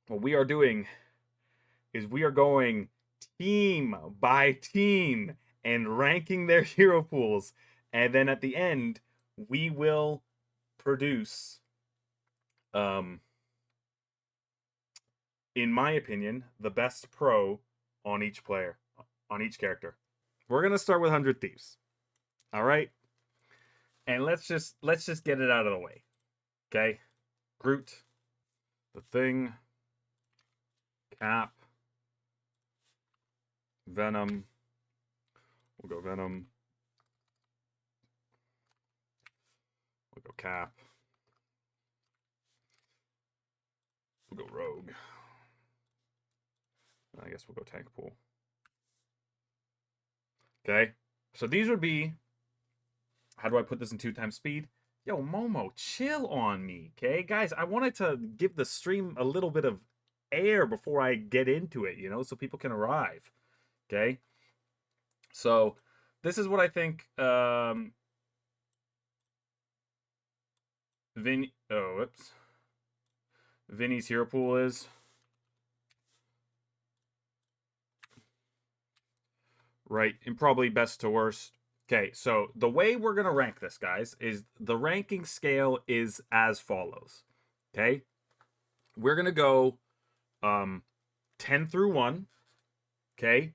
what we are doing is we are going team by team and ranking their hero pools. And then at the end, we will produce, um, in my opinion, the best pro on each player, on each character. We're gonna start with 100 Thieves. All right? And let's just get it out of the way. Okay? Groot, the Thing, Cap, Venom. We'll go Venom. We'll go Cap. We'll go Rogue. I guess we'll go Tank Pool. Okay? So these would be. How do I put this in 2 times speed? Yo, Momo, chill on me, okay? Guys, I wanted to give the stream a little bit of air before I get into it, so people can arrive, okay? So, this is what I think, Vinny's hero pool is. Right, and probably best to worst. Okay, so the way we're going to rank this, guys, is the ranking scale is as follows. Okay? We're going to go 10 through 1. Okay?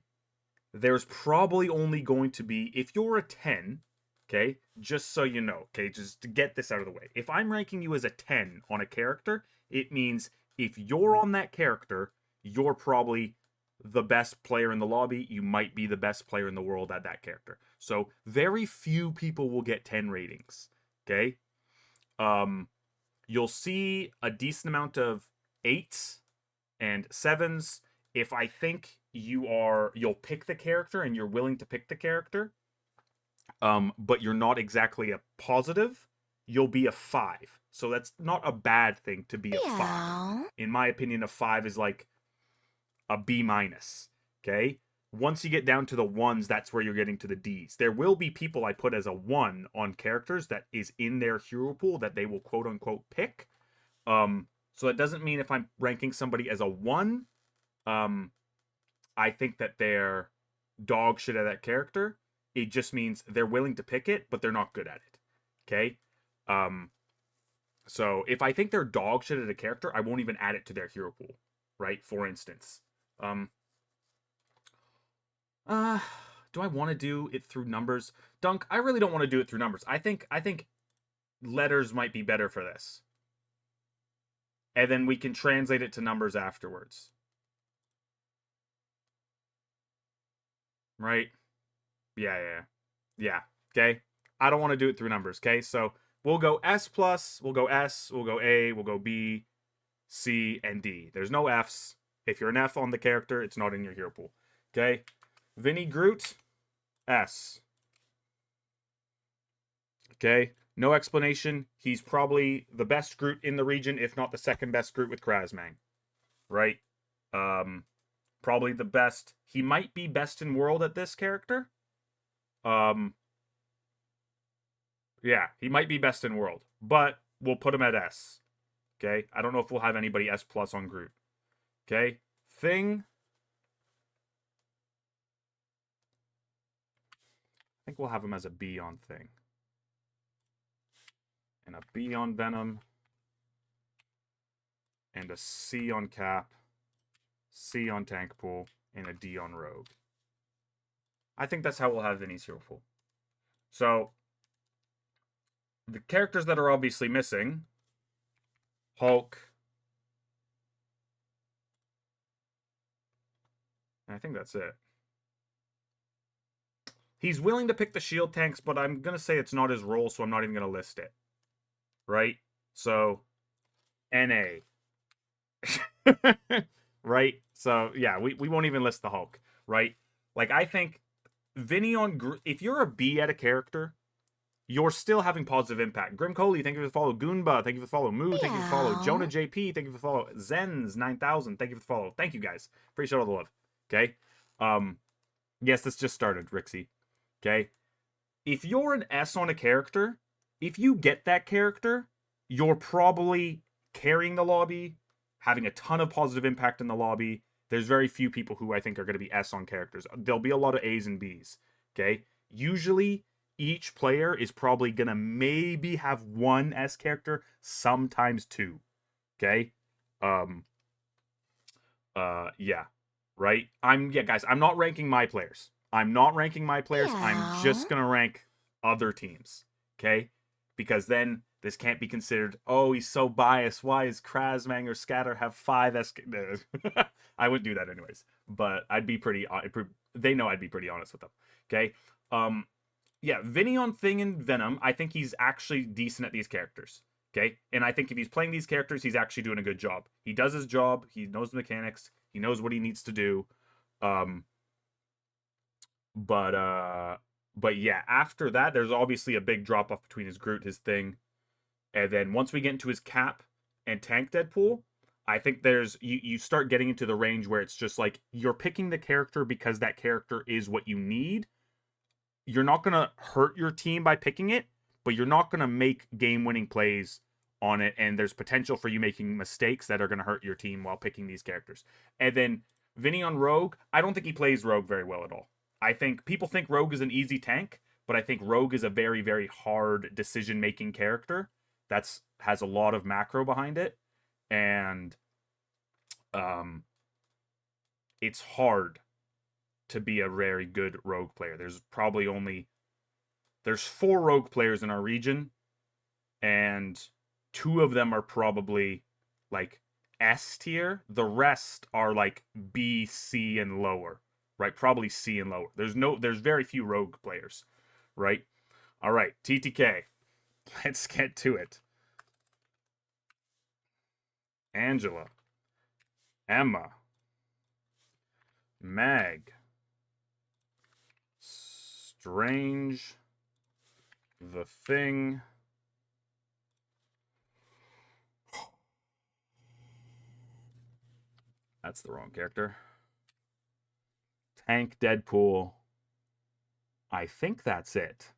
There's probably only going to be, if you're a 10, okay, just so you know, okay, just to get this out of the way. If I'm ranking you as a 10 on a character, it means if you're on that character, you're probably the best player in the lobby. You might be the best player in the world at that character. So very few people will get 10 ratings. Okay. You'll see a decent amount of 8s and 7s. If I think you'll pick the character and you're willing to pick the character, but you're not exactly a positive, you'll be a 5. So that's not a bad thing to be a 5. In my opinion, a 5 is like a B minus. Okay. Once you get down to the 1s, that's where you're getting to the Ds. There will be people I put as a 1 on characters that is in their hero pool that they will quote unquote pick. So it doesn't mean if I'm ranking somebody as a 1, I think that they're dog shit at that character. It just means they're willing to pick it, but they're not good at it. Okay. So if I think they're dog shit at a character, I won't even add it to their hero pool. Right? For instance. Do I want to do it through numbers? Dunk, I really don't want to do it through numbers. I think letters might be better for this. And then we can translate it to numbers afterwards. Right? Yeah. Okay? I don't want to do it through numbers, okay? So we'll go S+, we'll go S, we'll go A, we'll go B, C, and D. There's no Fs. If you're an F on the character, it's not in your hero pool. Okay? Vinny Groot, S. Okay? No explanation. He's probably the best Groot in the region, if not the second best Groot with Krasmang. Right? Probably the best. He might be best in world at this character. Yeah, he might be best in world. But we'll put him at S. Okay? I don't know if we'll have anybody S+ on Groot. Okay? Thing. I think we'll have him as a B on Thing. And a B on Venom. And a C on Cap. C on Tank Pool. And a D on Rogue. I think that's how we'll have Vinny's hero pool. So, the characters that are obviously missing. Hulk. And I think that's it. He's willing to pick the shield tanks, but I'm going to say it's not his role, so I'm not even going to list it. Right? So, NA. Right? So, yeah, we won't even list the Hulk. Right? Like, I think Vinny on... If you're a B at a character, you're still having positive impact. Grim Coley, thank you for the follow. Goomba, thank you for the follow. Moo, thank you for the follow. Jonah JP, thank you for the follow. Zens 9000, thank you for the follow. Thank you guys. Appreciate all the love. Okay? Yes, this just started, Rixie. Okay? If you're an S on a character, if you get that character, you're probably carrying the lobby, having a ton of positive impact in the lobby. There's very few people who I think are going to be S on characters. There'll be a lot of A's and B's. Okay? Usually, each player is probably going to maybe have one S character, sometimes two. Okay? Yeah. Right? Guys, I'm not ranking my players. I'm just going to rank other teams. Okay? Because then this can't be considered, oh, he's so biased. Why is Krasmang or Scatter have 5 S? I wouldn't do that anyways. But I'd be pretty... they know I'd be pretty honest with them. Okay? Yeah, Vinny on Thing and Venom, I think he's actually decent at these characters. Okay? And I think if he's playing these characters, he's actually doing a good job. He does his job. He knows the mechanics. He knows what he needs to do. But yeah, after that, there's obviously a big drop off between his Groot, his Thing, and then once we get into his Cap and Tank Deadpool, I think there's you start getting into the range where it's just like you're picking the character because that character is what you need. You're not gonna hurt your team by picking it, but you're not gonna make game-winning plays on it, and there's potential for you making mistakes that are gonna hurt your team while picking these characters. And then Vinny on Rogue, I don't think he plays Rogue very well at all. I think people think Rogue is an easy tank, but I think Rogue is a very, very hard decision-making character that's has a lot of macro behind it, and it's hard to be a very good Rogue player. There's 4 Rogue players in our region, and 2 of them are probably like S tier. The rest are like B, C, and lower. Right? Probably C and lower. There's very few Rogue players. Right? All right, TTK. Let's get to it. Angela. Emma. Mag. Strange. The Thing. That's the wrong character. Tank Deadpool. I think that's it.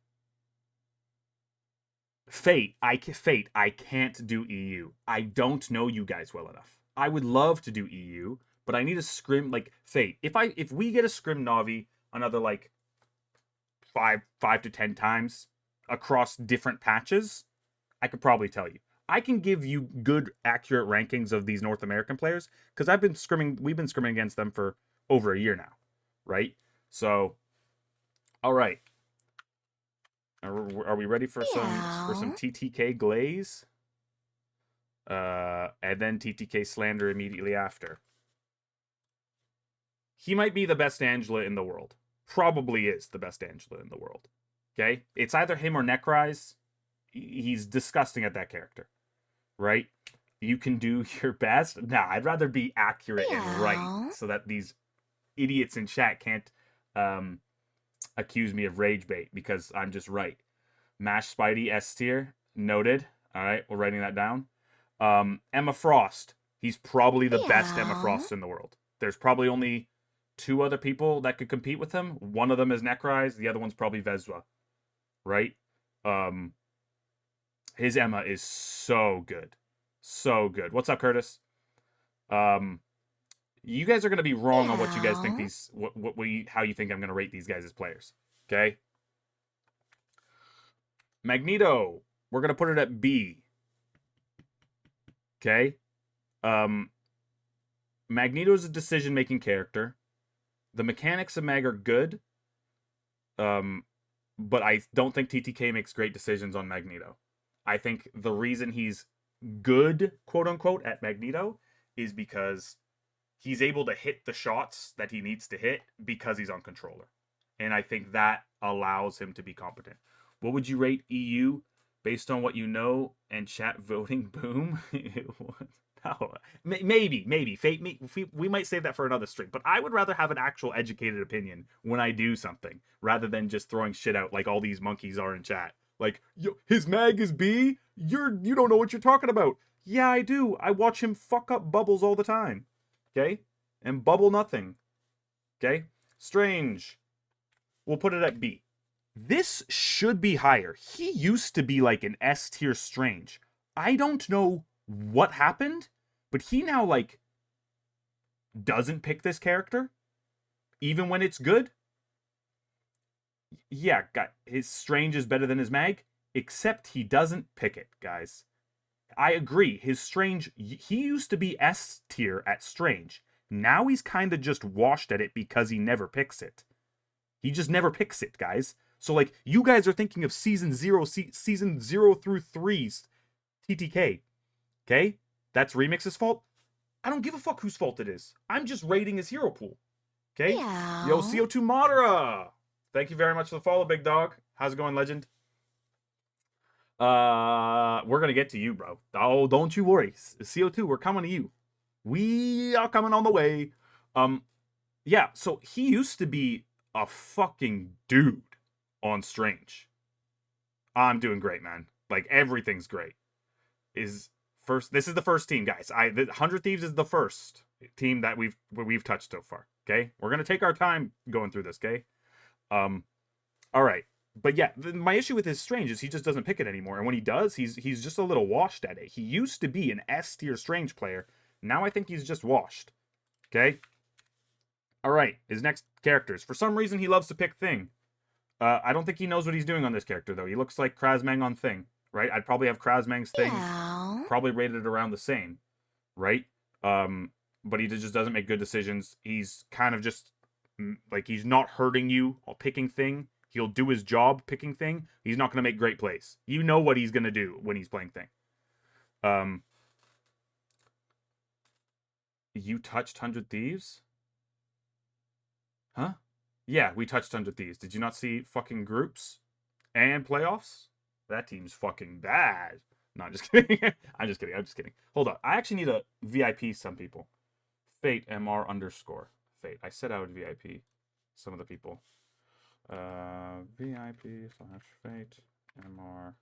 Fate. I can't do EU. I don't know you guys well enough. I would love to do EU, but I need a scrim like Fate. If we get a scrim Navi another like 5 to 10 times across different patches, I could probably tell you. I can give you good, accurate rankings of these North American players because we've been scrimming against them for over a year now, right? So, all right. Are we ready for some TTK glaze? And then TTK slander immediately after. He might be the best Angela in the world. Probably is the best Angela in the world. Okay? It's either him or Necrise. He's disgusting at that character. Right? You can do your best. Nah, I'd rather be accurate and right so that these idiots in chat can't accuse me of rage bait because I'm just right. Mash Spidey S tier. Noted. All right, we're writing that down. Emma Frost. He's probably the best Emma Frost in the world. There's probably only 2 other people that could compete with him. One of them is Necrise. The other one's probably Vezwa. Right? His Emma is so good. So good. What's up, Curtis? You guys are going to be wrong on what you guys think how you think I'm going to rate these guys as players. Okay? Magneto. We're going to put it at B. Okay? Magneto is a decision-making character. The mechanics of Mag are good. But I don't think TTK makes great decisions on Magneto. I think the reason he's good, quote-unquote, at Magneto is because he's able to hit the shots that he needs to hit because he's on controller. And I think that allows him to be competent. What would you rate EU based on what you know and chat voting boom? No, maybe. Fate, we might save that for another stream. But I would rather have an actual educated opinion when I do something rather than just throwing shit out like all these monkeys are in chat. Like, yo, his mag is B? You don't know what you're talking about. Yeah, I do. I watch him fuck up bubbles all the time. Okay? And bubble nothing. Okay? Strange. We'll put it at B. This should be higher. He used to be like an S tier Strange. I don't know what happened, But he now, like, doesn't pick this character, even when it's good. Yeah, his Strange is better than his Mag, except he doesn't pick it, guys. I agree. His Strange, he used to be S tier at Strange. Now he's kind of just washed at it because he never picks it. He just never picks it, guys. So, like, you guys are thinking of season 0 through 3's TTK. Okay? That's Remix's fault. I don't give a fuck whose fault it is. I'm just rating his hero pool. Okay? Yeah. Yo, CO2 Madara! Thank you very much for the follow, big dog. How's it going, legend? We're gonna get to you, bro. Oh, don't you worry. CO2, we're coming to you. We are coming on the way. Yeah, so he used to be a fucking dude on Strange. I'm doing great, man. Like, everything's great. This is the first team, guys. The 100 Thieves is the first team that we've touched so far. Okay? We're gonna take our time going through this, okay? All right. But yeah, my issue with his Strange is he just doesn't pick it anymore. And when he does, he's just a little washed at it. He used to be an S tier Strange player. Now I think he's just washed. Okay? All right. His next characters. For some reason, he loves to pick Thing. I don't think he knows what he's doing on this character, though. He looks like Krasmang on Thing, right? I'd probably have Krasmang's Thing probably rated around the same, right? But he just doesn't make good decisions. He's kind of just, like, he's not hurting you while picking Thing. He'll do his job picking Thing. He's not going to make great plays. You know what he's going to do when he's playing Thing. You touched 100 Thieves? Huh? Yeah, we touched 100 Thieves. Did you not see fucking groups and playoffs? That team's fucking bad. No, I'm just kidding. I'm just kidding. Hold on. I actually need to VIP some people. Fate MR underscore. Fate. I said I would VIP some of the people. VIP / Fate MR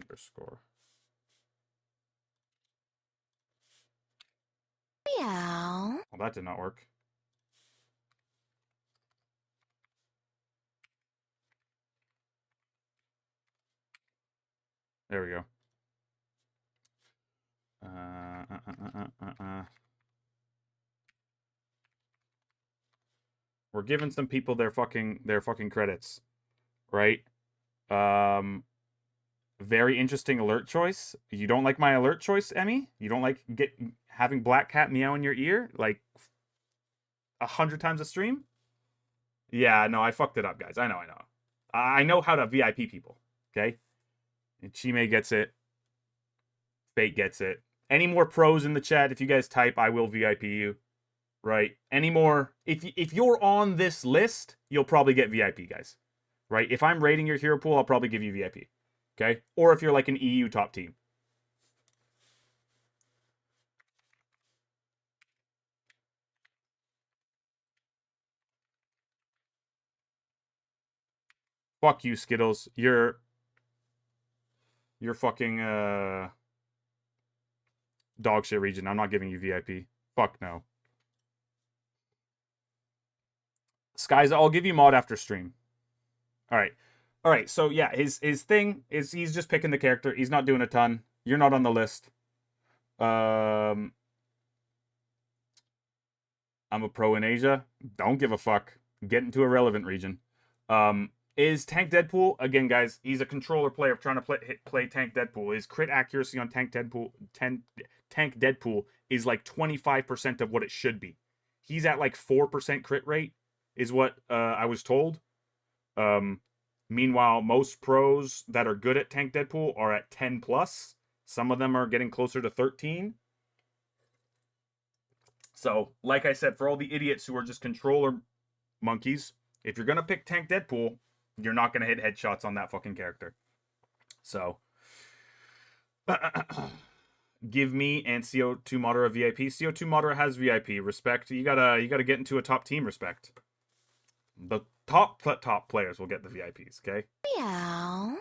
underscore. Yeah. Well, that did not work. There we go. We're giving some people their fucking credits, right? Very interesting alert choice. You don't like my alert choice, Emmy? You don't like having Black Cat meow in your ear like 100 times a stream? Yeah, no, I fucked it up, guys. I know. I know how to VIP people. Okay, and Chime gets it. Fate gets it. Any more pros in the chat? If you guys type, I will VIP you. Right? Any more? If you're on this list, you'll probably get VIP, guys. Right? If I'm rating your hero pool, I'll probably give you VIP. Okay? Or if you're like an EU top team. Fuck you, Skittles. You're fucking dog shit region. I'm not giving you VIP. Fuck no. Skies, I'll give you mod after stream. All right. So yeah, his thing is he's just picking the character. He's not doing a ton. You're not on the list. I'm a pro in Asia. Don't give a fuck. Get into a relevant region. Is Tank Deadpool again, guys? He's a controller player trying to play Tank Deadpool. His crit accuracy on Tank Deadpool is like 25% of what it should be. He's at like 4% crit rate, is what I was told. Meanwhile, most pros that are good at Tank Deadpool are at 10 plus. Some of them are getting closer to 13. So, like I said, for all the idiots who are just controller monkeys, if you're going to pick Tank Deadpool, you're not going to hit headshots on that fucking character. So, give me and CO2 Madara VIP. CO2 Madara has VIP. Respect. You gotta get into a top team. Respect. The top players will get the VIPs. Okay. Yeah.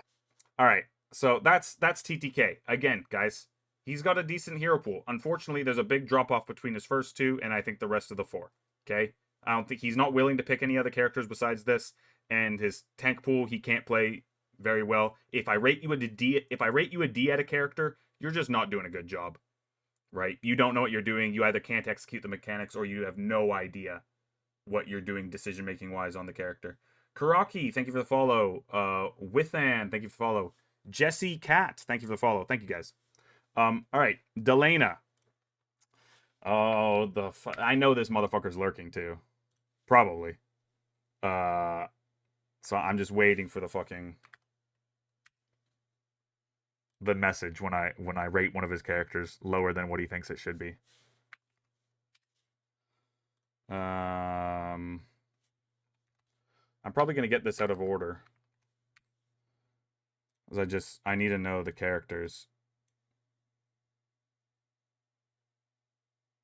All right. So that's TTK again, guys. He's got a decent hero pool. Unfortunately, there's a big drop off between his first two and I think the rest of the four. Okay. I don't think he's not willing to pick any other characters besides this. And his tank pool, he can't play very well. If I rate you a D at a character, you're just not doing a good job. right? You don't know what you're doing. You either can't execute the mechanics or you have no idea what you're doing decision making wise on the character. Karaki, thank you for the follow. Withan, thank you for the follow. Jesse Cat, thank you for the follow. Thank you guys. All right, Delana. Oh, I know this motherfucker's lurking too. Probably. So I'm just waiting for the message when I rate one of his characters lower than what he thinks it should be. I'm probably gonna get this out of order. Because I need to know the characters.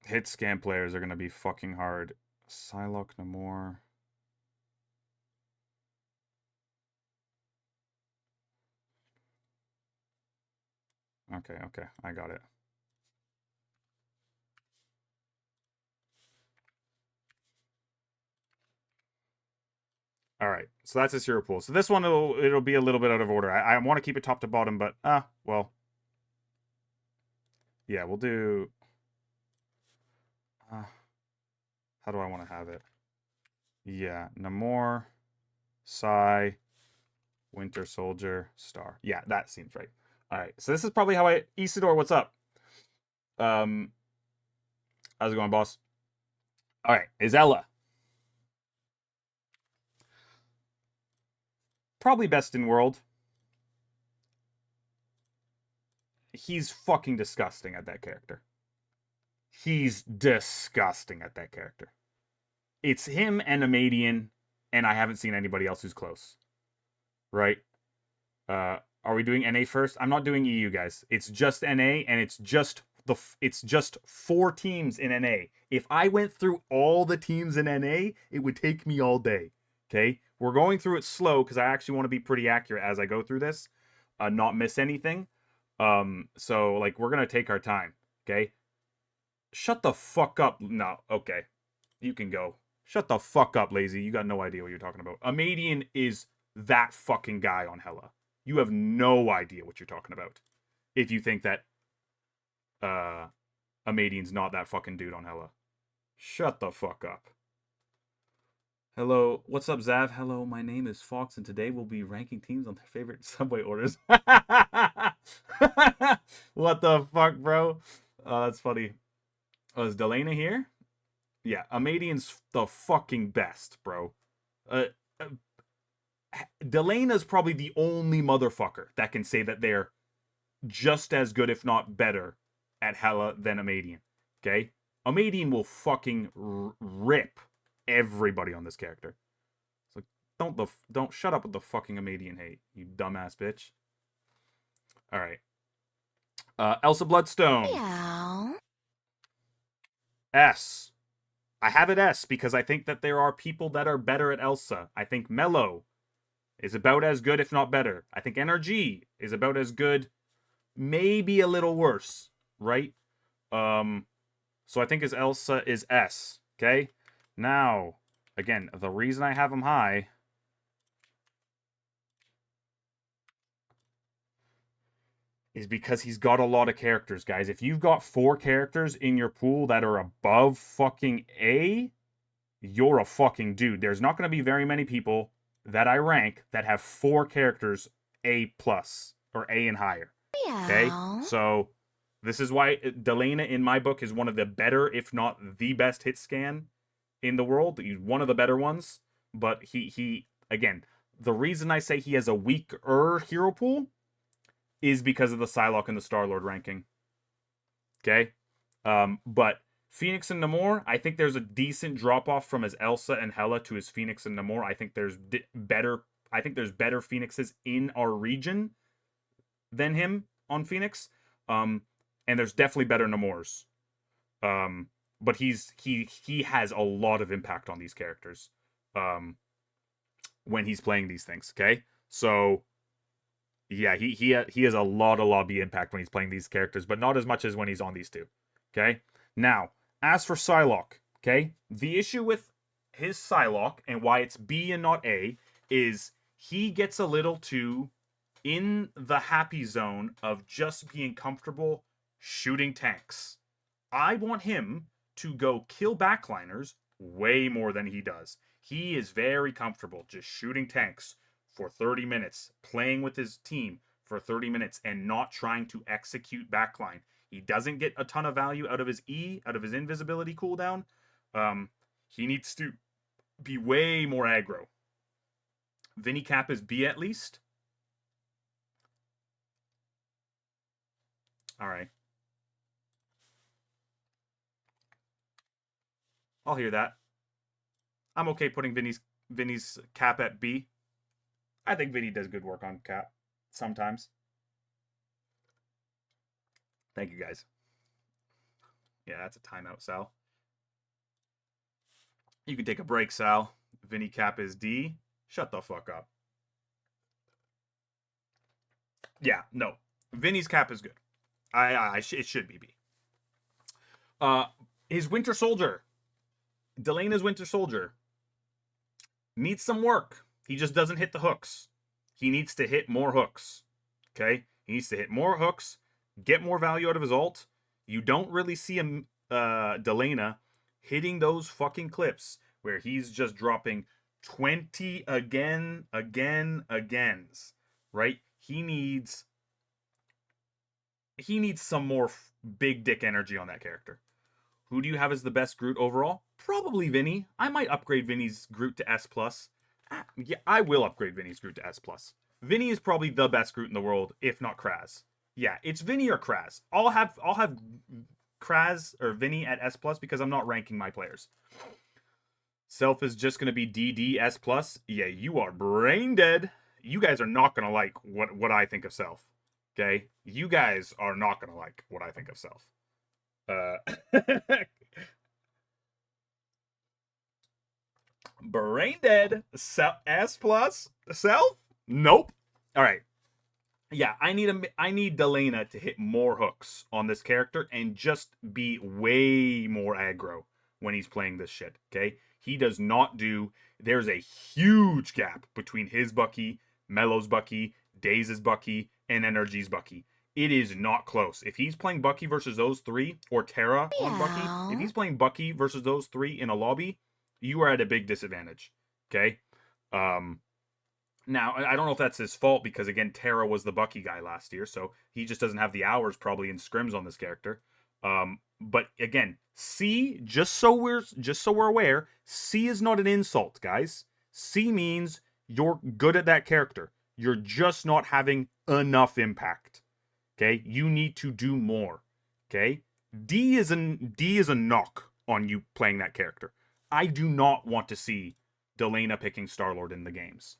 Hit scan players are gonna be fucking hard. Psylocke Namor. Okay, I got it. All right, so that's his hero pool. So this one it'll be a little bit out of order. I want to keep it top to bottom, but well, yeah, we'll do. How do I want to have it? Yeah, Namor, Psy, Winter Soldier, Star. Yeah, that seems right. All right, so this is probably how Isidore, what's up? How's it going, boss? All right, is Ella probably best in world? He's fucking disgusting at that character. He's disgusting at that character. It's him and Amadian, and I haven't seen anybody else who's close. Right? Are we doing NA first? I'm not doing EU, guys. It's just NA, and it's just 4 teams in NA. If I went through all the teams in NA, it would take me all day. Okay? We're going through it slow because I actually want to be pretty accurate as I go through this, not miss anything. So like we're gonna take our time. Okay? Shut the fuck up. No, okay. You can go. Shut the fuck up, lazy. You got no idea what you're talking about. Amadian is that fucking guy on Hela. You have no idea what you're talking about. If you think that Amadian's not that fucking dude on Hela. Shut the fuck up. Hello, what's up, Zav? Hello, my name is Fauwkz, and today we'll be ranking teams on their favorite Subway orders. What the fuck, bro? That's funny. Is Delana here? Yeah, Amadian's the fucking best, bro. Delana's probably the only motherfucker that can say that they're just as good, if not better, at Hela than Amadian. Okay? Amadian will fucking rip everybody on this character. So don't shut up with the fucking Amadian hate, you dumbass bitch. All right. Elsa Bloodstone. Meow. S. I have it S because I think that there are people that are better at Elsa. I think Mello is about as good, if not better. I think NRG is about as good, maybe a little worse, right? So I think his Elsa is S. Okay? Now, again, the reason I have him high is because he's got a lot of characters, guys. If you've got 4 characters in your pool that are above fucking A, you're a fucking dude. There's not going to be very many people that I rank that have 4 characters A plus or A and higher. Okay? Meow. So this is why Delana in my book is one of the better, if not the best hit scan in the world. He's one of the better ones. But he again, the reason I say he has a weaker hero pool is because of the Psylocke and the Star-Lord ranking. Okay? But Phoenix and Namor, I think there's a decent drop-off from his Elsa and Hela to his Phoenix and Namor. I think there's better Phoenixes in our region than him on Phoenix. And there's definitely better Namors. But he has a lot of impact on these characters. When he's playing these things, okay? So yeah, he has a lot of impact when he's playing these characters, but not as much as when he's on these two. Okay? Now, as for Psylocke, okay? The issue with his Psylocke and why it's B and not A is he gets a little too in the happy zone of just being comfortable shooting tanks. I want him to go kill backliners way more than he does. He is very comfortable just shooting tanks for 30 minutes, playing with his team for 30 minutes, and not trying to execute backline. He doesn't get a ton of value out of his E, out of his invisibility cooldown. Um, he needs to be way more aggro. Vinny Cap is B at least. All right. I'll hear that. I'm okay putting Vinny's Cap at B. I think Vinny does good work on Cap sometimes. Thank you guys. Yeah, that's a timeout, Sal. You can take a break, Sal. Vinny Cap is D. Shut the fuck up. Yeah, no. Vinny's Cap is good. It should be B. Uh, his Winter Soldier, Delena's Winter Soldier, needs some work. He just doesn't hit the hooks. He needs to hit more hooks. Okay? He needs to hit more hooks, get more value out of his ult. You don't really see him, Delena, hitting those fucking clips where he's just dropping 20 agains, right? He needs some more big dick energy on that character. Who do you have as the best Groot overall? Probably Vinny. I might upgrade Vinny's Groot to S plus. Yeah, I will upgrade Vinny's Groot to S plus. Vinny is probably the best Groot in the world, if not Kraz. Yeah, it's Vinny or Kraz. I'll have Kraz or Vinny at S plus because I'm not ranking my players. Self is just gonna be DD S plus. Yeah, you are brain dead. You guys are not gonna like what I think of Self. Okay, you guys are not gonna like what I think of Self. Uh, brain dead. S plus self. Nope. All right. Yeah, I need Delena to hit more hooks on this character and just be way more aggro when he's playing this shit. Okay, he does not do. There's a huge gap between his Bucky, Mello's Bucky, Daze's Bucky, and Energy's Bucky. It is not close. If he's playing Bucky versus those three, or Terra on Bucky, if Meow. he's playing Bucky versus those three in a lobby, you are at a big disadvantage. Okay. Um, Now, I don't know if that's his fault because again, Terra was the Bucky guy last year, so he just doesn't have the hours probably in scrims on this character. But again, C, just so we're aware, C is not an insult, guys. C means you're good at that character. You're just not having enough impact. Okay? You need to do more. Okay? D is a knock on you playing that character. I do not want to see Delena picking Star-Lord in the games.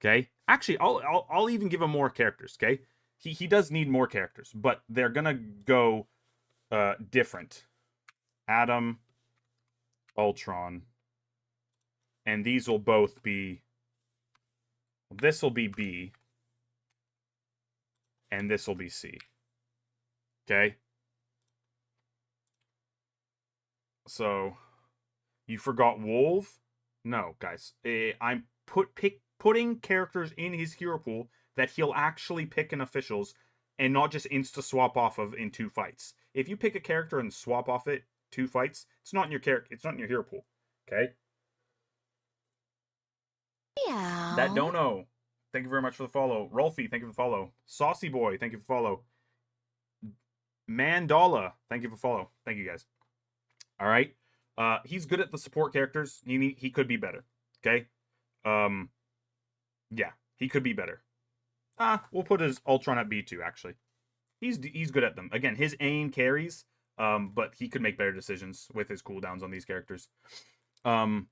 Okay. Actually, I'll even give him more characters. Okay. He does need more characters, but they're gonna go different. Adam, Ultron, and these will both be. This will be B, and this will be C. Okay. So you forgot Wolf? No, guys. I'm putting characters in his hero pool that he'll actually pick in officials and not just insta swap off of in 2 fights. If you pick a character and swap off it 2 fights, it's not in your character. It's not in your hero pool. Okay. That Meow. Dono, thank you very much for the follow. Rolfie, thank you for the follow. Saucy Boy, thank you for the follow. Mandala, thank you for the follow. Thank you guys. All right. He's good at the support characters. He could be better. Okay. Um, yeah, he could be better. We'll put his Ultron at B2 actually. He's good at them. Again, his aim carries, but he could make better decisions with his cooldowns on these characters. Um,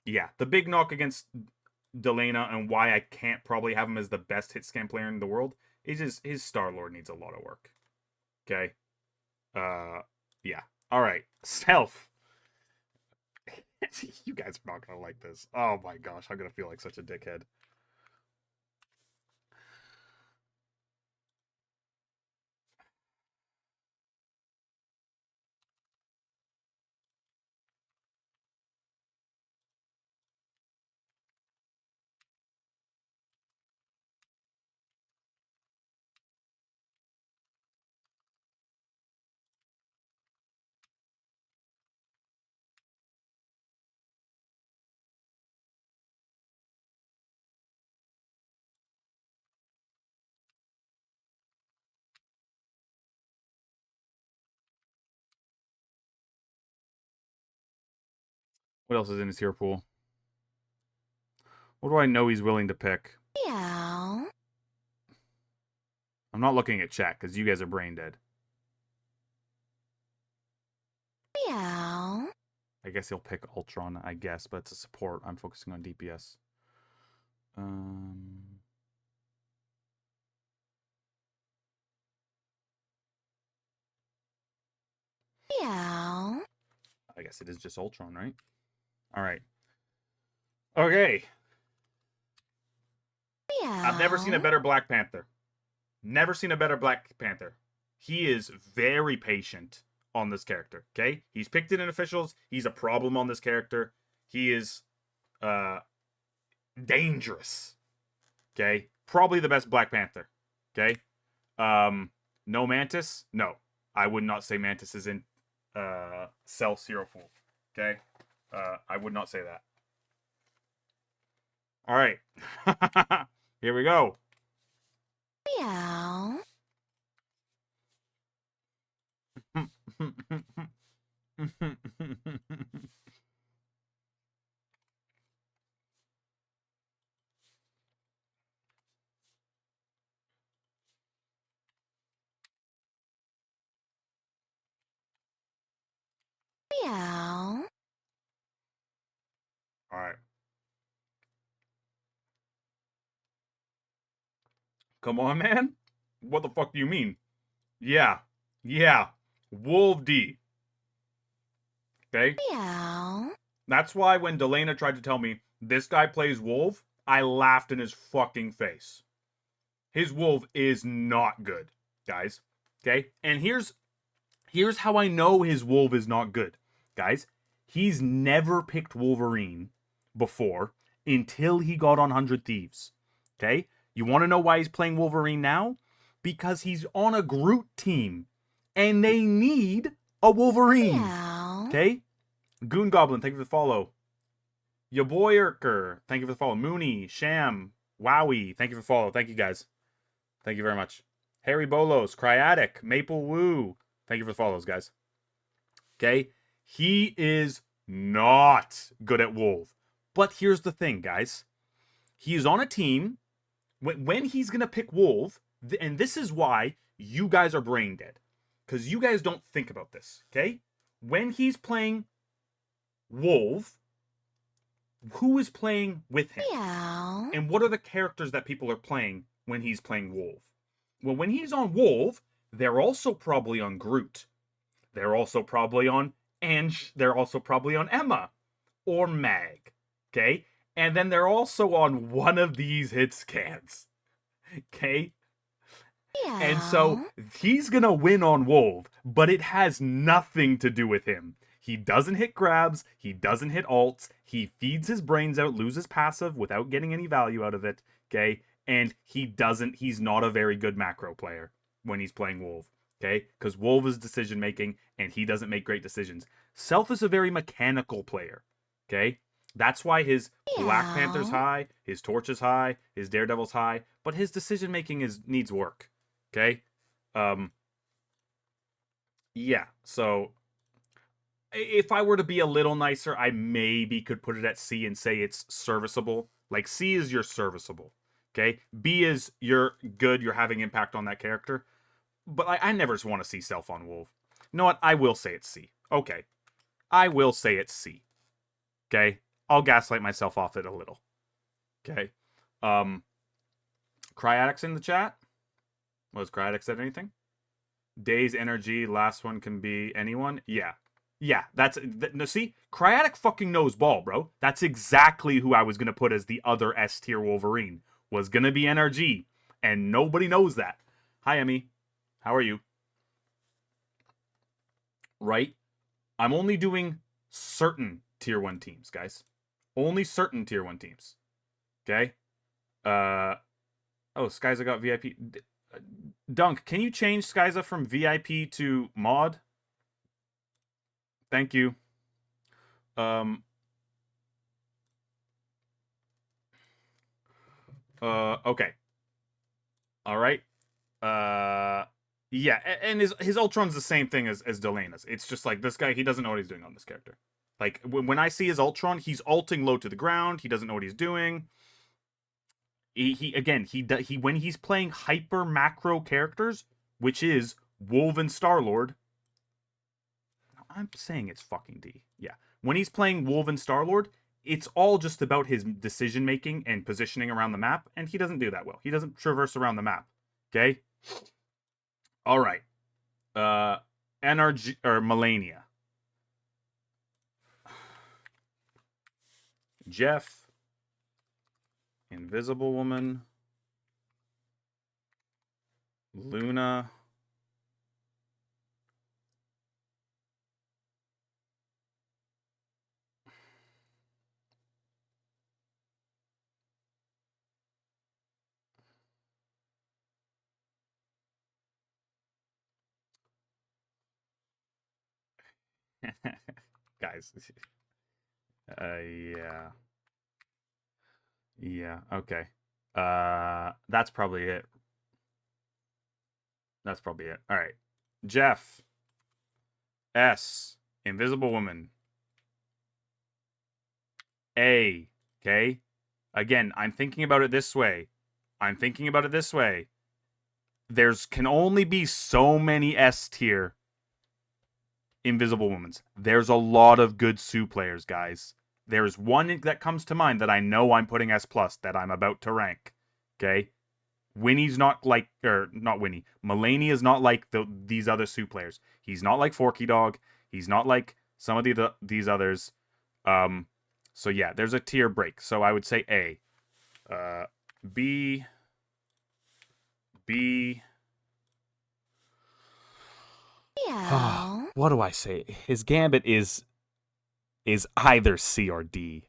yeah, the big knock against Delena and why I can't probably have him as the best hit scan player in the world is his Star Lord needs a lot of work. Okay. Yeah. All right. Stealth. You guys are not gonna like this. Oh my gosh, I'm gonna feel like such a dickhead. What else is in his tier pool? What do I know he's willing to pick? Meow. I'm not looking at chat because you guys are brain dead. Meow. I guess he'll pick Ultron, I guess, but it's a support. I'm focusing on DPS. Meow. I guess it is just Ultron, right? All right. Okay. Meow. I've never seen a better Black Panther. Never seen a better Black Panther. He is very patient on this character, okay? He's picked it in officials. He's a problem on this character. He is dangerous, okay? Probably the best Black Panther, okay? No Mantis? No. I would not say Mantis is in Cell Zero Fool, okay? I would not say that. All right. Here we go. Meow. Meow. All right. Come on, man. What the fuck do you mean? Yeah. Yeah. Wolf D. Okay? Meow. That's why when Delana tried to tell me this guy plays Wolf, I laughed in his fucking face. His Wolf is not good, guys. Okay? And here's how I know his Wolf is not good. Guys, he's never picked Wolverine before until he got on 100 Thieves. Okay? You want to know why he's playing Wolverine now? Because he's on a Groot team and they need a Wolverine. Meow. Okay? Goon Goblin, thank you for the follow. Your boy Urker, thank you for the follow. Mooney, Sham, Wowie, thank you for the follow. Thank you guys. Thank you very much. Harry Bolos, Cryatic, Maple Woo, thank you for the follows, guys. Okay? He is not good at Wolf. But here's the thing, guys. He is on a team. When he's going to pick Wolf, and this is why you guys are brain dead. Because you guys don't think about this, okay? When he's playing Wolf, who is playing with him? Meow. And what are the characters that people are playing when he's playing Wolf? Well, when he's on Wolf, they're also probably on Groot. They're also probably on Ange. They're also probably on Emma or Mag. Okay? And then they're also on one of these hit scans. Okay? Meow. And so he's going to win on Wolf, but it has nothing to do with him. He doesn't hit grabs. He doesn't hit ults. He feeds his brains out, loses passive without getting any value out of it. Okay? And he's not a very good macro player when he's playing Wolf. Okay? Because Wolf is decision making and he doesn't make great decisions. Self is a very mechanical player. Okay? That's why his Black Panther's high, his Torch is high, his Daredevil's high, but his decision making needs work. Okay? Yeah, so if I were to be a little nicer, I maybe could put it at C and say it's serviceable. Like C is your serviceable. Okay? B is you're good, you're having impact on that character. But I never want to see Self on Wolf. You know what? I will say it's C. Okay. I will say it's C. Okay? I'll gaslight myself off it a little. Okay? Cryatic's in the chat. Was Cryatic said anything? Days Energy, last one can be anyone? Yeah. Yeah, no, see? Cryatic fucking knows ball, bro. That's exactly who I was going to put as the other S tier Wolverine. Was going to be NRG. And nobody knows that. Hi, Emmy. How are you? Right? I'm only doing certain tier 1 teams, guys. Only certain tier 1 teams. Okay? Oh, Skyza got VIP. Dunk, can you change Skyza from VIP to mod? Thank you. Okay. All right. Yeah, and his Ultron's the same thing as Delana's. It's just like this guy, he doesn't know what he's doing on this character. Like when I see his Ultron, he's ulting low to the ground. He doesn't know what he's doing. He again he when he's playing hyper macro characters, which is Wolf and Star Lord. I'm saying it's fucking D. Yeah, when he's playing Wolf and Star Lord, it's all just about his decision making and positioning around the map, and he doesn't do that well. He doesn't traverse around the map. Okay. All right. NRG or Melania. Jeff, Invisible Woman, Luna. Guys. Yeah. Yeah, okay. That's probably it. That's probably it. All right. Jeff, S, Invisible Woman, A, okay? Again, I'm thinking about it this way. I'm thinking about it this way. There's can only be so many S tier Invisible Womans. There's a lot of good Sue players, guys. There's one that comes to mind that I know I'm putting S plus that I'm about to rank. Okay? Winnie's not like, or not Winnie. Mulaney is not like these other Sue players. He's not like Forky Dog. He's not like some of these others. So yeah, there's a tier break. So I would say A. B. B. Meow. What do I say? His gambit is either C or D.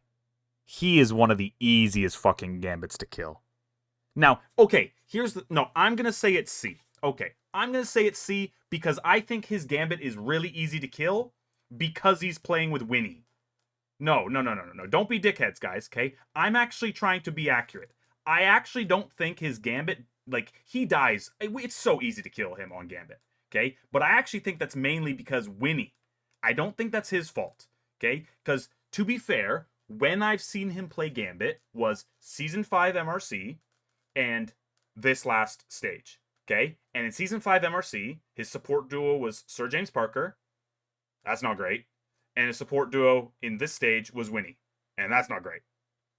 He is one of the easiest fucking gambits to kill. Now, okay, here's the no, I'm gonna say it's C. Okay. I'm gonna say it's C because I think his gambit is really easy to kill because he's playing with Winnie. No, no, no, no, no, no. Don't be dickheads, guys, okay? I'm actually trying to be accurate. I actually don't think his gambit, like, he dies. It's so easy to kill him on gambit, okay? But I actually think that's mainly because Winnie. I don't think that's his fault, okay? Because, to be fair, when I've seen him play gambit was Season 5 MRC and this last stage, okay? And in Season 5 MRC, his support duo was Sir James Parker. That's not great. And his support duo in this stage was Winnie. And that's not great.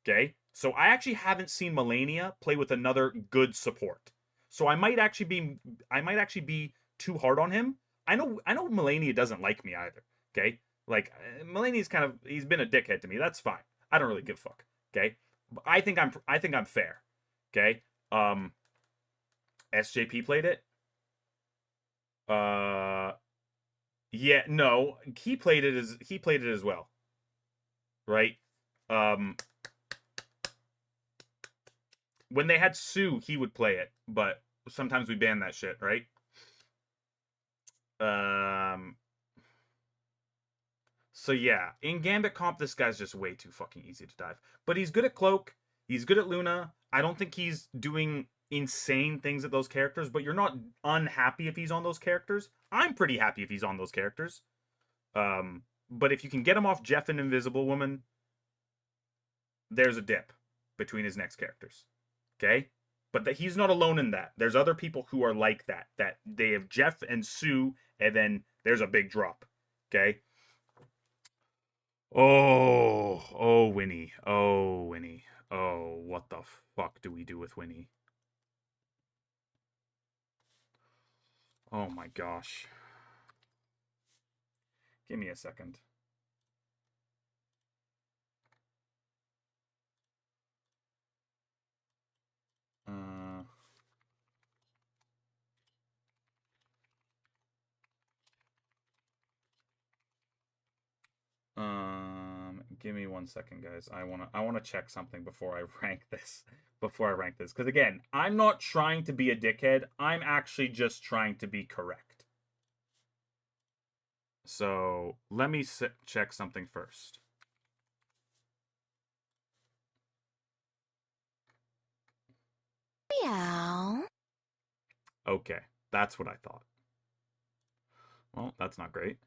Okay? So I actually haven't seen Melania play with another good support. So I might actually be too hard on him. I know Melania doesn't like me either. Okay? Like Melania's he's been a dickhead to me. That's fine. I don't really give a fuck. Okay? But I think I'm fair. Okay? SJP played it. Yeah, no, he played it as well, right? Um, when they had Sue, he would play it, but sometimes we ban that shit, right? Um, so yeah, in Gambit comp, this guy's just way too fucking easy to dive. But he's good at Cloak. He's good at Luna. I don't think he's doing insane things at those characters, but you're not unhappy if he's on those characters. I'm pretty happy if he's on those characters. But if you can get him off Jeff and Invisible Woman, there's a dip between his next characters. Okay? But he's not alone in that. There's other people who are like that. That they have Jeff and Sue, and then there's a big drop. Okay? Oh, Winnie. Oh, Winnie. Oh, what the fuck do we do with Winnie? Oh my gosh. Give me a second. Uh, give me 1 second, guys. I wanna check something before I rank this. Because again, I'm not trying to be a dickhead. I'm actually just trying to be correct. So let me check something first. Meow. Okay, that's what I thought. Well, that's not great.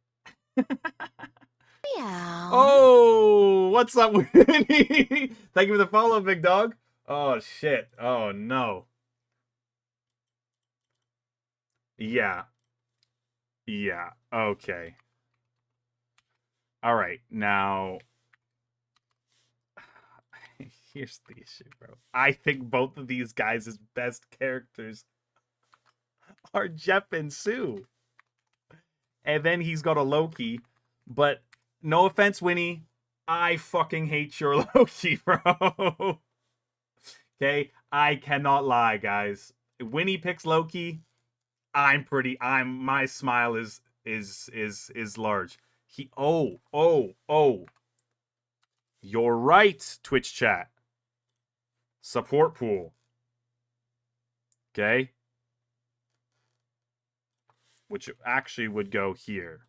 Meow. Oh, what's up, Winnie? Thank you for the follow, big dog. Oh, shit. Oh, no. Yeah. Yeah. Okay. All right. Now, here's the issue, bro. I think both of these guys' best characters are Jeff and Sue. And then he's got a Loki. But no offense, Winnie. I fucking hate your Loki, bro. Okay? I cannot lie, guys. Winnie picks Loki. My smile is large. Oh. You're right, Twitch chat. Support pool. Okay? Which actually would go here.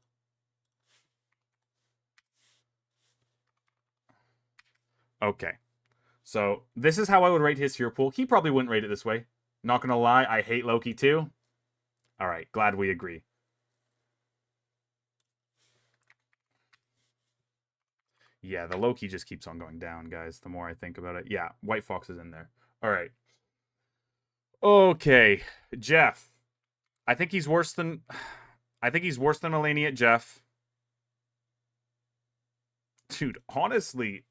Okay. So, this is how I would rate his hero pool. He probably wouldn't rate it this way. Not gonna lie, I hate Loki too. Alright, glad we agree. Yeah, the Loki just keeps on going down, guys, the more I think about it. Yeah, White Fauwkz is in there. Alright. Okay, Jeff. I think he's worse than Eleni at Jeff. Dude, honestly,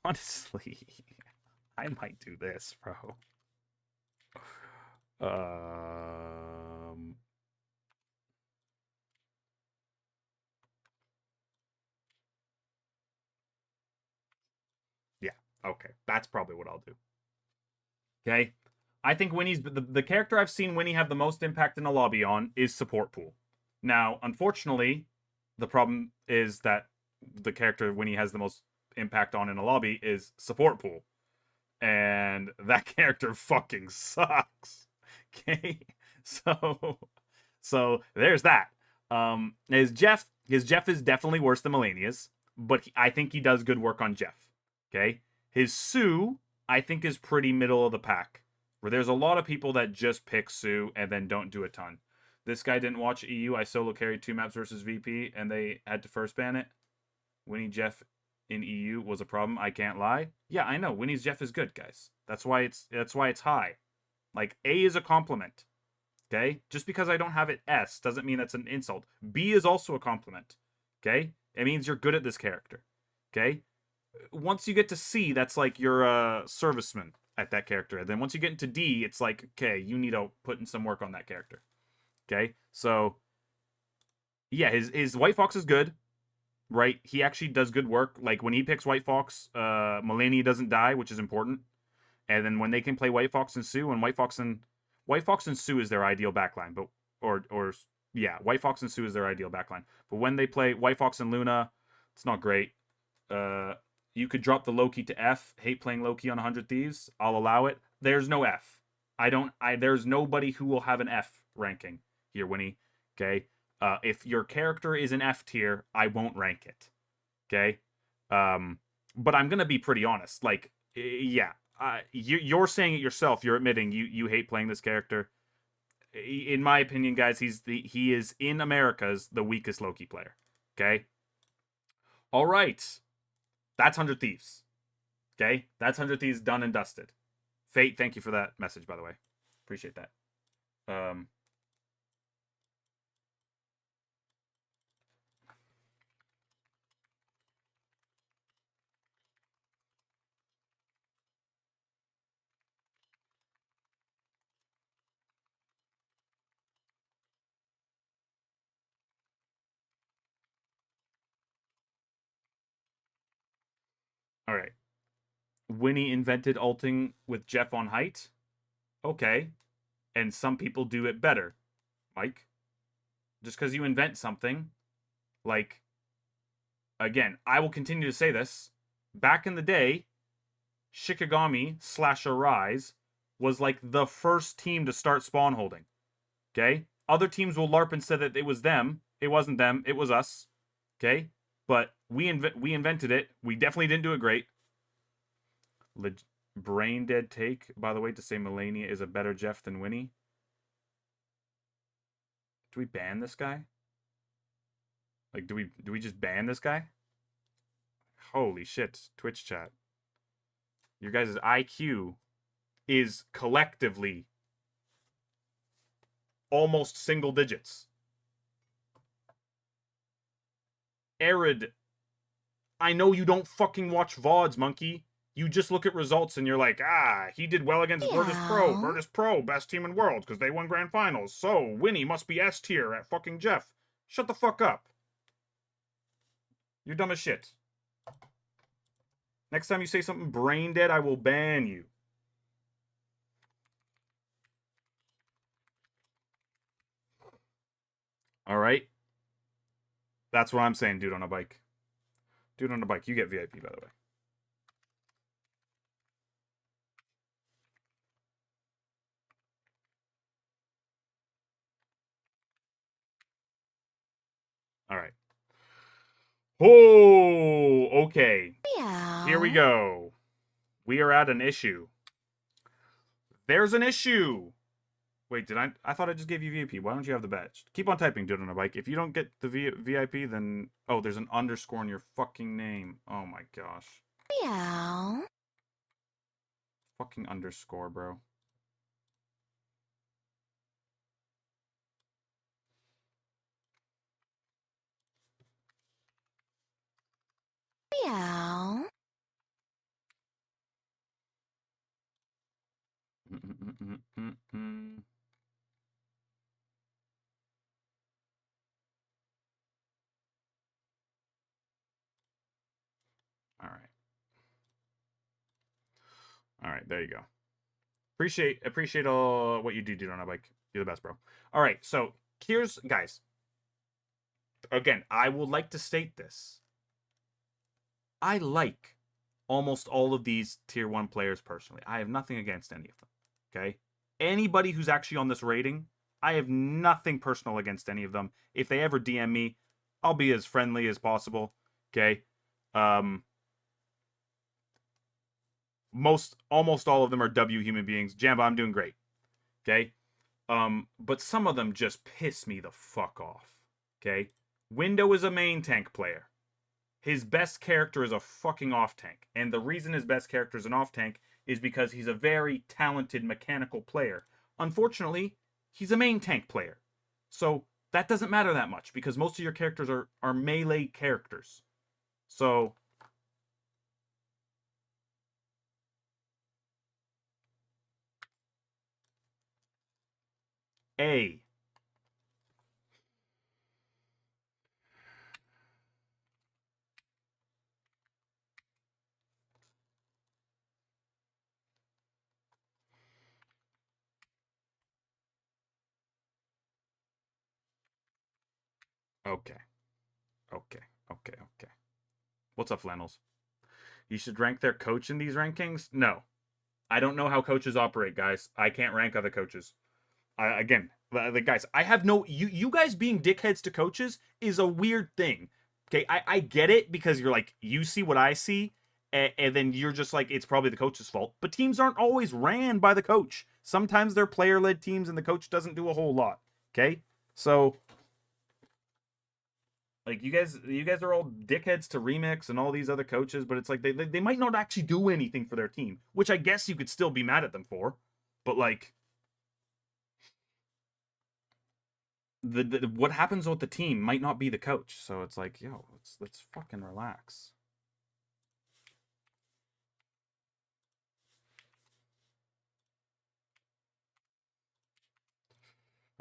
I might do this, bro. Yeah, okay. That's probably what I'll do. Okay? I think Winnie's the character I've seen Winnie have the most impact in a lobby on is support pool. Now, unfortunately, the problem is that the character Winnie has the most impact on in a lobby is support pool. And that character fucking sucks. Okay? So there's that. His Jeff is definitely worse than Melania's, but I think he does good work on Jeff. Okay? His Sue, I think, is pretty middle of the pack. Where there's a lot of people that just pick Sue and then don't do a ton. This guy didn't watch EU. I solo carried 2 maps versus VP, and they had to first ban it. Winnie Jeff in EU was a problem. I can't lie. Yeah, I know. Winnie's Jeff is good, guys. That's why it's high. Like, A is a compliment. Okay? Just because I don't have it S doesn't mean that's an insult. B is also a compliment. Okay? It means you're good at this character. Okay? Once you get to C, that's like you're a serviceman at that character. And then once you get into D, it's like, okay, you need to put in some work on that character. Okay? So, yeah, his White Fauwkz is good. Right? He actually does good work. Like, when he picks White Fauwkz, Melania doesn't die, which is important. And then when they can play White Fauwkz and Sue, and White Fauwkz and Sue is their ideal backline, but White Fauwkz and Sue is their ideal backline. But when they play White Fauwkz and Luna, it's not great. You could drop the Loki to F. Hate playing Loki on 100 Thieves. I'll allow it. There's no F. There's nobody who will have an F ranking here, Winnie. Okay. If your character is an F tier, I won't rank it. Okay. But I'm gonna be pretty honest. Like, yeah, you're saying it yourself. You're admitting you hate playing this character. In my opinion, guys, he is in America's the weakest Loki player. Okay. All right, that's 100 Thieves. Okay, that's 100 Thieves done and dusted. Fate, thank you for that message, by the way. Appreciate that. All right. Winnie invented ulting with Jeff on height. Okay. And some people do it better. Mike, just because you invent something, like, again, I will continue to say this. Back in the day, Shikigami / Arise was like the first team to start spawn holding. Okay? Other teams will LARP and say that it was them. It wasn't them, it was us. Okay? But we invented it. We definitely didn't do it great. Brain dead take, by the way, to say Melania is a better Jeff than Winnie. Do we ban this guy? Like, do we just ban this guy? Holy shit, Twitch chat. Your guys' IQ is collectively almost single digits. Arid, I know you don't fucking watch VODs, monkey. You just look at results and you're like, he did well against Virtus Pro. Meow. Virtus Pro, best team in world, because they won grand finals. So, Winnie must be S tier at fucking Jeff. Shut the fuck up. You're dumb as shit. Next time you say something brain dead, I will ban you. Alright? That's what I'm saying, dude on a bike. Dude on a bike, you get VIP, by the way. Alright. Oh, okay. Meow. Here we go. We are at an issue. There's an issue. Wait, did I thought I just gave you VIP. Why don't you have the badge? Keep on typing, dude on a bike. If you don't get the VIP, then... Oh, there's an underscore in your fucking name. Oh my gosh. Meow. Fucking underscore, bro. Meow. All right, there you go. Appreciate all what you do, dude on a bike. You're the best, bro. All right, so here's, guys. Again, I would like to state this. I like almost all of these tier 1 players personally. I have nothing against any of them. Okay? Anybody who's actually on this rating, I have nothing personal against any of them. If they ever DM me, I'll be as friendly as possible. Okay? Almost all of them are W human beings. Jamba, I'm doing great. Okay? But some of them just piss me the fuck off. Okay? Window is a main tank player. His best character is a fucking off tank. And the reason his best character is an off tank is because he's a very talented mechanical player. Unfortunately, he's a main tank player. So that doesn't matter that much because most of your characters are melee characters. So A. Okay. Okay. What's up, Flannels? You should rank their coach in these rankings? No. I don't know how coaches operate, guys. I can't rank other coaches. Again, the guys, I have no... You guys being dickheads to coaches is a weird thing. Okay, I get it because you're like, you see what I see, and then you're just like, it's probably the coach's fault. But teams aren't always ran by the coach. Sometimes they're player-led teams and the coach doesn't do a whole lot. Okay? So... Like you guys are all dickheads to Remix and all these other coaches, but it's like they might not actually do anything for their team, which I guess you could still be mad at them for. But like the what happens with the team might not be the coach. So it's like, yo, let's fucking relax.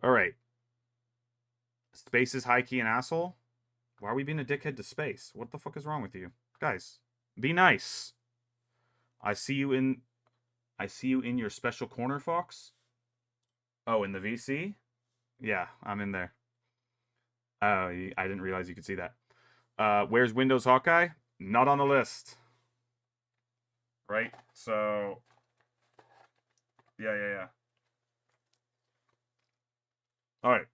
All right. Space is high key an asshole. Why are we being a dickhead to Space? What the fuck is wrong with you? Guys, be nice. I see you in your special corner, Fauwkz. Oh, in the VC? Yeah, I'm in there. I didn't realize you could see that. Where's Windows Hawkeye? Not on the list. Right? So yeah. All right.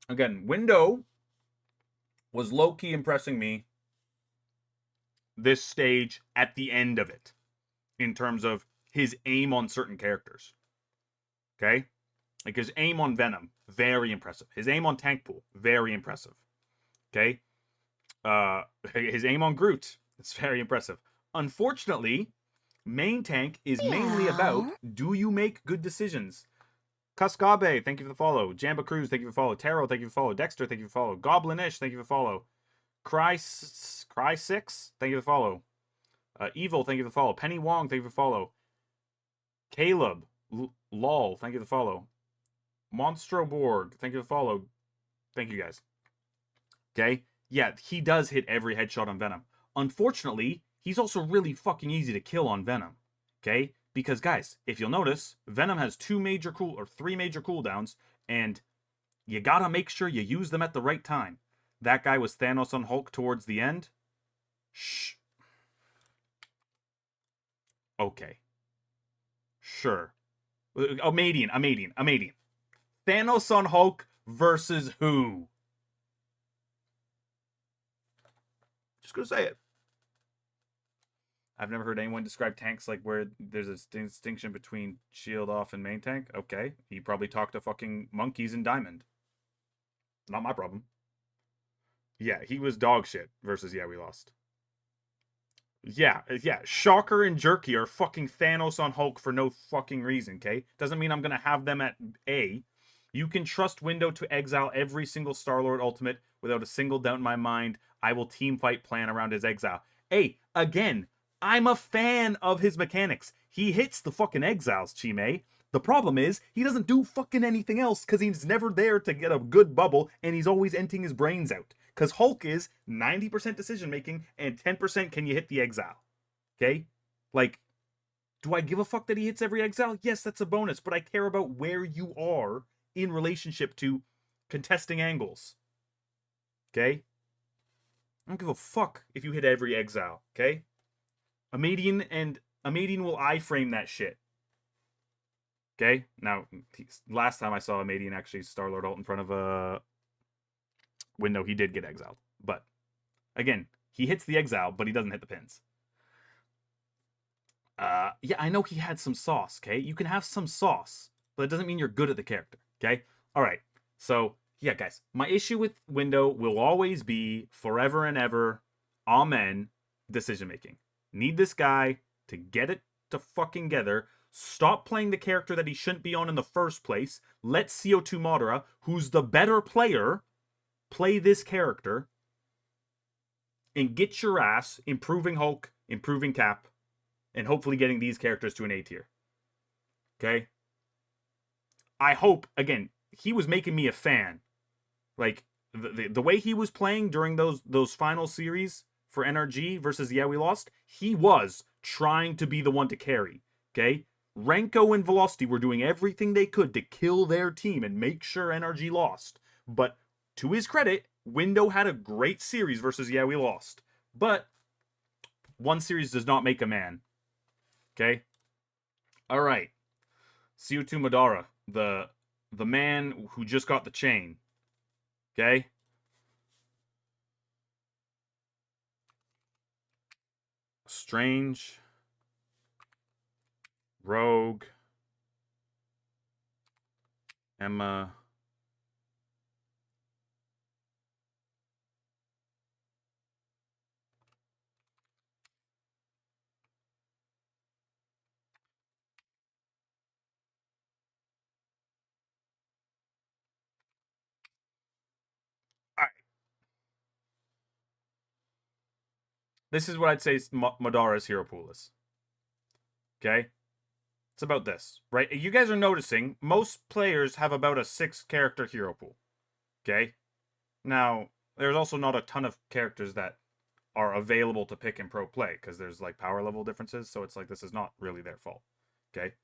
Again, Window was low-key impressing me this stage at the end of it in terms of his aim on certain characters. Okay? Like his aim on Venom, very impressive. His aim on Tank Pool, very impressive. Okay. His aim on Groot, it's very impressive. Unfortunately, main tank is mainly about, Meow. do you make good decisions? Cascabe, thank you for the follow. Jamba Cruz, thank you for the follow. Taro, thank you for the follow. Dexter, thank you for the follow. Goblinish, thank you for the follow. Cry6, thank you for the follow. Evil, thank you for the follow. Penny Wong, thank you for the follow. Caleb, Lol, thank you for the follow. Monstroborg, thank you for the follow. Thank you guys. Okay? Yeah, he does hit every headshot on Venom. Unfortunately, he's also really fucking easy to kill on Venom. Okay? Because guys, if you'll notice, Venom has three major cooldowns, and you gotta make sure you use them at the right time. That guy was Thanos on Hulk towards the end. Shh. Okay. Sure. Amadian. Thanos on Hulk versus who? Just gonna say it. I've never heard anyone describe tanks like where there's a distinction between shield off and main tank. Okay, he probably talked to fucking monkeys in Diamond. Not my problem. Yeah, he was dog shit versus we lost. Yeah. Shocker and Jerky are fucking Thanos on Hulk for no fucking reason, okay? Doesn't mean I'm gonna have them at A. You can trust Window to exile every single Star-Lord Ultimate without a single doubt in my mind. I will team fight plan around his exile. A, again, I'm a fan of his mechanics. He hits the fucking exiles, Chime. The problem is, he doesn't do fucking anything else because he's never there to get a good bubble and he's always emptying his brains out. Because Hulk is 90% decision making and 10% can you hit the exile. Okay? Like, do I give a fuck that he hits every exile? Yes, that's a bonus, but I care about where you are in relationship to contesting angles. Okay? I don't give a fuck if you hit every exile, okay? Amadian will iframe that shit. Okay? Now, last time I saw Amadian actually Star-Lord ult in front of a Window, he did get exiled. But, again, he hits the exile, but he doesn't hit the pins. Yeah, I know he had some sauce, okay? You can have some sauce, but it doesn't mean you're good at the character, okay? Alright, so, yeah, guys, my issue with Window will always be, forever and ever, amen, decision-making. Need this guy to get it to fucking together. Stop playing the character that he shouldn't be on in the first place. Let CO2 Madara, who's the better player, play this character. And get your ass improving Hulk, improving Cap, and hopefully getting these characters to an A tier. Okay? I hope, again, he was making me a fan. Like, the way he was playing during those final series for NRG versus we lost, he was trying to be the one to carry. Okay? Renko and Velocity were doing everything they could to kill their team and make sure NRG lost. But to his credit, Window had a great series versus we lost. But one series does not make a man. Okay? Alright. CO2 Madara, the man who just got the chain. Okay? Strange. Rogue. Emma. This is what I'd say Madara's hero pool is. Okay? It's about this, right? You guys are noticing most players have about a 6-character hero pool. Okay? Now, there's also not a ton of characters that are available to pick in pro play because there's like power level differences, so it's like this is not really their fault. Okay?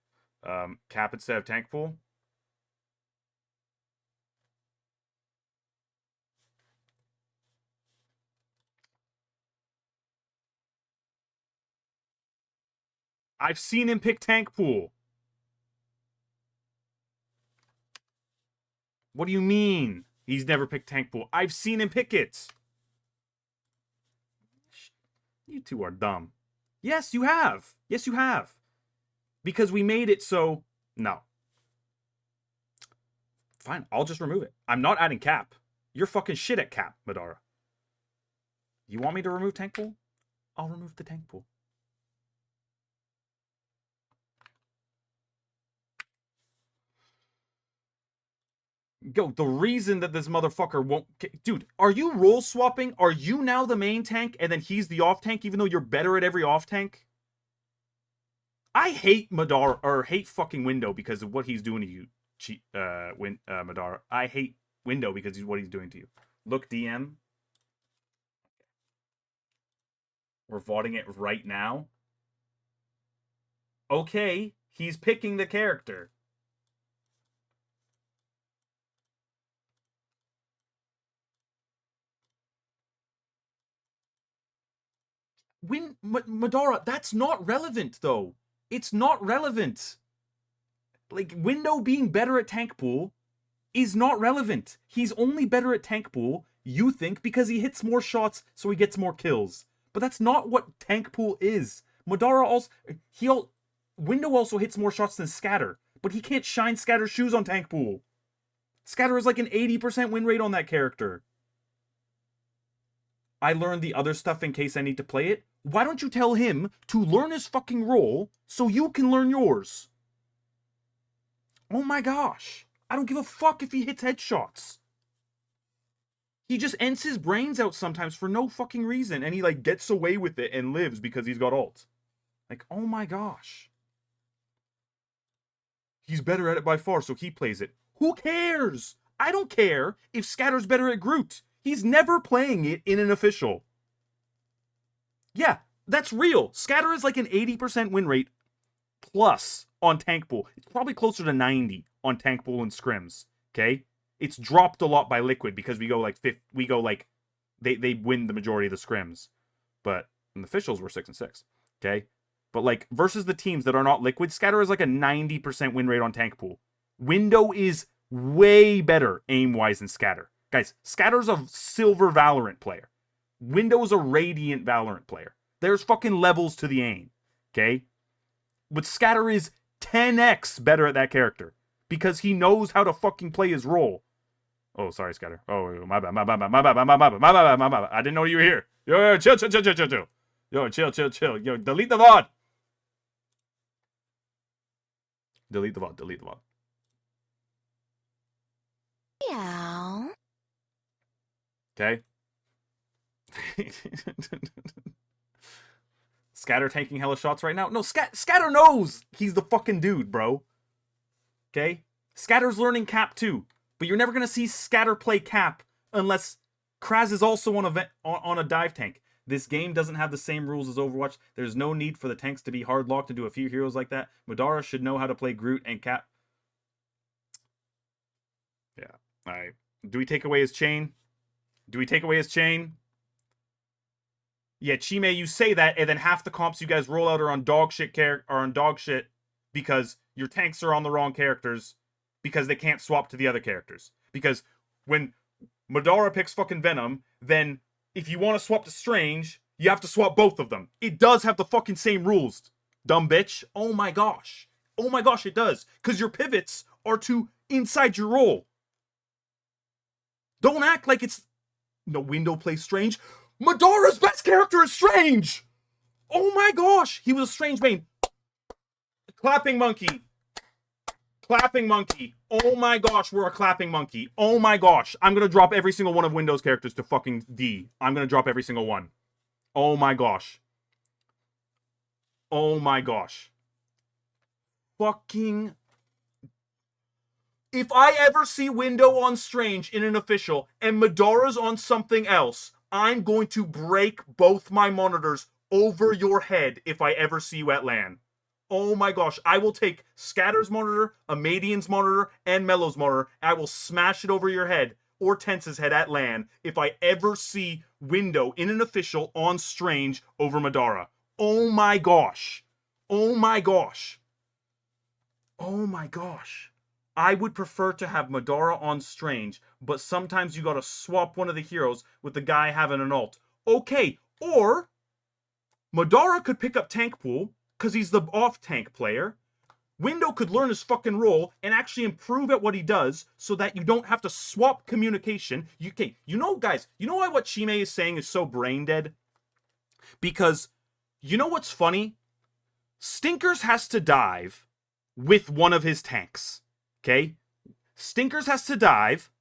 Cap instead of tank pool. I've seen him pick tank pool. What do you mean? He's never picked tank pool. I've seen him pick it. You two are dumb. Yes, you have. Yes, you have. Because we made it so... No. Fine, I'll just remove it. I'm not adding cap. You're fucking shit at cap, Madara. You want me to remove tank pool? I'll remove the tank pool. Yo, the reason that this motherfucker won't... Dude, are you role swapping? Are you now the main tank and then he's the off tank even though you're better at every off tank? I hate Madara, or hate fucking Window because of what he's doing to you, Madara. I hate Window because of what he's doing to you. Look, DM. We're voting it right now. Okay, he's picking the character. Madara, that's not relevant, though. It's not relevant. Like, Window being better at tank pool is not relevant. He's only better at tank pool, you think, because he hits more shots so he gets more kills. But that's not what tank pool is. Madara also... Window also hits more shots than Scatter, but he can't shine Scatter's shoes on tank pool. Scatter is like an 80% win rate on that character. I learned the other stuff in case I need to play it. Why don't you tell him to learn his fucking role so you can learn yours? Oh my gosh. I don't give a fuck if he hits headshots. He just ends his brains out sometimes for no fucking reason, and he like gets away with it and lives because he's got ult. Like, oh my gosh. He's better at it by far, so he plays it. Who cares? I don't care if Scatter's better at Groot. He's never playing it in an official. Yeah, that's real. Scatter is like an 80% win rate plus on tank pool. It's probably closer to 90 on tank pool and scrims. Okay? It's dropped a lot by Liquid because we go like they win the majority of the scrims. But in the officials we're 6-6. Okay? But like versus the teams that are not Liquid, Scatter is like a 90% win rate on tank pool. Window is way better aim-wise than Scatter. Guys, Scatter's a silver Valorant player. Window's a radiant Valorant player. There's fucking levels to the aim. Okay? But Scatter is 10x better at that character. Because he knows how to fucking play his role. Oh, sorry, Scatter. Oh, my bad. I didn't know you were here. Yo, chill. Yo, chill. Yo, delete the VOD. Delete the VOD. Meow. Okay? Scatter taking hella shots right now? No, Scatter knows he's the fucking dude, bro. Okay? Scatter's learning cap too. But you're never going to see Scatter play cap unless Kraz is also on a dive tank. This game doesn't have the same rules as Overwatch. There's no need for the tanks to be hard locked into a few heroes like that. Madara should know how to play Groot and Cap. Yeah. Alright. Do we take away his chain? Yeah, Chime, you say that, and then half the comps you guys roll out are on dog shit because your tanks are on the wrong characters because they can't swap to the other characters. Because when Madara picks fucking Venom, then if you want to swap to Strange, you have to swap both of them. It does have the fucking same rules, dumb bitch. Oh my gosh, it does. Because your pivots are to inside your role. Don't act like it's... No, Window plays Strange. Madara's best character is Strange! Oh my gosh! He was a Strange main. Clapping monkey. Oh my gosh, we're a clapping monkey. Oh my gosh. I'm gonna drop every single one of Window's characters to fucking D. I'm gonna drop every single one. Oh my gosh. Fucking... If I ever see Window on Strange in an official and Madara's on something else, I'm going to break both my monitors over your head if I ever see you at LAN. Oh my gosh, I will take Scatter's monitor, Amadian's monitor, and Mellow's monitor, and I will smash it over your head, or Tense's head at LAN, if I ever see Window in an official on Strange over Madara. Oh my gosh. I would prefer to have Madara on Strange, but sometimes you gotta swap one of the heroes with the guy having an ult. Okay, or Madara could pick up tank pool, because he's the off-tank player. Window could learn his fucking role and actually improve at what he does so that you don't have to swap communication. You know, guys, you know why what Chime is saying is so brain dead? Because you know what's funny? Stinkers has to dive with one of his tanks. Okay? Stinkers has to dive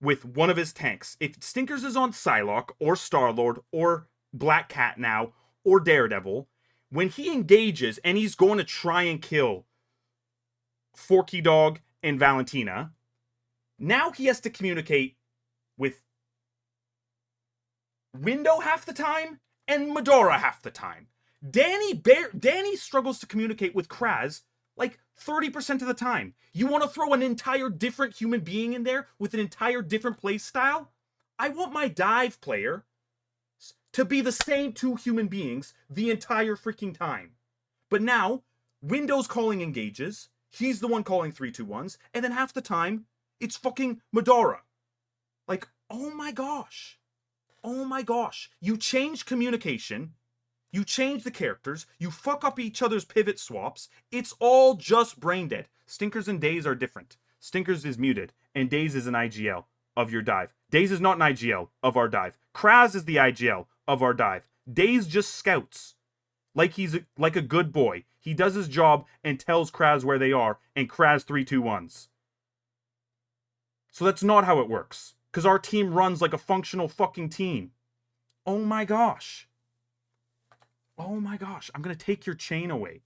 with one of his tanks. If Stinkers is on Psylocke or Star-Lord or Black Cat now or Daredevil, when he engages and he's going to try and kill Forky Dog and Valentina, now he has to communicate with Window half the time and Medora half the time. Danny struggles to communicate with Kraz like 30% of the time. You want to throw an entire different human being in there with an entire different play style? I want my dive player to be the same two human beings the entire freaking time. But now, Window's calling engages, he's the one calling 3-2-1s, and then half the time, it's fucking Medora. Like, oh my gosh. Oh my gosh. You change communication, you change the characters, you fuck up each other's pivot swaps, it's all just brain dead. Stinkers and Days are different. Stinkers is muted, and Days is an IGL of your dive. Days is not an IGL of our dive. Kraz is the IGL of our dive. Days just scouts. Like he's like a good boy. He does his job and tells Kraz where they are, and Kraz 3-2-1s. So that's not how it works. Because our team runs like a functional fucking team. Oh my gosh. Oh my gosh. I'm going to take your chain away.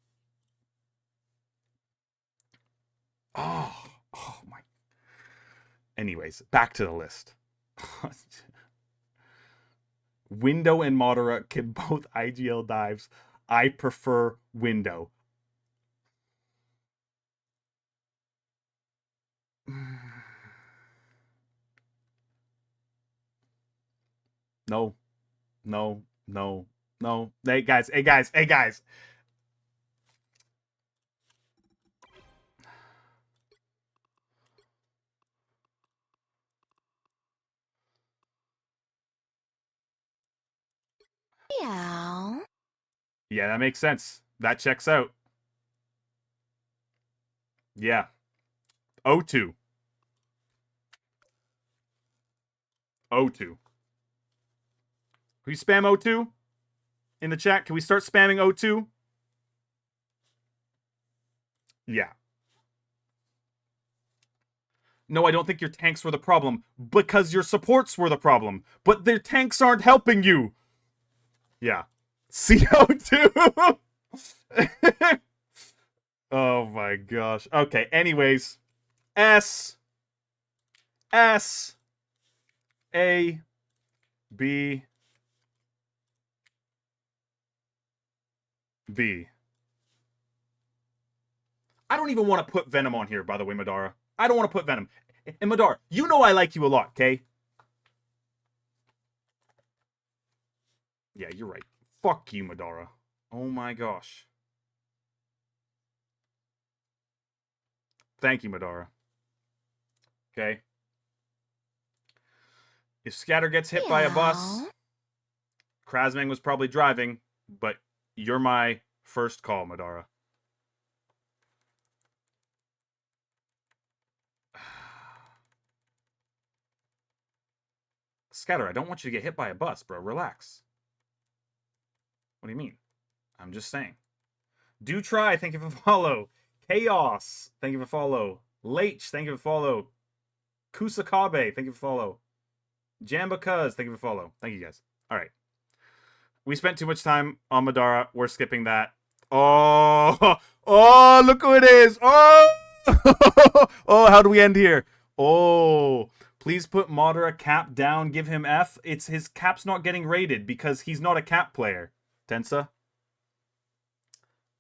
Oh my. Anyways, back to the list. Window and Madara can both IGL dives. I prefer Window. No. No. No. No. Hey guys. Hey guys. Hey guys. Yeah. Yeah, that makes sense. That checks out. Yeah. O2. O2. Can we spam O2 in the chat? Can we start spamming O2? Yeah. No, I don't think your tanks were the problem, because your supports were the problem. But their tanks aren't helping you. Yeah. CO2. Oh my gosh. Okay, anyways. S. S. A. B. B. I don't even want to put Venom on here, by the way, Madara. I don't want to put Venom. And Madara, you know I like you a lot, okay? Yeah, you're right. Fuck you, Madara. Oh my gosh. Thank you, Madara. Okay. If Scatter gets hit by a bus, Krasmang was probably driving, but you're my first call, Madara. Scatter, I don't want you to get hit by a bus, bro. Relax. What do you mean? I'm just saying. Do try, thank you for follow. Chaos, thank you for follow. Leich, thank you for follow. Kusakabe, thank you for follow. Jambacuz, thank you for follow. Thank you guys. All right. We spent too much time on Madara. We're skipping that. Oh, oh, look who it is. Oh, oh, how do we end here? Oh, please put Madara cap down. Give him F. It's his cap's not getting rated because he's not a cap player. Tensa.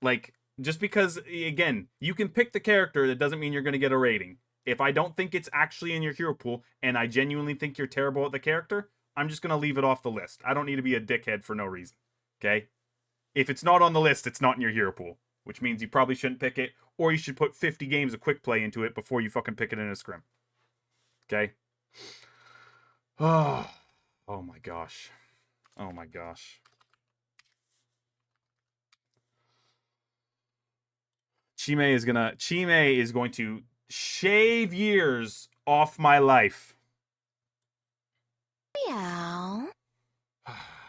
Like, just because, again, you can pick the character, that doesn't mean you're going to get a rating. If I don't think it's actually in your hero pool, and I genuinely think you're terrible at the character, I'm just going to leave it off the list. I don't need to be a dickhead for no reason. Okay? If it's not on the list, it's not in your hero pool. Which means you probably shouldn't pick it, or you should put 50 games of quick play into it before you fucking pick it in a scrim. Okay? Oh, oh my gosh. Oh my gosh. Chime is going to shave years off my life. Meow.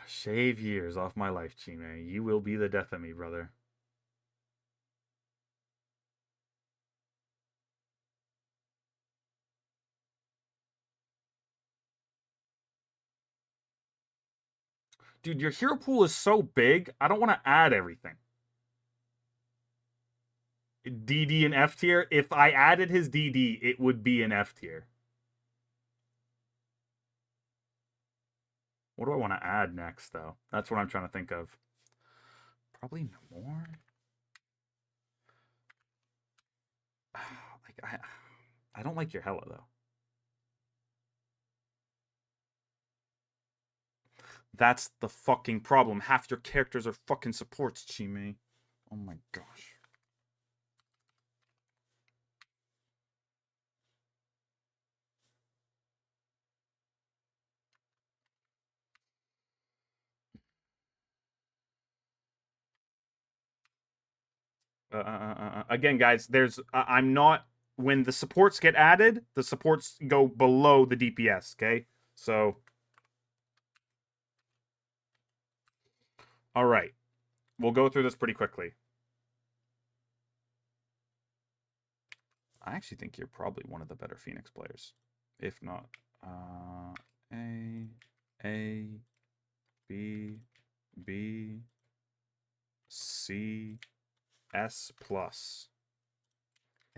Shave years off my life, Chime. You will be the death of me, brother. Dude, your hero pool is so big, I don't want to add everything. DD and F tier. If I added his DD, it would be an F tier. What do I want to add next, though? That's what I'm trying to think of. Probably no more. Like I don't like your Hella though. That's the fucking problem. Half your characters are fucking supports, Chime. Oh my gosh. Again, guys, there's I'm not when the supports get added, the supports go below the DPS. Okay, so all right, we'll go through this pretty quickly. I actually think you're probably one of the better Phoenix players, if not. A, B, B, C, S plus,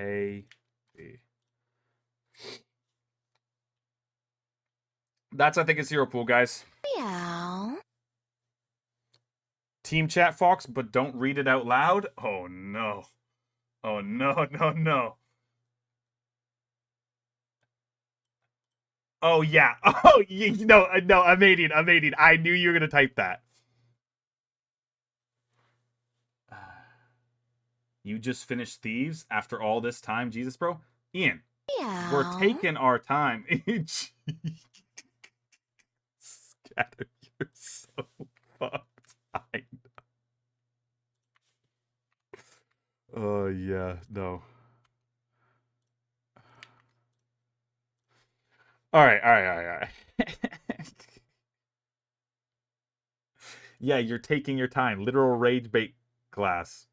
A, B. That's, I think, it's hero pool, guys. Meow. Team chat, Fauwkz, but don't read it out loud. Oh no. Oh no, no, no. Oh yeah. Oh, no, I'm aiding. I knew you were gonna type that. You just finished Thieves after all this time, Jesus, bro. Ian, Meow. we're taking our time. Scatter, you're so fucked. I know. Oh yeah, no. All right. Yeah, you're taking your time. Literal rage bait class.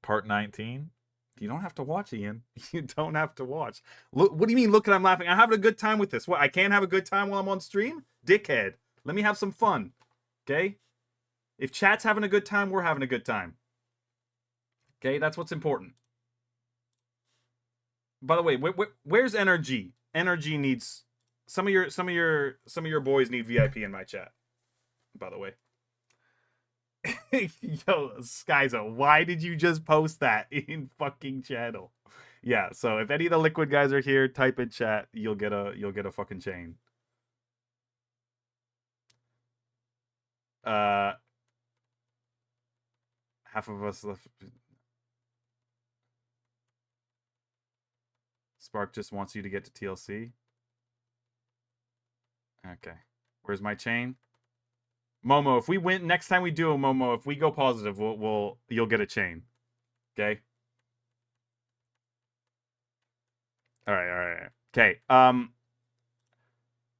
Part 19. You don't have to watch, Ian. You don't have to watch. Look, what do you mean? Look, I'm laughing. I'm having a good time with this. What? I can't have a good time while I'm on stream? Dickhead. Let me have some fun. Okay? If chat's having a good time, we're having a good time. Okay, that's what's important. By the way, where's NRG? NRG needs some of your boys need VIP in my chat. By the way. Yo, Skyza, why did you just post that in fucking channel? Yeah, so if any of the liquid guys are here, type in chat. You'll get a fucking chain. Half of us left. Spark just wants you to get to TLC. Okay, where's my chain? Momo, if we win next time we do a Momo, if we go positive, you'll get a chain. Okay. All right. Okay.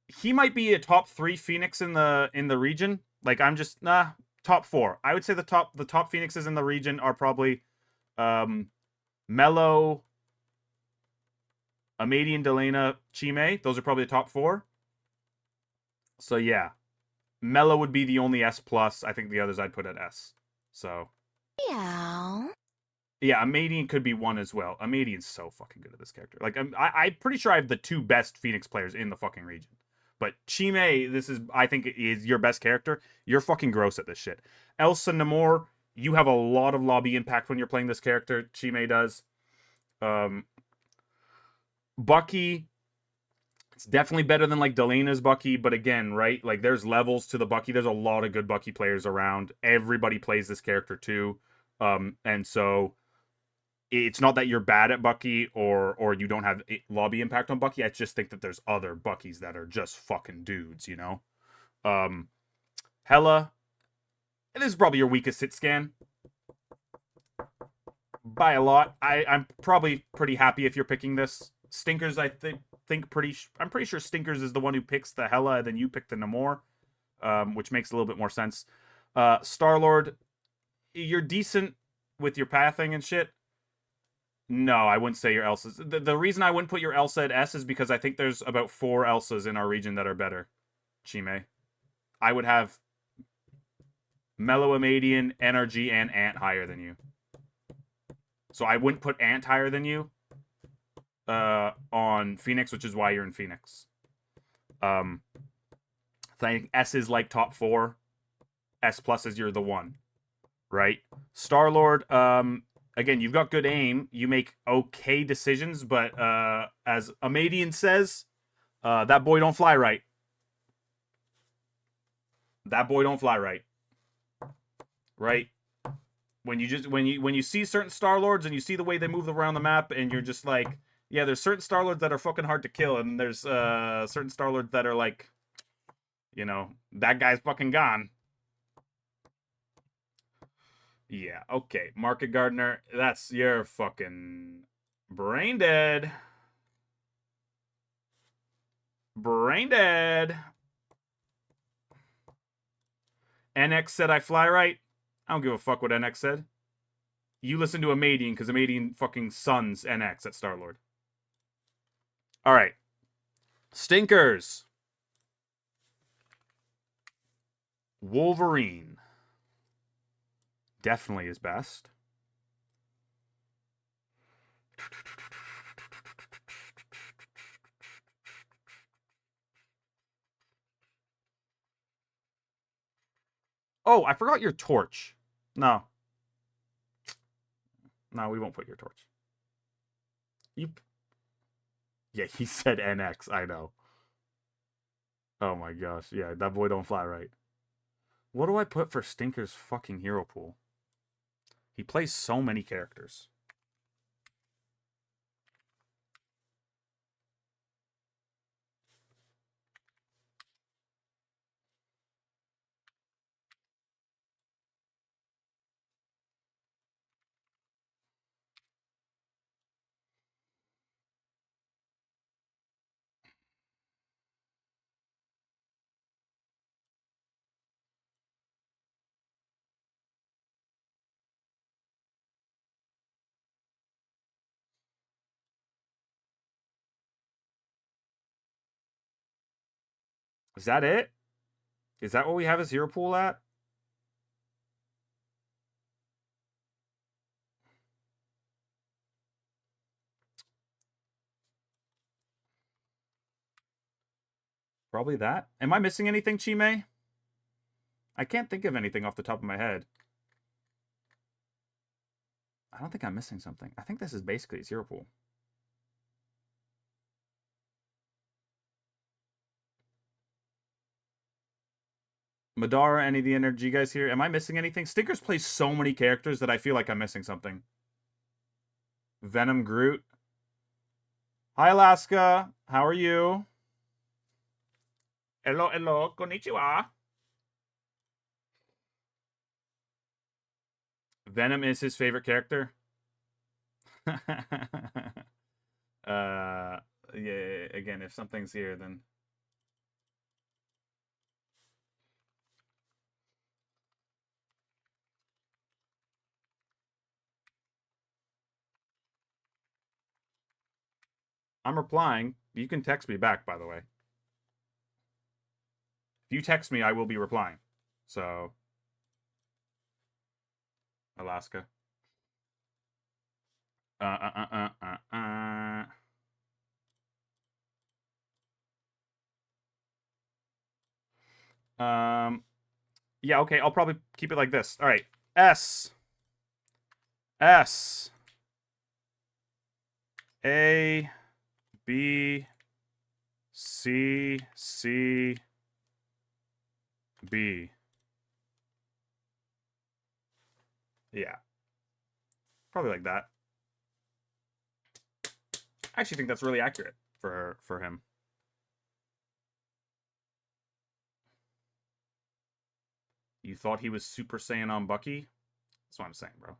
He might be a top 3 Phoenix in the region. Like I'm just top 4. I would say the top Phoenixes in the region are probably Mello, Amadian, Delena, Chime. Those are probably the top 4. So yeah. Mello would be the only S plus. I think the others I'd put at S. So Meow. yeah, Amadian could be 1 as well. Amadian's so fucking good at this character. Like I'm pretty sure I have the 2 best Phoenix players in the fucking region. But Chime, this is I think is your best character. You're fucking gross at this shit. Elsa Namor, you have a lot of lobby impact when you're playing this character. Chime does. Bucky, it's definitely better than like Delena's Bucky, but again, right? Like there's levels to the Bucky. There's a lot of good Bucky players around. Everybody plays this character too. And so it's not that you're bad at Bucky or you don't have lobby impact on Bucky. I just think that there's other Buckys that are just fucking dudes, you know? Hella, this is probably your weakest hit scan. by a lot. I'm probably pretty happy if you're picking this. Stinkers, I think pretty. I'm pretty sure Stinkers is the one who picks the Hela, and then you pick the Namor, which makes a little bit more sense. Star Lord, you're decent with your pathing and shit. No, I wouldn't say your Elsa's. The reason I wouldn't put your Elsa at S is because I think there's about 4 Elsas in our region that are better. Chime. I would have Mellow Amadian, Energy, and Ant higher than you. So I wouldn't put Ant higher than you on Phoenix, which is why you're in Phoenix. I think S is like top 4. S plus is you're the one, right? Star Lord, again, you've got good aim. You make okay decisions, but as Amadian says, that boy don't fly right. That boy don't fly right. Right? When you see certain Star Lords and you see the way they move around the map, and you're just like, yeah, there's certain Star Lords that are fucking hard to kill, and there's certain Star Lords that are like, that guy's fucking gone. Yeah, okay. Market Gardener, that's your fucking brain dead. Brain dead. NX said I fly right. I don't give a fuck what NX said. You listen to Amadian because Amadian fucking sons NX at Star Lord. All right. Stinkers. Wolverine. Definitely is best. Oh, I forgot your torch. No. No, we won't put your torch. You. Yeah, he said NX. I know. Oh my gosh. Yeah, that boy don't fly right. What do I put for Stinker's fucking hero pool? He plays so many characters. Is that it? Is that what we have his hero pool at? Probably that. Am I missing anything, Chime? I can't think of anything off the top of my head. I don't think I'm missing something. I think this is basically a zero pool. Madara, any of the energy guys here? Am I missing anything? Stinkers plays so many characters that I feel like I'm missing something. Venom Groot. Hi, Alaska. How are you? Hello, hello. Konnichiwa. Venom is his favorite character. Yeah, again, if something's here, then I'm replying. You can text me back, by the way. If you text me, I will be replying. So, Alaska. Uh, uh, uh, uh, uh, uh. Yeah, okay, I'll probably keep it like this. All right. S. S. A. B. C. C. B. Yeah. Probably like that. I actually think that's really accurate for him. You thought he was Super Saiyan on Bucky? That's what I'm saying, bro.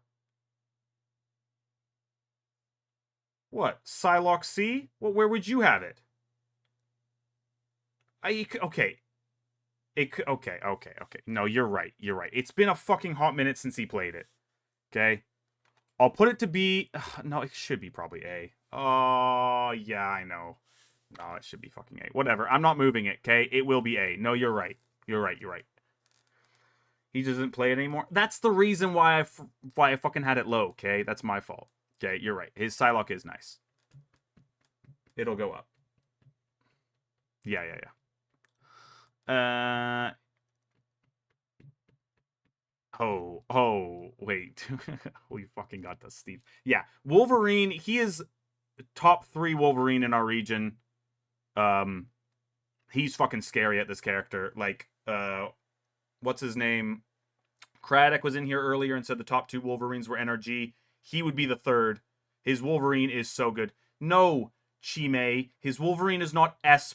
What? Psylocke C? Well, where would you have it? Okay. Okay. No, you're right. You're right. It's been a fucking hot minute since he played it. Okay. I'll put it to B. No, it should be probably A. Oh, yeah, I know. No, it should be fucking A. Whatever. I'm not moving it, okay? It will be A. No, you're right. You're right. You're right. He doesn't play it anymore. That's the reason why I fucking had it low, okay? That's my fault. Okay, you're right. His Psylocke is nice. It'll go up. Yeah. Wait. We fucking got this, Steve. Yeah, Wolverine, he is top 3 Wolverine in our region. He's fucking scary at this character. Like, what's his name? Craddock was in here earlier and said the top 2 Wolverines were NRG. He would be the third. His Wolverine is so good. No, Chime, his Wolverine is not S+.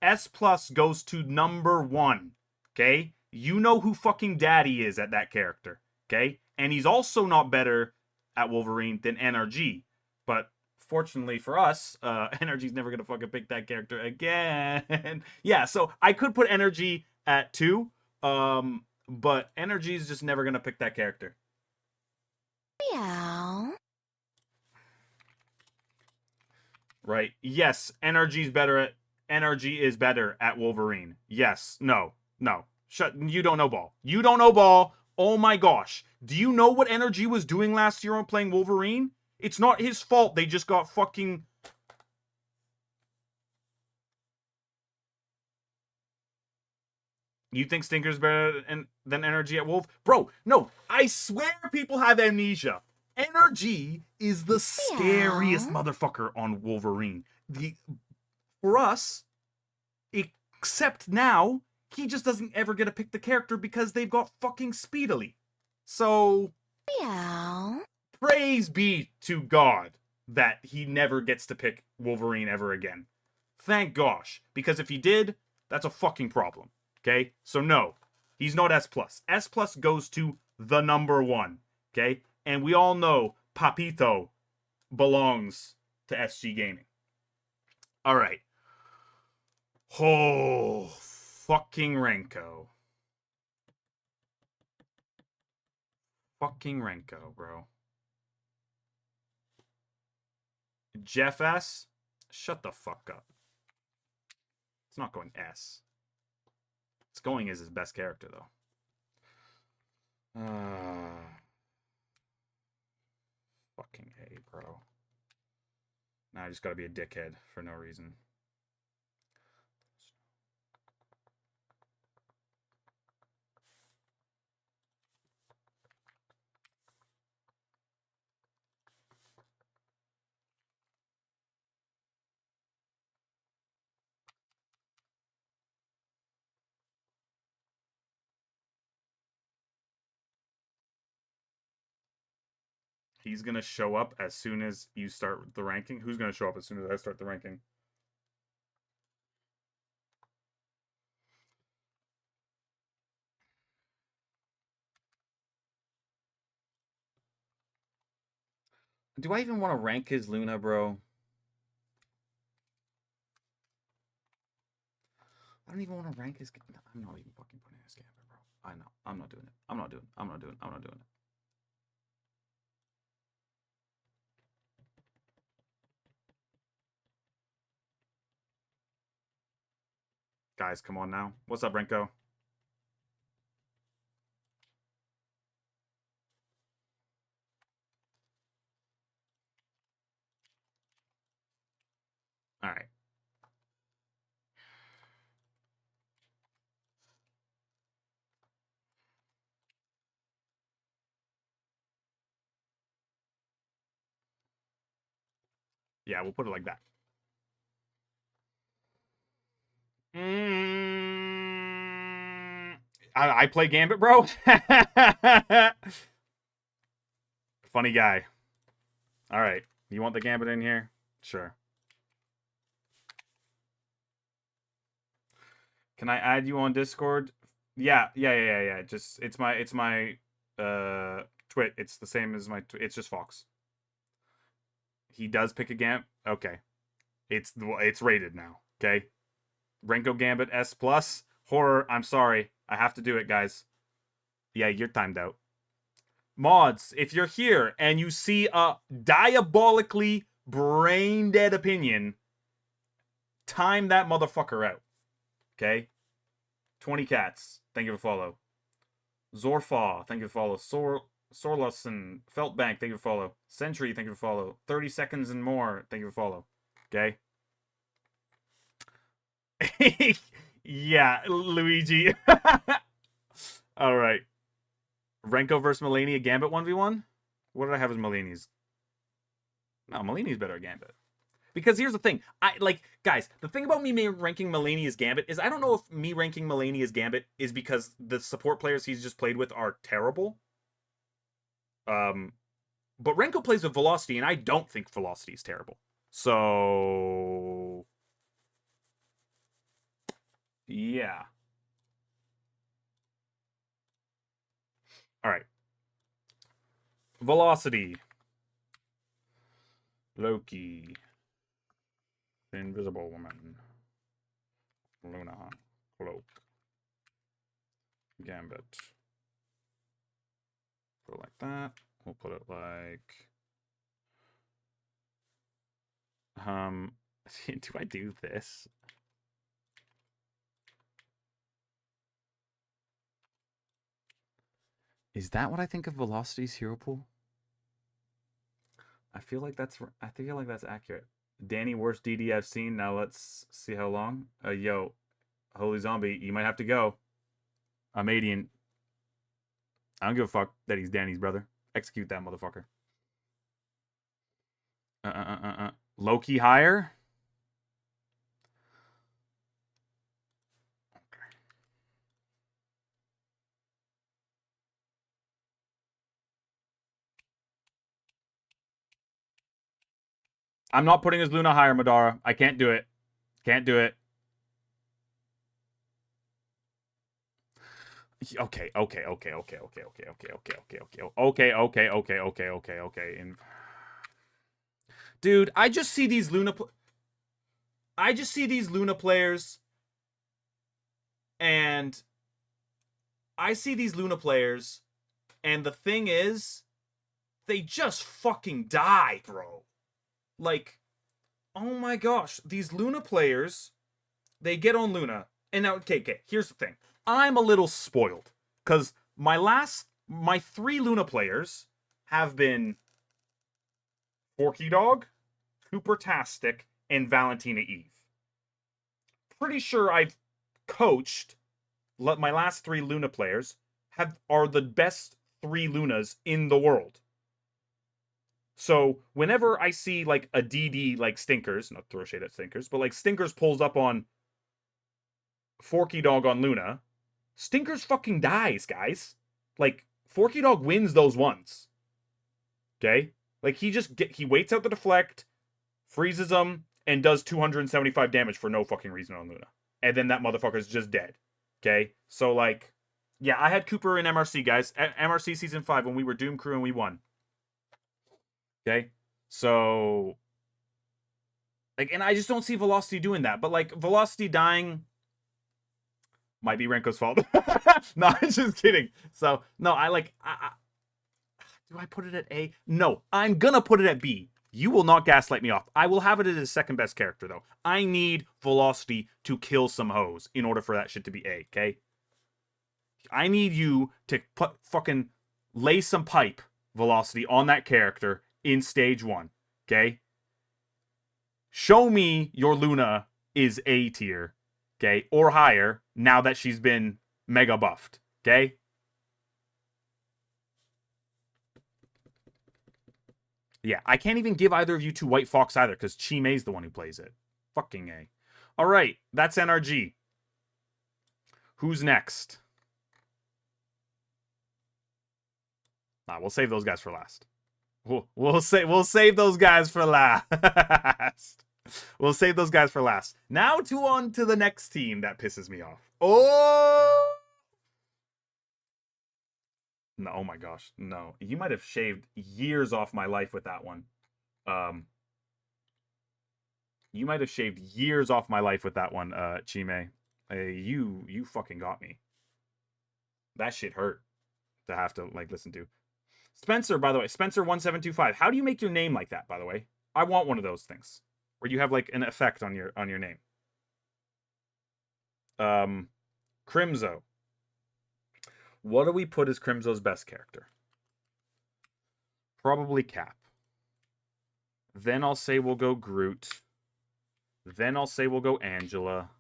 S+ goes to number 1. Okay? You know who fucking daddy is at that character. Okay? And he's also not better at Wolverine than NRG. But fortunately for us, NRG's never gonna fucking pick that character again. Yeah, so I could put Energy at 2. But Energy's just never gonna pick that character. Meow. Right. Yes, Energy is better at Wolverine. Yes. No. Shut. You don't know ball. You don't know ball. Oh my gosh. Do you know what Energy was doing last year on playing Wolverine? It's not his fault. They just got fucking. You think Stinker's better than Energy at Wolf? Bro, no. I swear people have amnesia. Energy is the scariest motherfucker on Wolverine. For us, except now, he just doesn't ever get to pick the character because they've got fucking Speedily. So, Meow. praise be to God that he never gets to pick Wolverine ever again. Thank gosh. Because if he did, that's a fucking problem. Okay? So no, he's not S+. S+ goes to the number 1. Okay? And we all know Papito belongs to SG Gaming. All right. Oh, fucking Renko. Fucking Renko, bro. Jeff S? Shut the fuck up. It's not going S. It's going as his best character, though. Fucking A, bro. Now I just gotta be a dickhead for no reason. He's gonna show up as soon as you start the ranking. Who's gonna show up as soon as I start the ranking? Do I even want to rank his Luna, bro? I don't even want to rank his. I'm not even fucking putting his Gambit, bro. I know. I'm not doing it. I'm not doing it. Guys, come on now. What's up, Renko? All right. Yeah, we'll put it like that. I play Gambit, bro. Funny guy. All right. You want the Gambit in here? Sure. Can I add you on Discord? Yeah. Just it's my twit. It's the same as my it's just Fauwkz. He does pick a Gambit. Okay. It's rated now. Okay. Renko Gambit S plus. Horror. I'm sorry. I have to do it, guys. Yeah, you're timed out. Mods, if you're here and you see a diabolically brain dead opinion, time that motherfucker out. Okay? 20 cats. Thank you for follow. Zorfa, thank you for follow. Sorlussen, Feltbank, thank you for follow. Sentry, thank you for follow. 30 seconds and more, thank you for follow. Okay? Yeah, Luigi. Alright. Renko versus Melania Gambit 1v1? What did I have as Melania's? No, Melania's better at Gambit. Because here's the thing. Guys, the thing about me ranking Melania's Gambit is I don't know if me ranking Melania's Gambit is because the support players he's just played with are terrible. But Renko plays with Velocity, and I don't think Velocity is terrible. So... yeah. Alright. Velocity. Loki. The Invisible Woman. Luna. Cloak. Gambit. Put it like that. We'll put it like... do I do this? Is that what I think of Velocity's hero pool? I feel like that's accurate. Danny, worst DD I've seen. Now let's see how long. Yo, Holy Zombie, you might have to go. I'm Adian. I don't give a fuck that he's Danny's brother. Execute that motherfucker. Loki higher. I'm not putting his Luna higher, Madara. I can't do it. Can't do it. Okay. Dude, I just see these Luna players, and the thing is, they just fucking die, bro. Like, oh my gosh, these Luna players, they get on Luna, and now, okay, here's the thing. I'm a little spoiled, because my 3 Luna players have been Forky Dog, Cooper-tastic, and Valentina Eve. Pretty sure I've coached my last 3 Luna players are the best 3 Lunas in the world. So whenever I see like a DD like Stinkers, not throw shade at Stinkers, but like Stinkers pulls up on Forky Dog on Luna, Stinkers fucking dies, guys. Like Forky Dog wins those ones. Okay? Like he waits out the deflect, freezes them, and does 275 damage for no fucking reason on Luna. And then that motherfucker's just dead. Okay? So like, yeah, I had Cooper in MRC, guys. MRC Season 5 when we were Doom Crew and we won. Okay? So, like, and I just don't see Velocity doing that. But like, Velocity dying might be Renko's fault. No, I'm just kidding. So, no, do I put it at A? No, I'm gonna put it at B. You will not gaslight me off. I will have it as his second best character, though. I need Velocity to kill some hoes in order for that shit to be A, okay? I need you to fucking lay some pipe, Velocity, on that character in stage 1, okay? Show me your Luna is A tier, okay? Or higher, now that she's been mega buffed, okay? Yeah, I can't even give either of you to White Fauwkz either, because Chi Mei's the one who plays it. Fucking A. Alright, that's NRG. Who's next? Nah, we'll save those guys for last. We'll save those guys for last. We'll save those guys for last. Now on to the next team that pisses me off. Oh! No, oh my gosh. No. You might have shaved years off my life with that one. You might have shaved years off my life with that one, Chime. You fucking got me. That shit hurt to have to like listen to. Spencer, by the way, Spencer1725. How do you make your name like that, by the way? I want one of those things. Where you have like an effect on your name. Crimzo. What do we put as Crimzo's best character? Probably Cap. Then I'll say we'll go Groot. Then I'll say we'll go Angela.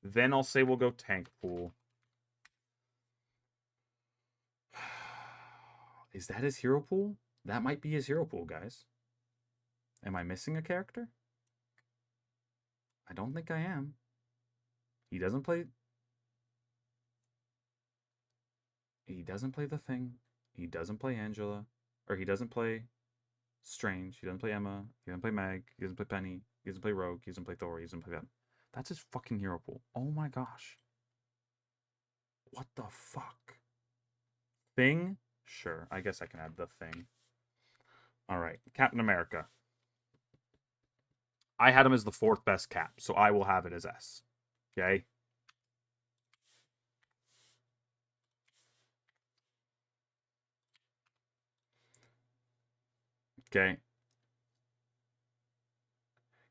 Then I'll say we'll go Tankpool. Is that his hero pool? That might be his hero pool, guys. Am I missing a character? I don't think I am. He doesn't play... He doesn't play the Thing. He doesn't play Angela. Or he doesn't play Strange. He doesn't play Emma. He doesn't play Meg. He doesn't play Penny. He doesn't play Rogue. He doesn't play Thor. He doesn't play that. That's his fucking hero pool. Oh my gosh. What the fuck? Thing? Sure. I guess I can add the Thing. Alright. Captain America. I had him as the 4th best Cap, so I will have it as S. Okay? Okay.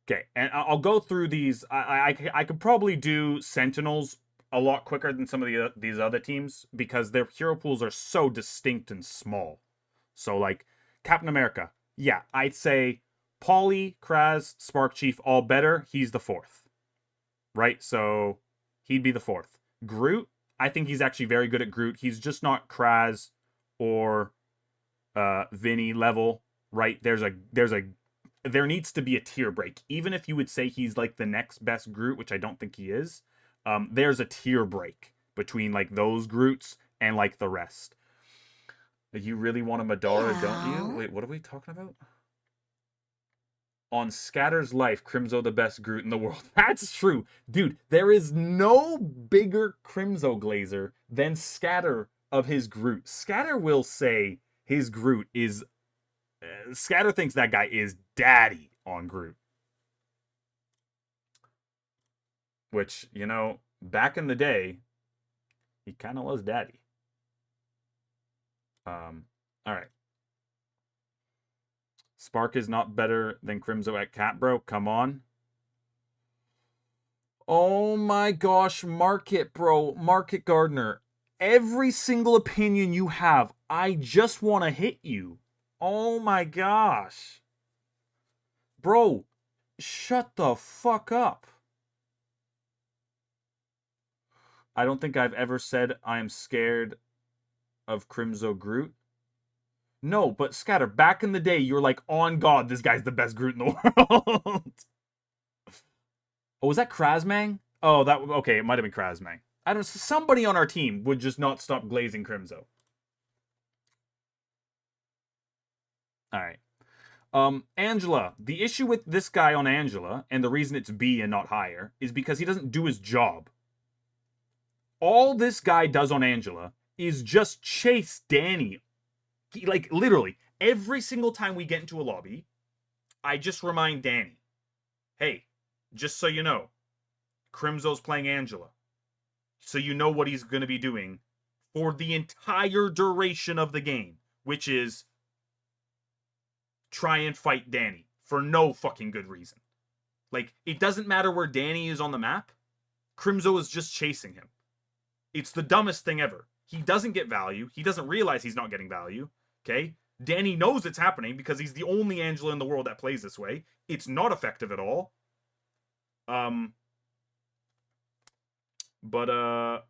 Okay, and I'll go through these. I could probably do Sentinels a lot quicker than some of these other teams because their hero pools are so distinct and small. So like Captain America, yeah, I'd say Polly, Kraz, Spark Chief all better. He's the 4th, right? So he'd be the 4th. Groot, I think he's actually very good at Groot. He's just not Kraz or Vinny level, right? There needs to be a tier break. Even if you would say he's like the next best Groot, which I don't think he is, there's a tier break between like those Groots and like the rest. You really want a Madara, don't you? Wait, what are we talking about? On Scatter's life, Crimzo the best Groot in the world. That's true. Dude, there is no bigger Crimzo glazer than Scatter of his Groot. Scatter will say his Groot is... Scatter thinks that guy is daddy on Groot. Which, you know, back in the day, he kind of was daddy. Alright. Spark is not better than Crimzo at Cat, bro. Come on. Oh my gosh, Market, bro. Market Gardner. Every single opinion you have, I just want to hit you. Oh my gosh. Bro, shut the fuck up. I don't think I've ever said I am scared of Crimzo Groot. No, but Scatter, back in the day, you were like, on God, this guy's the best Groot in the world. Oh, was that Krasmang? Oh, that okay, it might have been Krasmang. I don't know, somebody on our team would just not stop glazing Crimzo. Alright. Angela. The issue with this guy on Angela, and the reason it's B and not higher, is because he doesn't do his job. All this guy does on Angela is just chase Danny. Like, literally, every single time we get into a lobby, I just remind Danny, hey, just so you know, Crimzo's playing Angela. So you know what he's going to be doing for the entire duration of the game, which is try and fight Danny for no fucking good reason. Like, it doesn't matter where Danny is on the map. Crimzo is just chasing him. It's the dumbest thing ever. He doesn't get value. He doesn't realize he's not getting value. Okay? Danny knows it's happening because he's the only Angela in the world that plays this way. It's not effective at all. But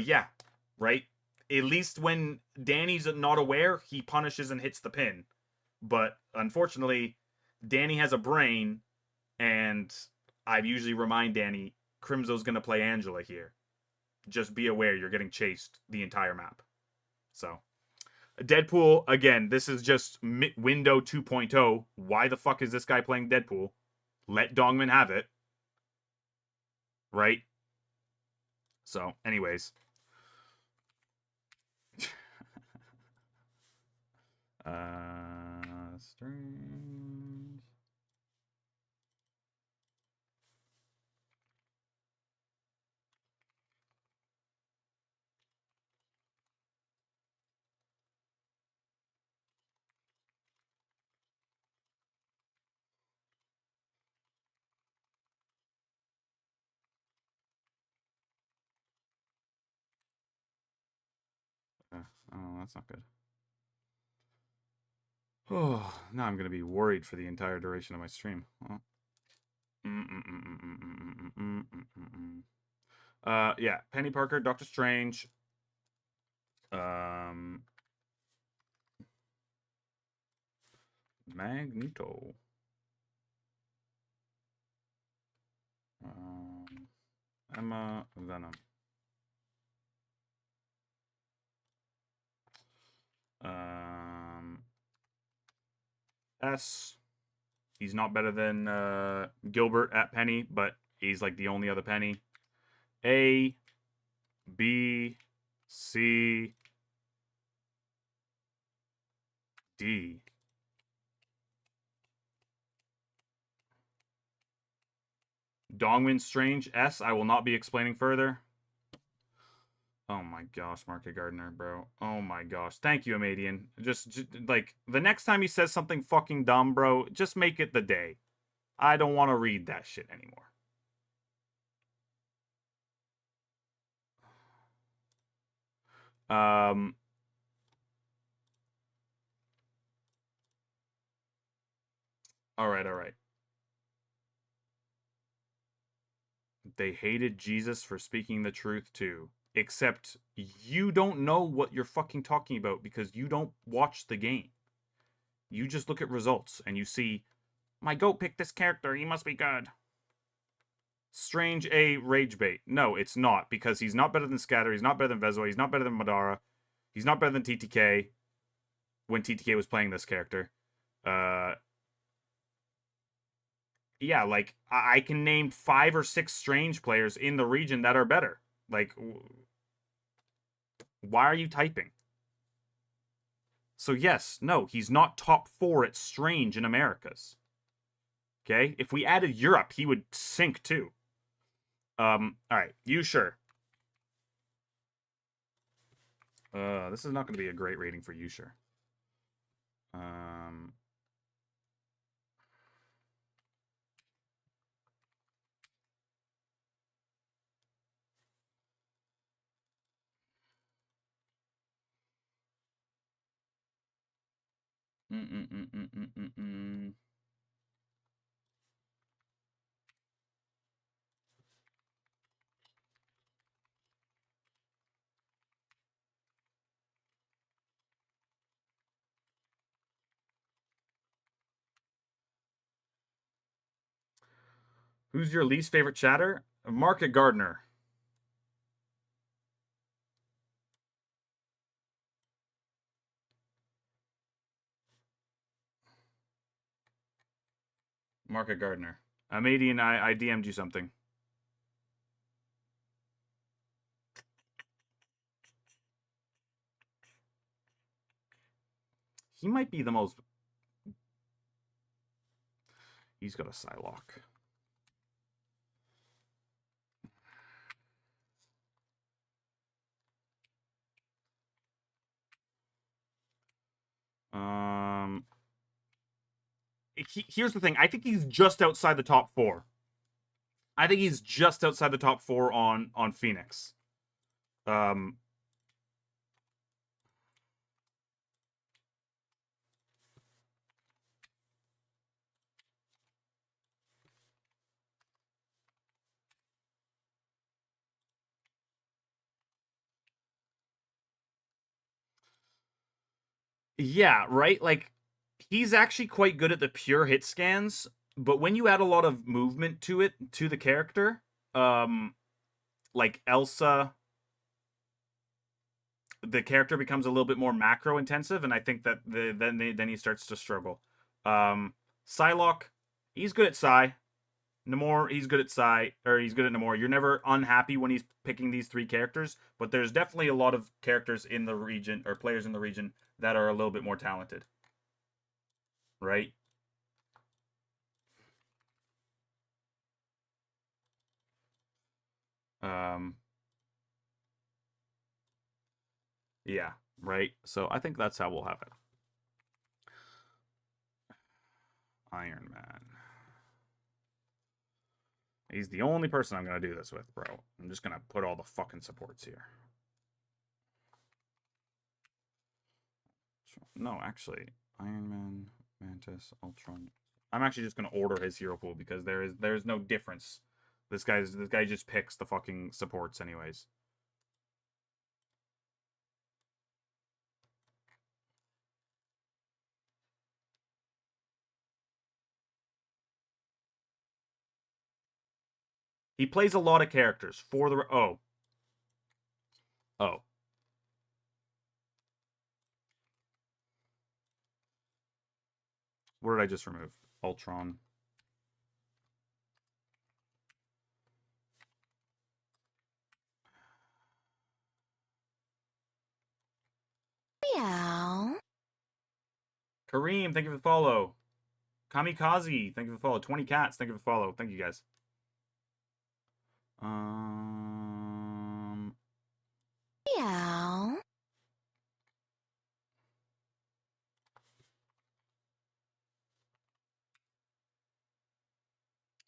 yeah, right? At least when Danny's not aware, he punishes and hits the pin. But unfortunately, Danny has a brain, and I usually remind Danny, Crimzo's going to play Angela here. Just be aware you're getting chased the entire map. So, Deadpool, again, this is just Window 2.0. Why the fuck is this guy playing Deadpool? Let Dongman have it. Right? So, anyways. Stream. Okay. Oh, that's not good. Oh, now I'm gonna be worried for the entire duration of my stream. Oh. Yeah, Penny Parker, Doctor Strange, um, Magneto, Emma, Venom, S. He's not better than Gilbert at Penny, but he's like the only other Penny. A, B, C, D. Dongwin Strange, S. I will not be explaining further. Oh my gosh, Market Gardner, bro. Oh my gosh. Thank you, Amadian. Just, like, the next time he says something fucking dumb, bro, just make it the day. I don't want to read that shit anymore. Um, all right, all right. They hated Jesus for speaking the truth too. Except you don't know what you're fucking talking about because you don't watch the game. You just look at results and you see, my goat picked this character, he must be good. Strange A rage bait. No, it's not, because he's not better than Scatter, he's not better than Vezua, he's not better than Madara, he's not better than TTK when TTK was playing this character. Uh yeah, like I can name 5 or 6 Strange players in the region that are better. Like, why are you typing? So yes, no, he's not top 4 at Strange in Americas. Okay? If we added Europe, he would sink too. Alright, you sure. This is not gonna be a great rating for you sure. Um Who's your least favorite chatter? Market Gardner. Market Gardner. Amadian, I DM'd you something. He might be the most... He's got a Psylocke. Here's the thing. I think he's just outside the top 4. I think he's just outside the top 4 on Phoenix. Yeah, right? Like, he's actually quite good at the pure hit scans, but when you add a lot of movement to it, to the character, like Elsa, the character becomes a little bit more macro intensive, and I think that then he starts to struggle. Psylocke, he's good at Psy. Namor, he's good at Psy, or he's good at Namor. You're never unhappy when he's picking these 3 characters, but there's definitely a lot of characters in the region, or players in the region, that are a little bit more talented. Right? Um, yeah, right? So I think that's how we'll have it. Iron Man. He's the only person I'm going to do this with, bro. I'm just going to put all the fucking supports here. No, actually, Iron Man, Mantis, Ultron. I'm actually just gonna order his hero pool because there's no difference. This guy just picks the fucking supports anyways. He plays a lot of characters for the oh. What did I just remove? Ultron. Meow. Kareem, thank you for the follow. Kamikaze, thank you for the follow. 20 cats, thank you for the follow. Thank you guys. Meow.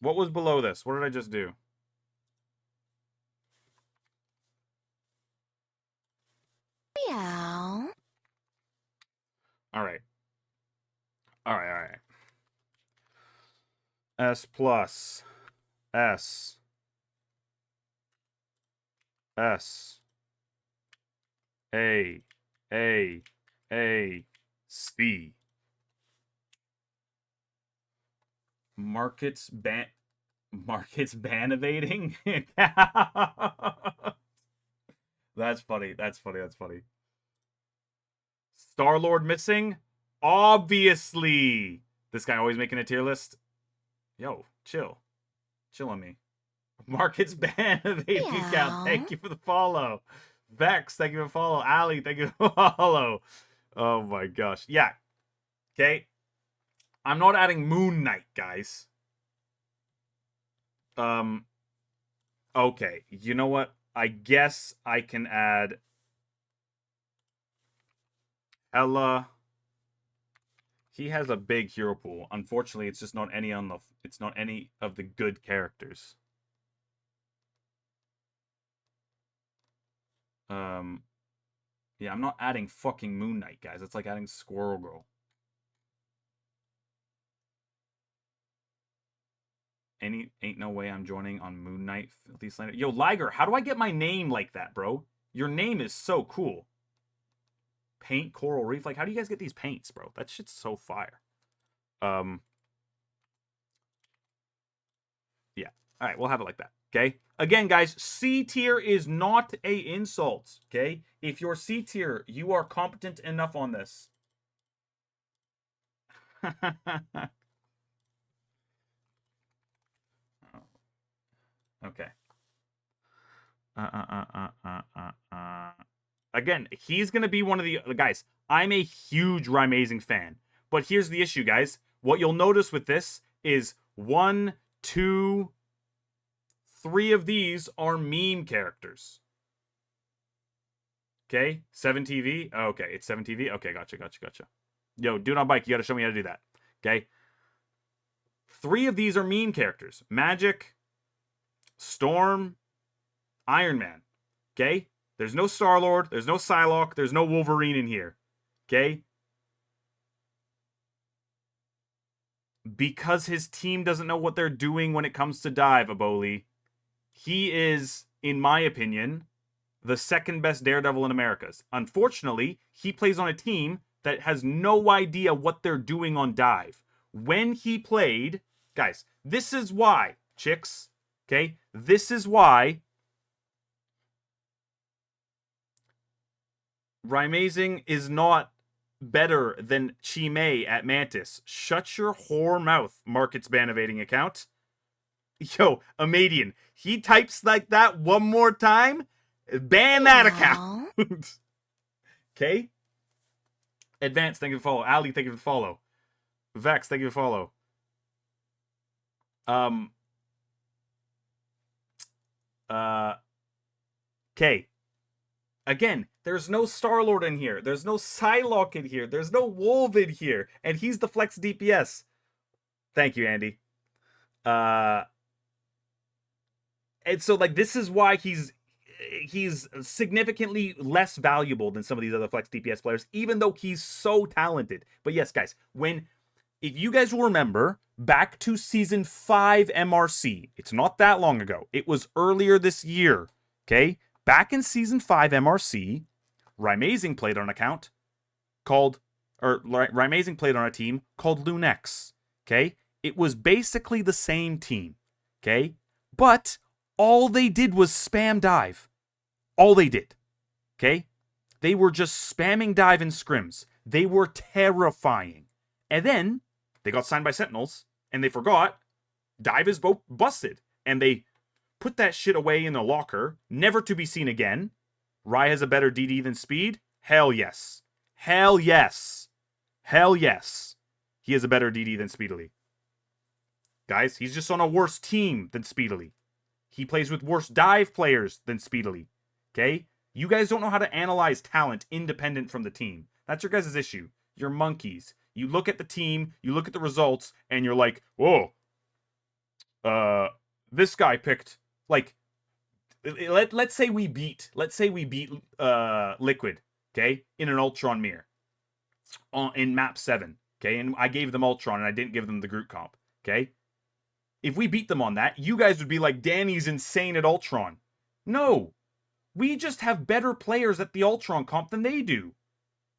What was below this? What did I just do? Meow. All right. All right, all right. S plus S S A A A C. Markets ban evading. That's funny. That's funny. That's funny. Star-Lord missing? Obviously. This guy always making a tier list. Yo, chill. Chill on me. Markets ban evading account. Thank you for the follow. Vex, thank you for the follow. Ali, thank you for the follow. Oh my gosh. Yeah. Okay. I'm not adding Moon Knight, guys. Okay. You know what? I guess I can add Ella. He has a big hero pool. Unfortunately, it's just not any it's not any of the good characters. Yeah, I'm not adding fucking Moon Knight, guys. It's like adding Squirrel Girl. Ain't no way I'm joining on Moon Knight. Yo, Liger, how do I get my name like that, bro? Your name is so cool. Paint Coral Reef. Like, how do you guys get these paints, bro? That shit's so fire. Yeah. All right, we'll have it like that. Okay. Again, guys, C tier is not a insult. Okay. If you're C tier, you are competent enough on this. Okay. Again, he's gonna be one of the guys. I'm a huge Rymazing fan, but here's the issue, guys. What you'll notice with this is 1, 2, 3 of these are meme characters. Okay, 7TV. Okay, it's 7TV. Okay, gotcha. Yo, dude on bike, you gotta show me how to do that. Okay. 3 of these are meme characters: Magic, Storm, Iron Man. Okay? There's no Star-Lord, there's no Psylocke, there's no Wolverine in here. Okay? Because his team doesn't know what they're doing when it comes to dive, Aboli. He is, in my opinion, the second best Daredevil in Americas. Unfortunately, he plays on a team that has no idea what they're doing on dive. When he played, guys, this is why, chicks, okay? This is why Rymazing is not better than Chimay at Mantis. Shut your whore mouth, Markets ban evading account. Yo, Amadian, he types like that one more time, ban that account. Okay? Advance, thank you for follow. Ali, thank you for follow. Vex, thank you for follow. Okay. Again, there's no Star-Lord in here. There's no Psylocke in here. There's no Wolf in here. And he's the flex DPS. Thank you, Andy. And so, like, this is why he's significantly less valuable than some of these other flex DPS players, even though he's so talented. But yes, guys, if you guys will remember, back to Season 5 MRC, it's not that long ago. It was earlier this year, okay? Back in Season 5 MRC, Rymazing played on an account called, or Rymazing played on a team called Lunex, okay? It was basically the same team, okay? But all they did was spam dive. All they did, okay? They were just spamming dive and scrims. They were terrifying. And then they got signed by Sentinels, and they forgot dive is busted. And they put that shit away in the locker, never to be seen again. Rye has a better DD than Speed? Hell yes. Hell yes. Hell yes. He has a better DD than Speedily. Guys, he's just on a worse team than Speedily. He plays with worse dive players than Speedily. Okay? You guys don't know how to analyze talent independent from the team. That's your guys' issue. You're monkeys. You look at the team, you look at the results, and you're like, whoa. This guy picked, like, let's say we beat Liquid, okay, in an Ultron mirror in map 7, okay, and I gave them Ultron and I didn't give them the group comp, okay? If we beat them on that, you guys would be like, Danny's insane at Ultron. No. We just have better players at the Ultron comp than they do.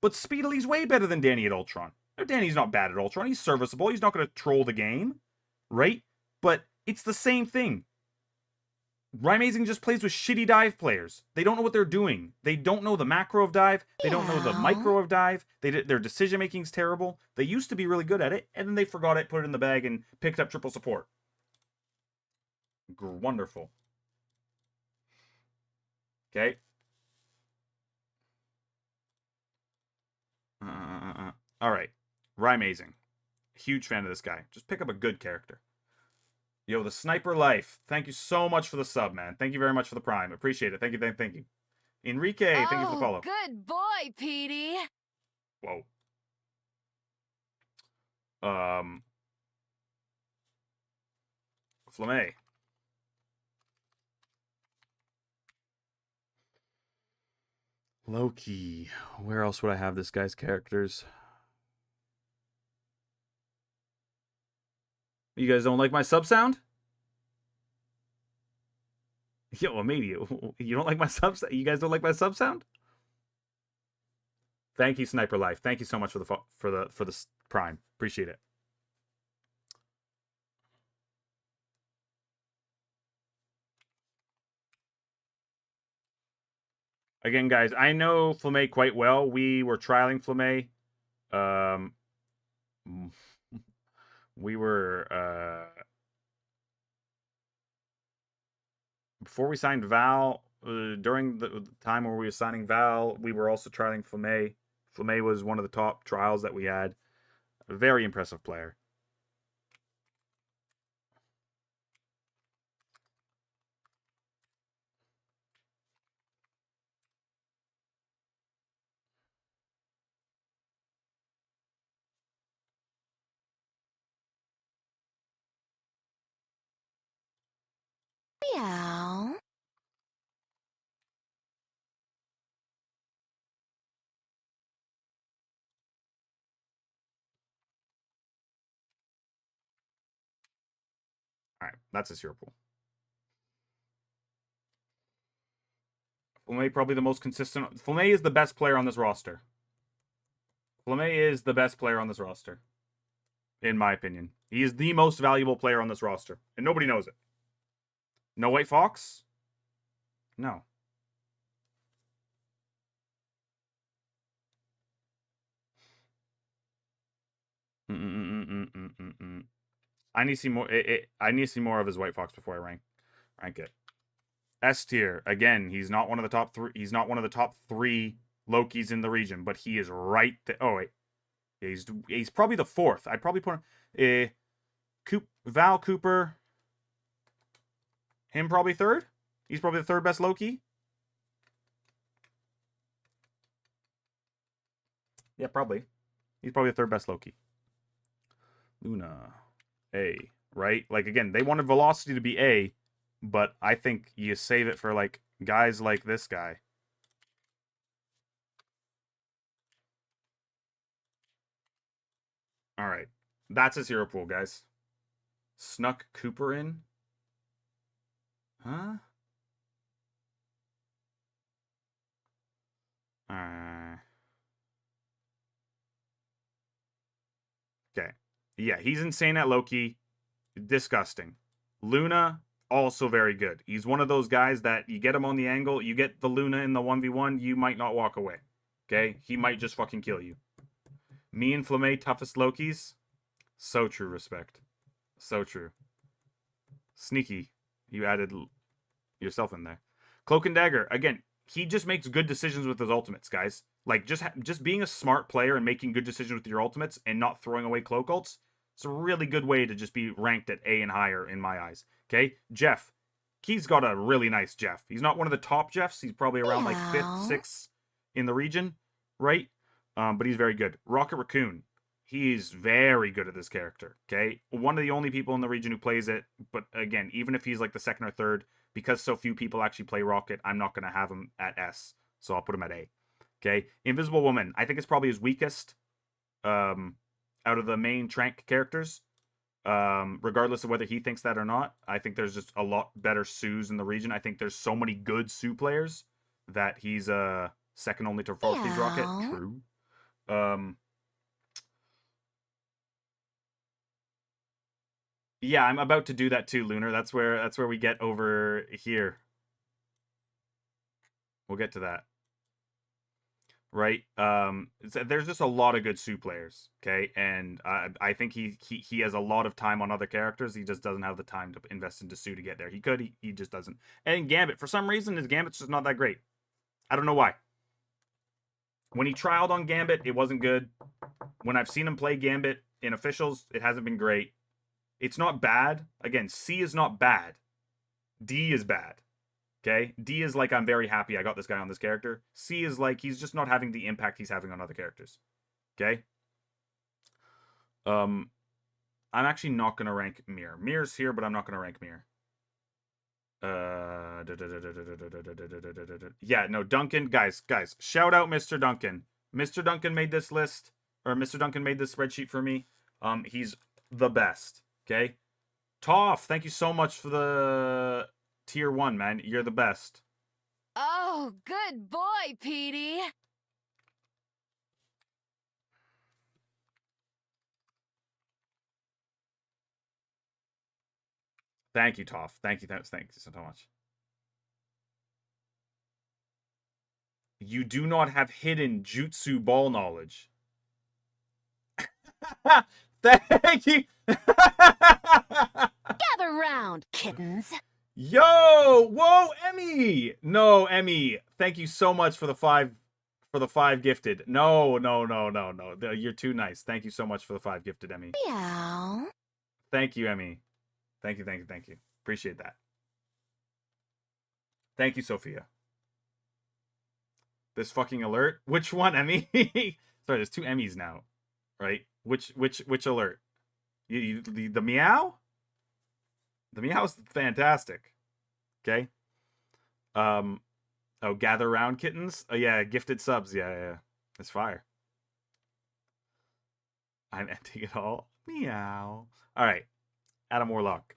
But Speedily's way better than Danny at Ultron. Now, Danny's not bad at Ultron. He's serviceable. He's not going to troll the game. Right? But it's the same thing. Rymazing just plays with shitty dive players. They don't know what they're doing. They don't know the macro of dive. They don't know the micro of dive. Their decision-making is terrible. They used to be really good at it, and then they forgot it, put it in the bag, and picked up triple support. Wonderful. Okay. All right. Rymazing. Huge fan of this guy. Just pick up a good character. Yo, the Sniper Life. Thank you so much for the sub, man. Thank you very much for the prime. Appreciate it. Thank you, thank you. Enrique, thank you for the follow. Good boy, Petey. Whoa. Flamme. Loki. Where else would I have this guy's characters? You guys don't like my sub sound? Yo, Amelia, you don't like my sub sound? You guys don't like my sub sound? Thank you, Sniper Life. Thank you so much for the prime. Appreciate it. Again, guys, I know Flamme quite well. We were trialing Flamme. We were before we signed Val. During the time where we were signing Val, we were also trialing Flamme. Flamme was one of the top trials that we had. A very impressive player. Meow. All right, that's his hero pool. Flamme probably the most consistent. Flamme is the best player on this roster. Flamme is the best player on this roster. In my opinion. He is the most valuable player on this roster. And nobody knows it. No White Fauwkz? No. I need to see more. I need to see more of his White Fauwkz before I rank it. S tier again. He's not one of the top 3. He's not one of the top 3 Lokis in the region, but he is right there. Oh wait, he's probably the 4th. I'd probably put Val Cooper. Him probably 3rd. He's probably the 3rd best Loki. Yeah, probably. He's probably the 3rd best Loki. Luna. A. Right? Like, again, they wanted Velocity to be A, but I think you save it for, like, Guys like this guy. All right. That's his hero pool, guys. Snuck Cooper in. Huh? Okay. Yeah, he's insane at Loki. Disgusting. Luna, also very good. He's one of those guys that you get him on the angle, you get the Luna in the 1v1, you might not walk away. Okay? He might just fucking kill you. Me and Flamme, toughest Lokis. So true, respect. So true. Sneaky. You added yourself in there. Cloak and Dagger, again, he just makes good decisions with his ultimates, guys. Like, just being a smart player and making good decisions with your ultimates and not throwing away cloak ults, it's a really good way to just be ranked at A and higher in my eyes. Okay? Jeff. He's got a really nice Jeff. He's not one of the top Jeffs. He's probably around like 5th, 6th in the region, right? But he's very good. Rocket Raccoon. He's very good at this character, okay? One of the only people in the region who plays it, but again, even if he's like the second or third, because so few people actually play Rocket, I'm not going to have him at S, so I'll put him at A. Okay, Invisible Woman, I think it's probably his weakest out of the main Trank characters. Regardless of whether he thinks that or not, I think there's just a lot better Sues in the region. I think there's so many good Sue players that he's second only to Fauwkz Rocket. True. Yeah, I'm about to do that too, Lunar. That's where we get over here. We'll get to that. Right? There's just a lot of good Sue players, okay? And I think he has a lot of time on other characters. He just doesn't have the time to invest into Sue to get there. He could, he just doesn't. And Gambit, for some reason, his Gambit's just not that great. I don't know why. When he trialed on Gambit, it wasn't good. When I've seen him play Gambit in officials, it hasn't been great. It's not bad. Again, C is not bad. D is bad. Okay? D is like, I'm very happy I got this guy on this character. C is like, he's just not having the impact he's having on other characters. Okay? I'm actually not going to rank Mir. Mir's here, but I'm not going to rank Mir. Yeah, no, Duncan. Guys, shout out Mr. Duncan. Mr. Duncan made this list, or Mr. Duncan made this spreadsheet for me. He's the best. Okay? Toph, thank you so much for the tier 1, man. You're the best. Oh, good boy, Petey. Thank you, Toph. Thank you so much. You do not have hidden jutsu ball knowledge. Thank you. Gather round, kittens. Yo, whoa, Emmy. No, Emmy. Thank you so much for the 5 gifted. No. You're too nice. Thank you so much for the 5 gifted, Emmy. Meow. Thank you, Emmy. Thank you. Appreciate that. Thank you, Sophia. This fucking alert? Which one, Emmy? Sorry, there's 2 Emmys now, right? Which alert? The meow? The meow's fantastic. Okay. Oh, gather round kittens. Oh yeah, gifted subs. Yeah. It's fire. I'm ending it all. Meow. All right, Adam Warlock.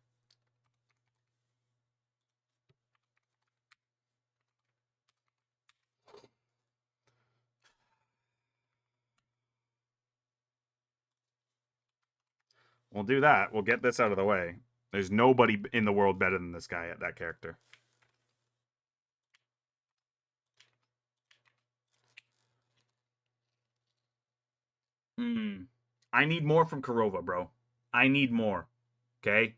We'll do that. We'll get this out of the way. There's nobody in the world better than this guy at that character. I need more from Kurova, bro. I need more. Okay?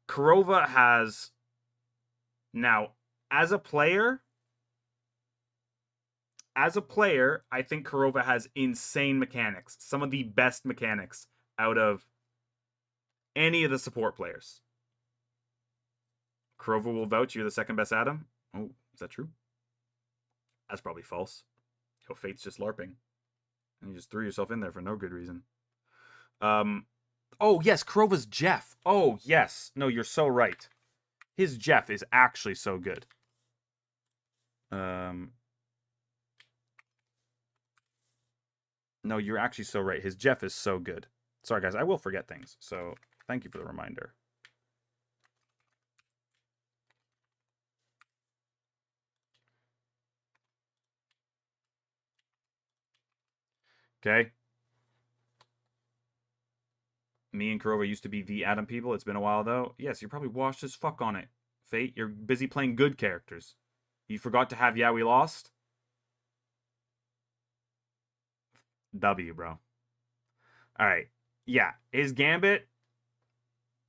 Kurova has... Now, as a player, I think Kurova has insane mechanics. Some of the best mechanics out of any of the support players. Kurova will vouch you're the second best Adam. Oh, is that true? That's probably false. Yo, Fate's just LARPing. And you just threw yourself in there for no good reason. Oh, yes, Kurova's Jeff. Oh, yes. No, you're so right. His Jeff is actually so good. No, you're actually so right. His Jeff is so good. Sorry, guys. I will forget things. So thank you for the reminder. Okay. Me and Kurova used to be the Adam people. It's been a while, though. Yes, you're probably washed as fuck on it. Fate, you're busy playing good characters. You forgot to have Yeah, we lost? W, bro. All right. Yeah, his Gambit.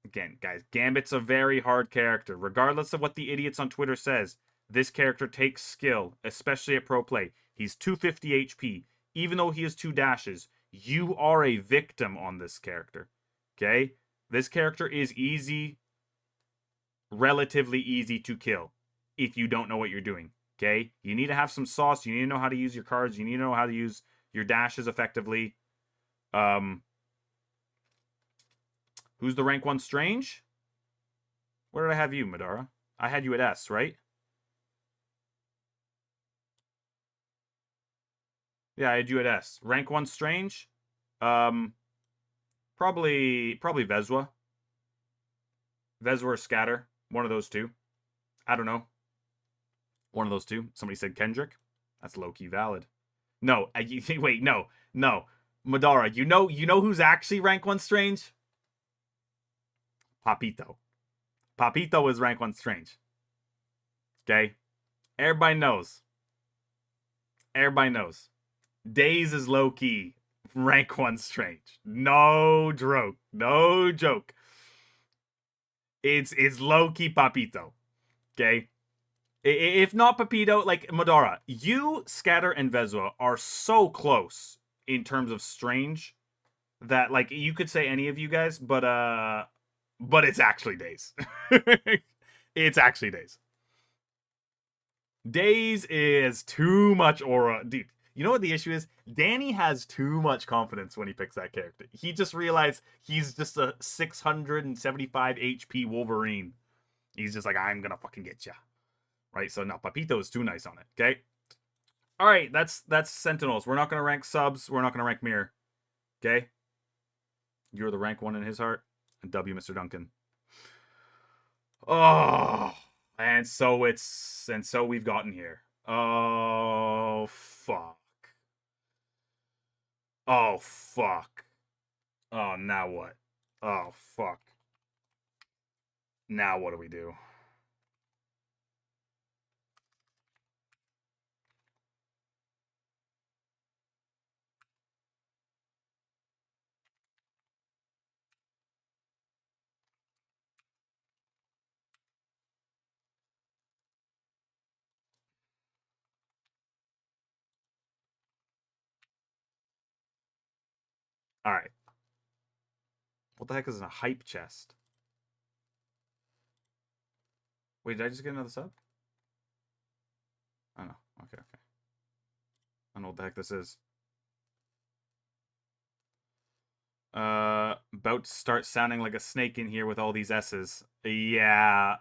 Again, guys, Gambit's a very hard character. Regardless of what the idiots on Twitter says, this character takes skill, especially at pro play. He's 250 HP. Even though he has 2 dashes, you are a victim on this character. Okay? This character is easy, relatively easy to kill if you don't know what you're doing. Okay? You need to have some sauce. You need to know how to use your cards. You need to know how to use your dashes effectively. Who's the rank 1 Strange? Where did I have you, Madara? I had you at S, right? Yeah, I had you at S. Rank 1 Strange? Probably Vezwa. Vezwa or Scatter. One of those two. I don't know. One of those two. Somebody said Kendrick. That's low-key valid. No, wait, no. Madara, you know who's actually rank 1 Strange? Papito. Papito is rank 1 Strange. Okay? Everybody knows. Days is low-key rank 1 Strange. No joke. It's low-key Papito. Okay? If not Papito, like Madara, you, Scatter, and Vezwa are so close in terms of Strange that like you could say any of you guys, but it's actually Days. It's actually Days. Days is too much aura, dude. You know what the issue is? Danny has too much confidence when he picks that character. He just realized he's just a 675 HP Wolverine. He's just like, I'm gonna fucking get ya. Right? So no, Papito is too nice on it. Okay. All right, that's Sentinels. We're not gonna rank subs. We're not gonna rank mirror. Okay. You're the rank 1 in his heart. And W, Mr. Duncan. Oh, and so we've gotten here. Oh fuck. Oh fuck. Oh, now what? Oh fuck. Now what do we do? All right. What the heck is in a hype chest? Wait, did I just get another sub? Oh no. Okay. I don't know what the heck this is. About to start sounding like a snake in here with all these S's. Yeah.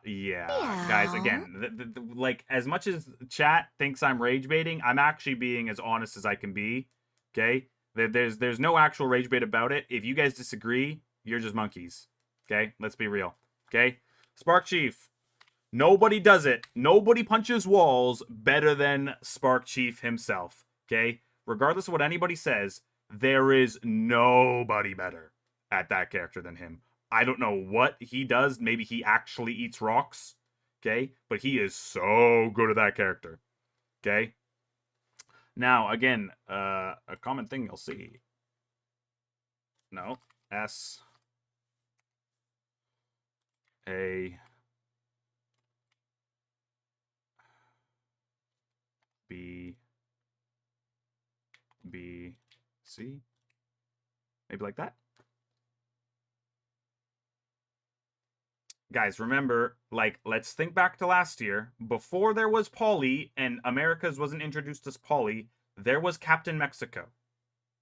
Guys, again, like, as much as chat thinks I'm rage baiting, I'm actually being as honest as I can be. Okay? There's no actual rage bait about it. If you guys disagree, you're just monkeys. Okay? Let's be real. Okay? Spark Chief. Nobody does it. Nobody punches walls better than Spark Chief himself. Okay? Regardless of what anybody says, there is nobody better at that character than him. I don't know what he does. Maybe he actually eats rocks. Okay? But he is so good at that character. Okay? Now, again, a common thing you'll see. No. S. A. B. B. C. Maybe like that. Guys, remember, like, let's think back to last year. Before there was Paulie and Americas wasn't introduced as Paulie, there was Captain Mexico.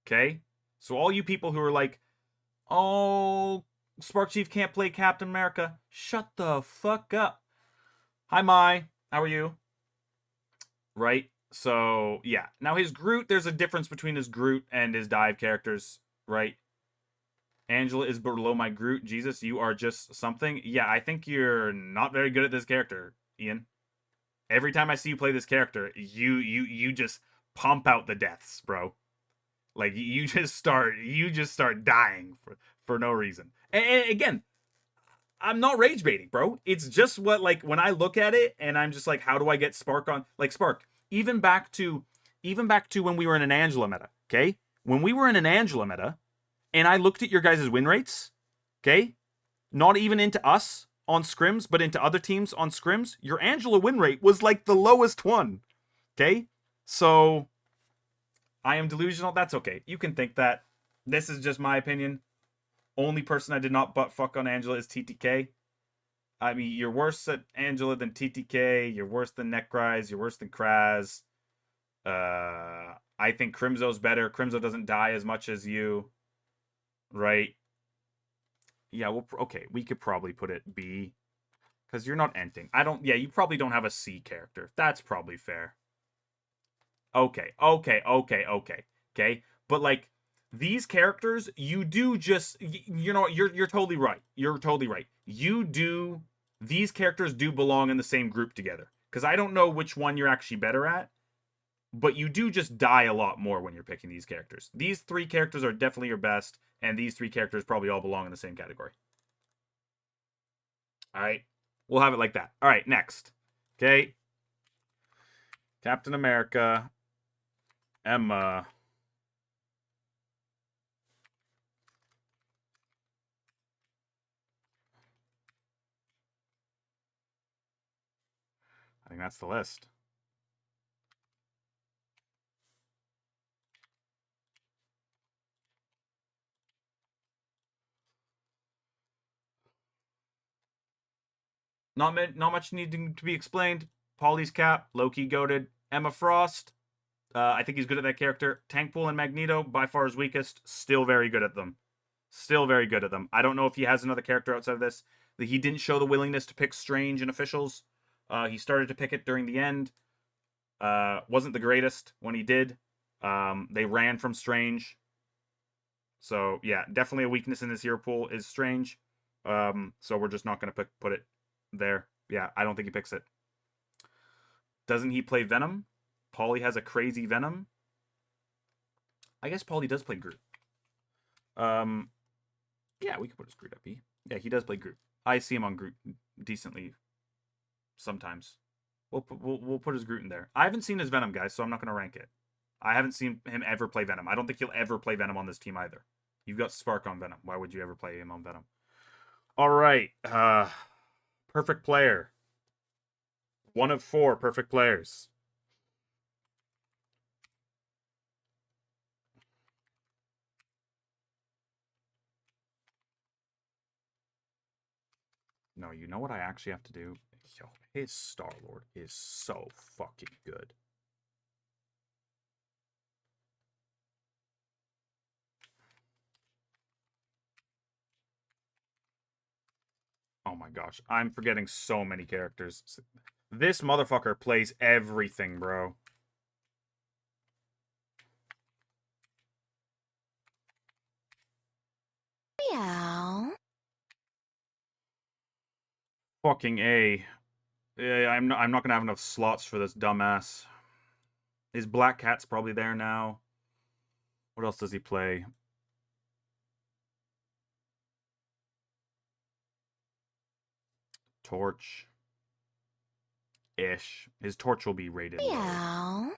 Okay? So all you people who are like, oh, Spark Chief can't play Captain America, shut the fuck up. Hi, Mai. How are you? right? So yeah. Now his Groot, there's a difference between his Groot and his dive characters, right? Angela is below my Groot. Jesus, you are just something. Yeah, I think you're not very good at this character, Ian. Every time I see you play this character, you just pump out the deaths, bro. Like you just start dying for no reason. And again, I'm not rage baiting, bro. It's just what like when I look at it and I'm just like, how do I get Spark on like Spark? Even back to when we were in an Angela meta, okay? When we were in an Angela meta and I looked at your guys' win rates, okay? Not even into us on scrims, but into other teams on scrims, your Angela win rate was like the lowest one. Okay? So I am delusional. That's okay. You can think that. This is just my opinion. Only person I did not butt fuck on Angela is TTK. I mean, you're worse at Angela than TTK. You're worse than Necrise. You're worse than Kraz. I think Crimzo's better. Crimzo doesn't die as much as you, right? Yeah, well, okay. We could probably put it B because you're not enting. I don't. Yeah, you probably don't have a C character. That's probably fair. Okay. But like these characters, you do just you're totally right. You're totally right. You do these characters do belong in the same group together. Because I don't know which one you're actually better at, but you do just die a lot more when you're picking these characters. These three characters are definitely your best, and these three characters probably all belong in the same category. All right. We'll have it like that. All right, next. Okay. Captain America, Emma. I think that's the list. Not much needing to be explained. Polly's Cap, Loki goaded. Emma Frost, I think he's good at that character. Tankpool and Magneto, by far his weakest. Still very good at them. Still very good at them. I don't know if he has another character outside of this. He didn't show the willingness to pick Strange in officials. He started to pick it during the end. Wasn't the greatest when he did. They ran from Strange. So yeah, definitely a weakness in this hero pool is Strange. So we're just not going to put it there. Yeah, I don't think he picks it. Doesn't he play Venom? Paulie has a crazy Venom. I guess Paulie does play Groot. Um, yeah, we can put his Groot at B. Yeah, he does play Groot. I see him on Groot decently sometimes. We'll put his Groot in there. I haven't seen his Venom, guys, so I'm not going to rank it. I haven't seen him ever play Venom. I don't think he'll ever play Venom on this team either. You've got Spark on Venom. Why would you ever play him on Venom? All right. Perfect player. One of four perfect players. No, you know what I actually have to do? Yo, his Star Lord is so fucking good. Oh my gosh, I'm forgetting so many characters. This motherfucker plays everything, bro. Meow. Fucking A. I'm not gonna have enough slots for this dumbass. His Black Cat's probably there now. What else does he play? Torch. Ish. His Torch will be rated low. Meow.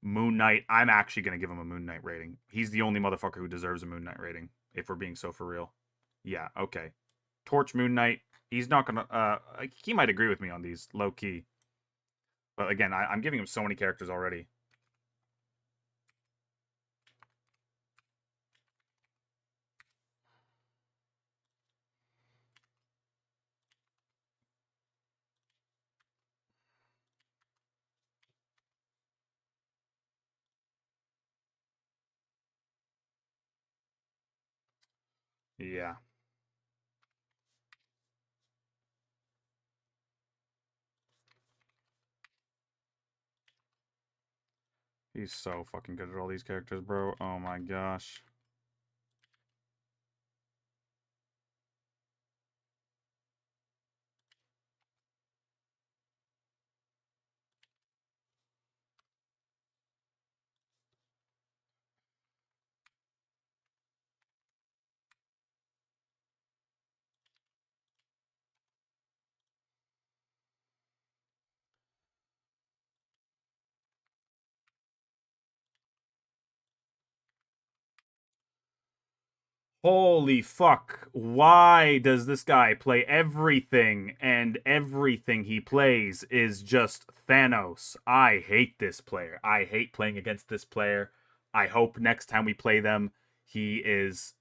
Moon Knight. I'm actually gonna give him a Moon Knight rating. He's the only motherfucker who deserves a Moon Knight rating. If we're being so for real. Yeah. Okay. Torch, Moon Knight. He's not gonna. He might agree with me on these low key. But again, I'm giving him so many characters already. Yeah. He's so fucking good at all these characters, bro. Oh my gosh. Holy fuck. Why does this guy play everything, and everything he plays is just Thanos? I hate this player. I hate playing against this player. I hope next time we play them, he is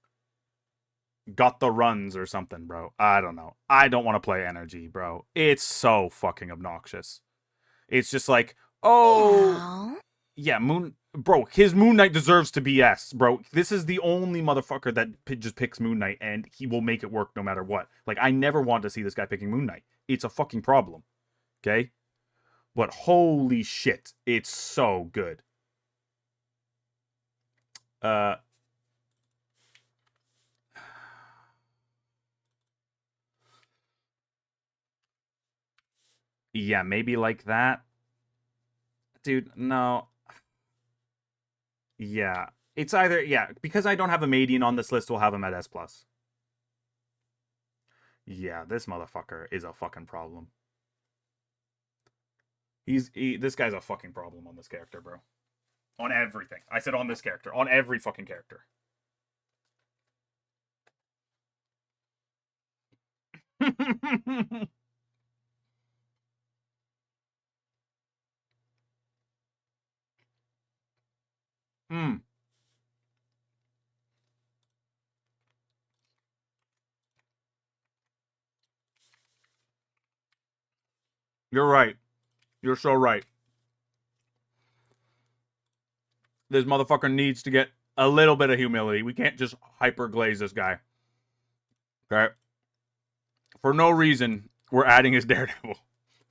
got the runs or something, bro. I don't know. I don't want to play energy, bro. It's so fucking obnoxious. It's just like, oh, Meow. yeah, bro, his Moon Knight deserves to be S, bro. This is the only motherfucker that just picks Moon Knight, and he will make it work no matter what. Like, I never want to see this guy picking Moon Knight. It's a fucking problem, okay? But holy shit, it's so good. Uh, yeah, maybe like that, dude. No, yeah, it's either because I don't have a Median on this list, we'll have him at S plus. Yeah, this motherfucker is a fucking problem. This guy's a fucking problem on this character, bro. On everything. I said on this character. On every fucking character. Hmm. You're right. You're so right. This motherfucker needs to get a little bit of humility. We can't just hyper glaze this guy. Okay? For no reason, we're adding his Daredevil.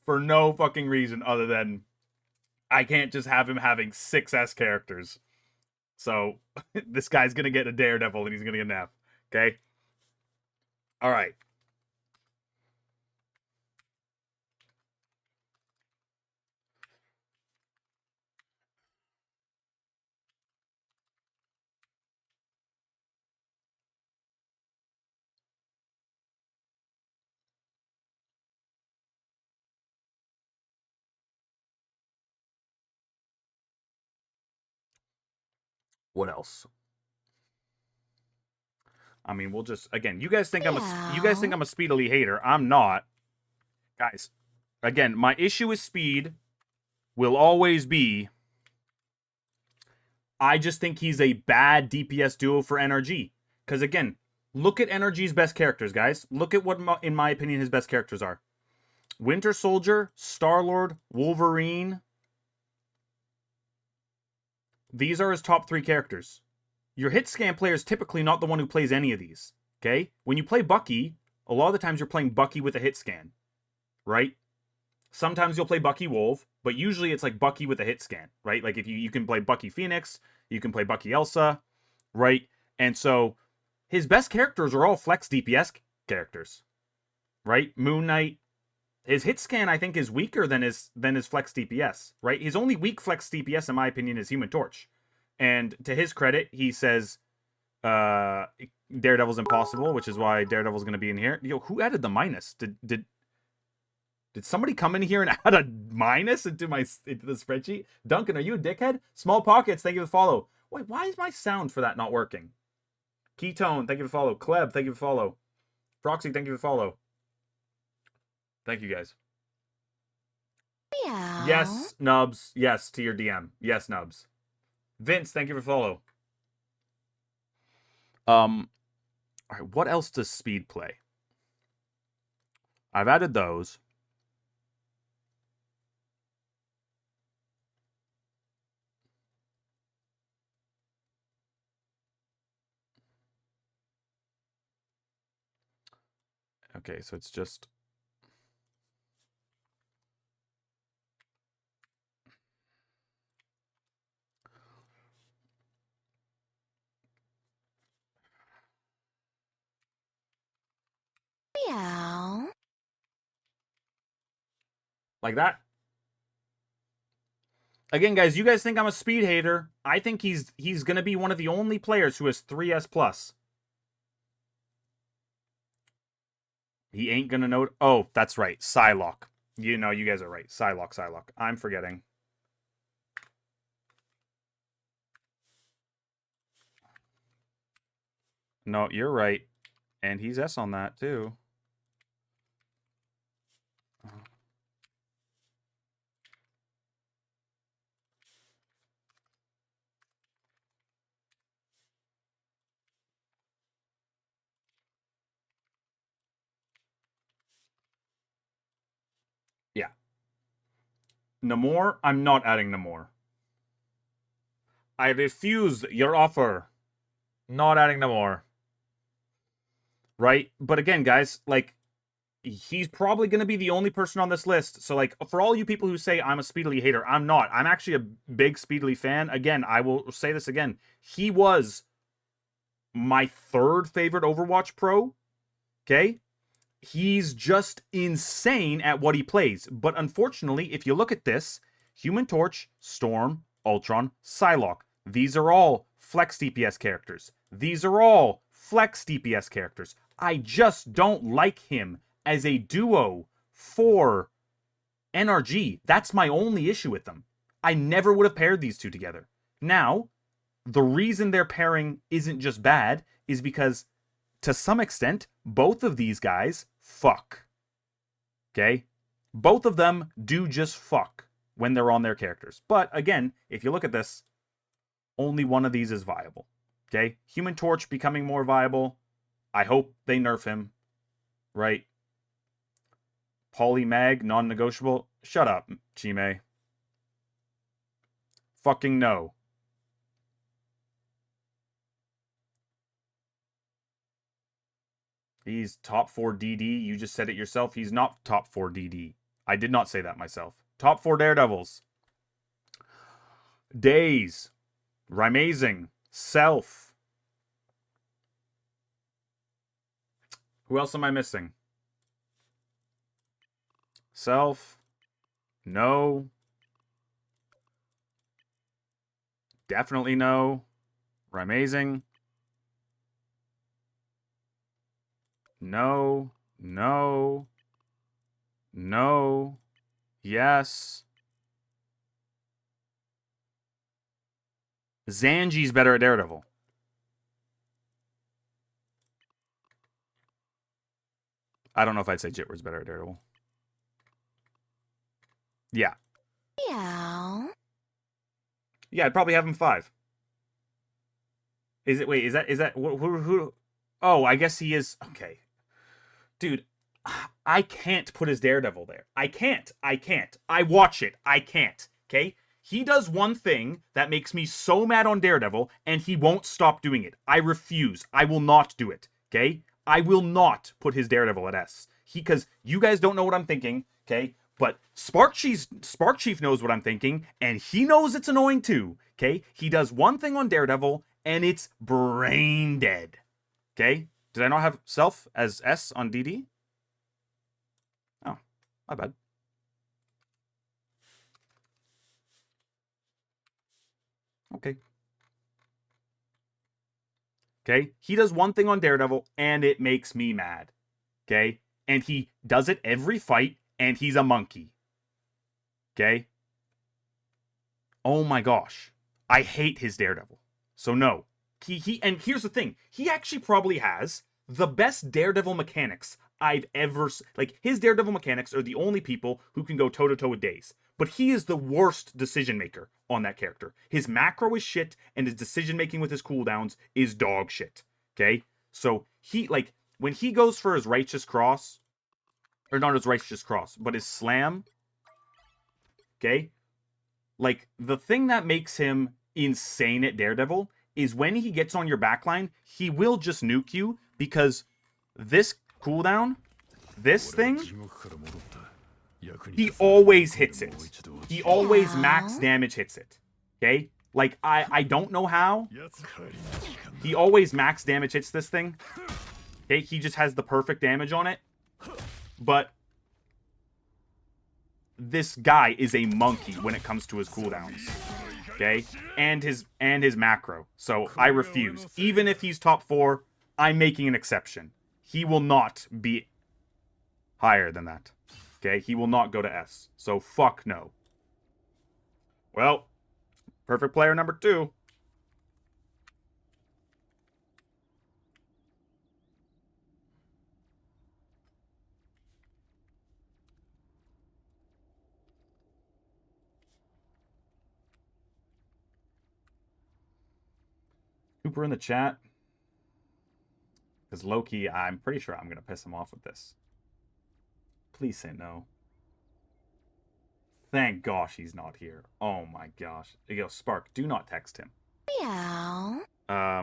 For no fucking reason other than I can't just have him having 6S characters. So this guy's gonna get a Daredevil and he's gonna get an F. Okay? Alright. What else? I mean, we'll just again. You guys think I'm a speedily hater. I'm not, guys. Again, my issue with speed will always be. I just think he's a bad DPS duo for NRG. Because again, look at NRG's best characters, guys. Look at what, in my opinion, his best characters are: Winter Soldier, Star Lord, Wolverine. These are his top 3 characters. Your hit scan player is typically not the one who plays any of these. Okay? When you play Bucky, a lot of the times you're playing Bucky with a hit scan, right? Sometimes you'll play Bucky Wolf, but usually it's like Bucky with a hit scan, right? Like if you can play Bucky Phoenix, you can play Bucky Elsa, right? And so his best characters are all flex DPS characters, right? Moon Knight, his hit scan I think is weaker than his flex DPS, right? His only weak flex DPS in my opinion is Human Torch. And to his credit, he says Daredevil's impossible, which is why Daredevil's going to be in here. Yo, who added the minus? Did somebody come in here and add a minus into the spreadsheet? Duncan, are you a dickhead? Small Pockets, thank you for the follow. Wait, why is my sound for that not working? Ketone, thank you for the follow. Kleb, thank you for the follow. Proxy, thank you for the follow. Thank you guys. Meow. Yes, Nubs. Yes, to your DM. Yes, Nubs. Vince, thank you for the follow. All right, what else does speed play? I've added those. Okay, so it's just Like that. Again, guys, you guys think I'm a speed hater. I think he's going to be one of the only players who has 3S+. He ain't going to know... Oh, that's right. Psylocke. You know, you guys are right. Psylocke. I'm forgetting. No, you're right. And he's S on that, too. Yeah. Namor? I'm not adding Namor. I refuse your offer. Not adding Namor. Right? But again, guys, like, he's probably going to be the only person on this list. So, like, for all you people who say I'm a Speedily hater, I'm not. I'm actually a big Speedily fan. Again, I will say this again. He was my third favorite Overwatch pro. Okay? He's just insane at what he plays. But unfortunately, if you look at this, Human Torch, Storm, Ultron, Psylocke. These are all flex DPS characters. These are all flex DPS characters. I just don't like him as a duo for NRG. That's my only issue with them. I never would have paired these two together. Now, the reason their pairing isn't just bad is because, to some extent, both of these guys fuck. Okay? Both of them do just fuck when they're on their characters. But again, if you look at this, only one of these is viable. Okay? Human Torch becoming more viable. I hope they nerf him. Right? Polymag, non-negotiable. Shut up, Chime. Fucking no. He's top 4 DD. You just said it yourself. He's not top 4 DD. I did not say that myself. Top 4 Daredevils. Days. Rymazing. Self. Who else am I missing? Self. No. Definitely no. Rymazing. No. No. No. Yes. Zangi's better at Daredevil. I don't know if I'd say Jitward's better at Daredevil. Yeah. Meow. Yeah, I'd probably have him 5. Is it? Wait, is that who? Oh, I guess he is. Okay, dude, I can't put his Daredevil there. I can't. I watch it. I can't. Okay. He does one thing that makes me so mad on Daredevil, and he won't stop doing it. I refuse. I will not do it. Okay. I will not put his Daredevil at S. Because you guys don't know what I'm thinking. Okay. But Spark Chief knows what I'm thinking, and he knows it's annoying too. Okay. He does one thing on Daredevil, and it's brain dead. Okay. Did I not have Self as S on DD? Oh, my bad. Okay. Okay. He does one thing on Daredevil, and it makes me mad. Okay. And he does it every fight, and he's a monkey. Okay. Oh my gosh. I hate his Daredevil. So no. And here's the thing. He actually probably has the best Daredevil mechanics I've ever... Like, his Daredevil mechanics are the only people who can go toe-to-toe with Days. But he is the worst decision maker on that character. His macro is shit, and his decision making with his cooldowns is dog shit. Okay? So, he, like, when he goes for his Righteous Cross, or not his Righteous Cross, but his Slam, okay? Like, the thing that makes him insane at Daredevil is when he gets on your backline, he will just nuke you because this cooldown, this thing, he always hits it. He always max damage hits it. Okay? Like, I don't know how. He always max damage hits this thing. Okay? He just has the perfect damage on it. But this guy is a monkey when it comes to his cooldowns. Okay? And his macro. So I refuse. Even if he's top 4, I'm making an exception. He will not be higher than that. Okay? He will not go to S. So fuck no. Well, perfect player number 2. Cooper in the chat. Because Loki, I'm pretty sure I'm going to piss him off with this. Please say no. Thank gosh he's not here. Oh my gosh. Yo, Spark, do not text him. Meow. Yeah,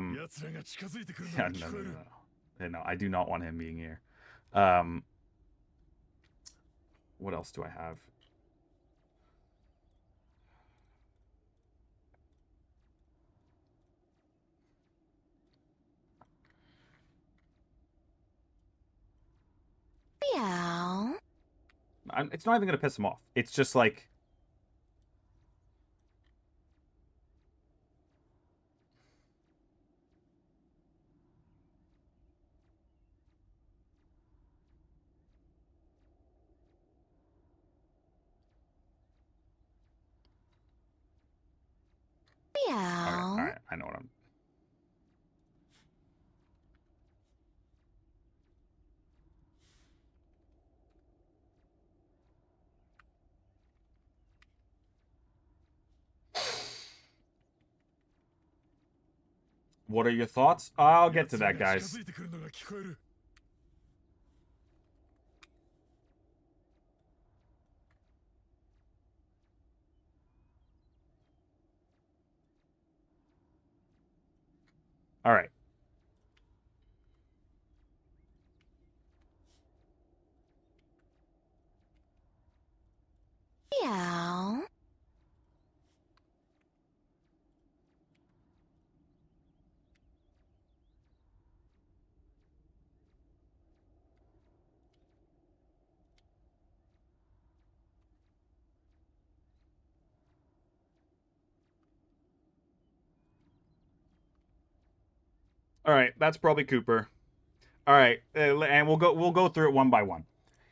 no, I do not want him being here. What else do I have? Meow. It's not even going to piss him off. It's just like... Meow. All right, I know what I'm... What are your thoughts? I'll get to that, guys. All right. Meow. All right, that's probably Cooper. All right, and we'll go through it one by one.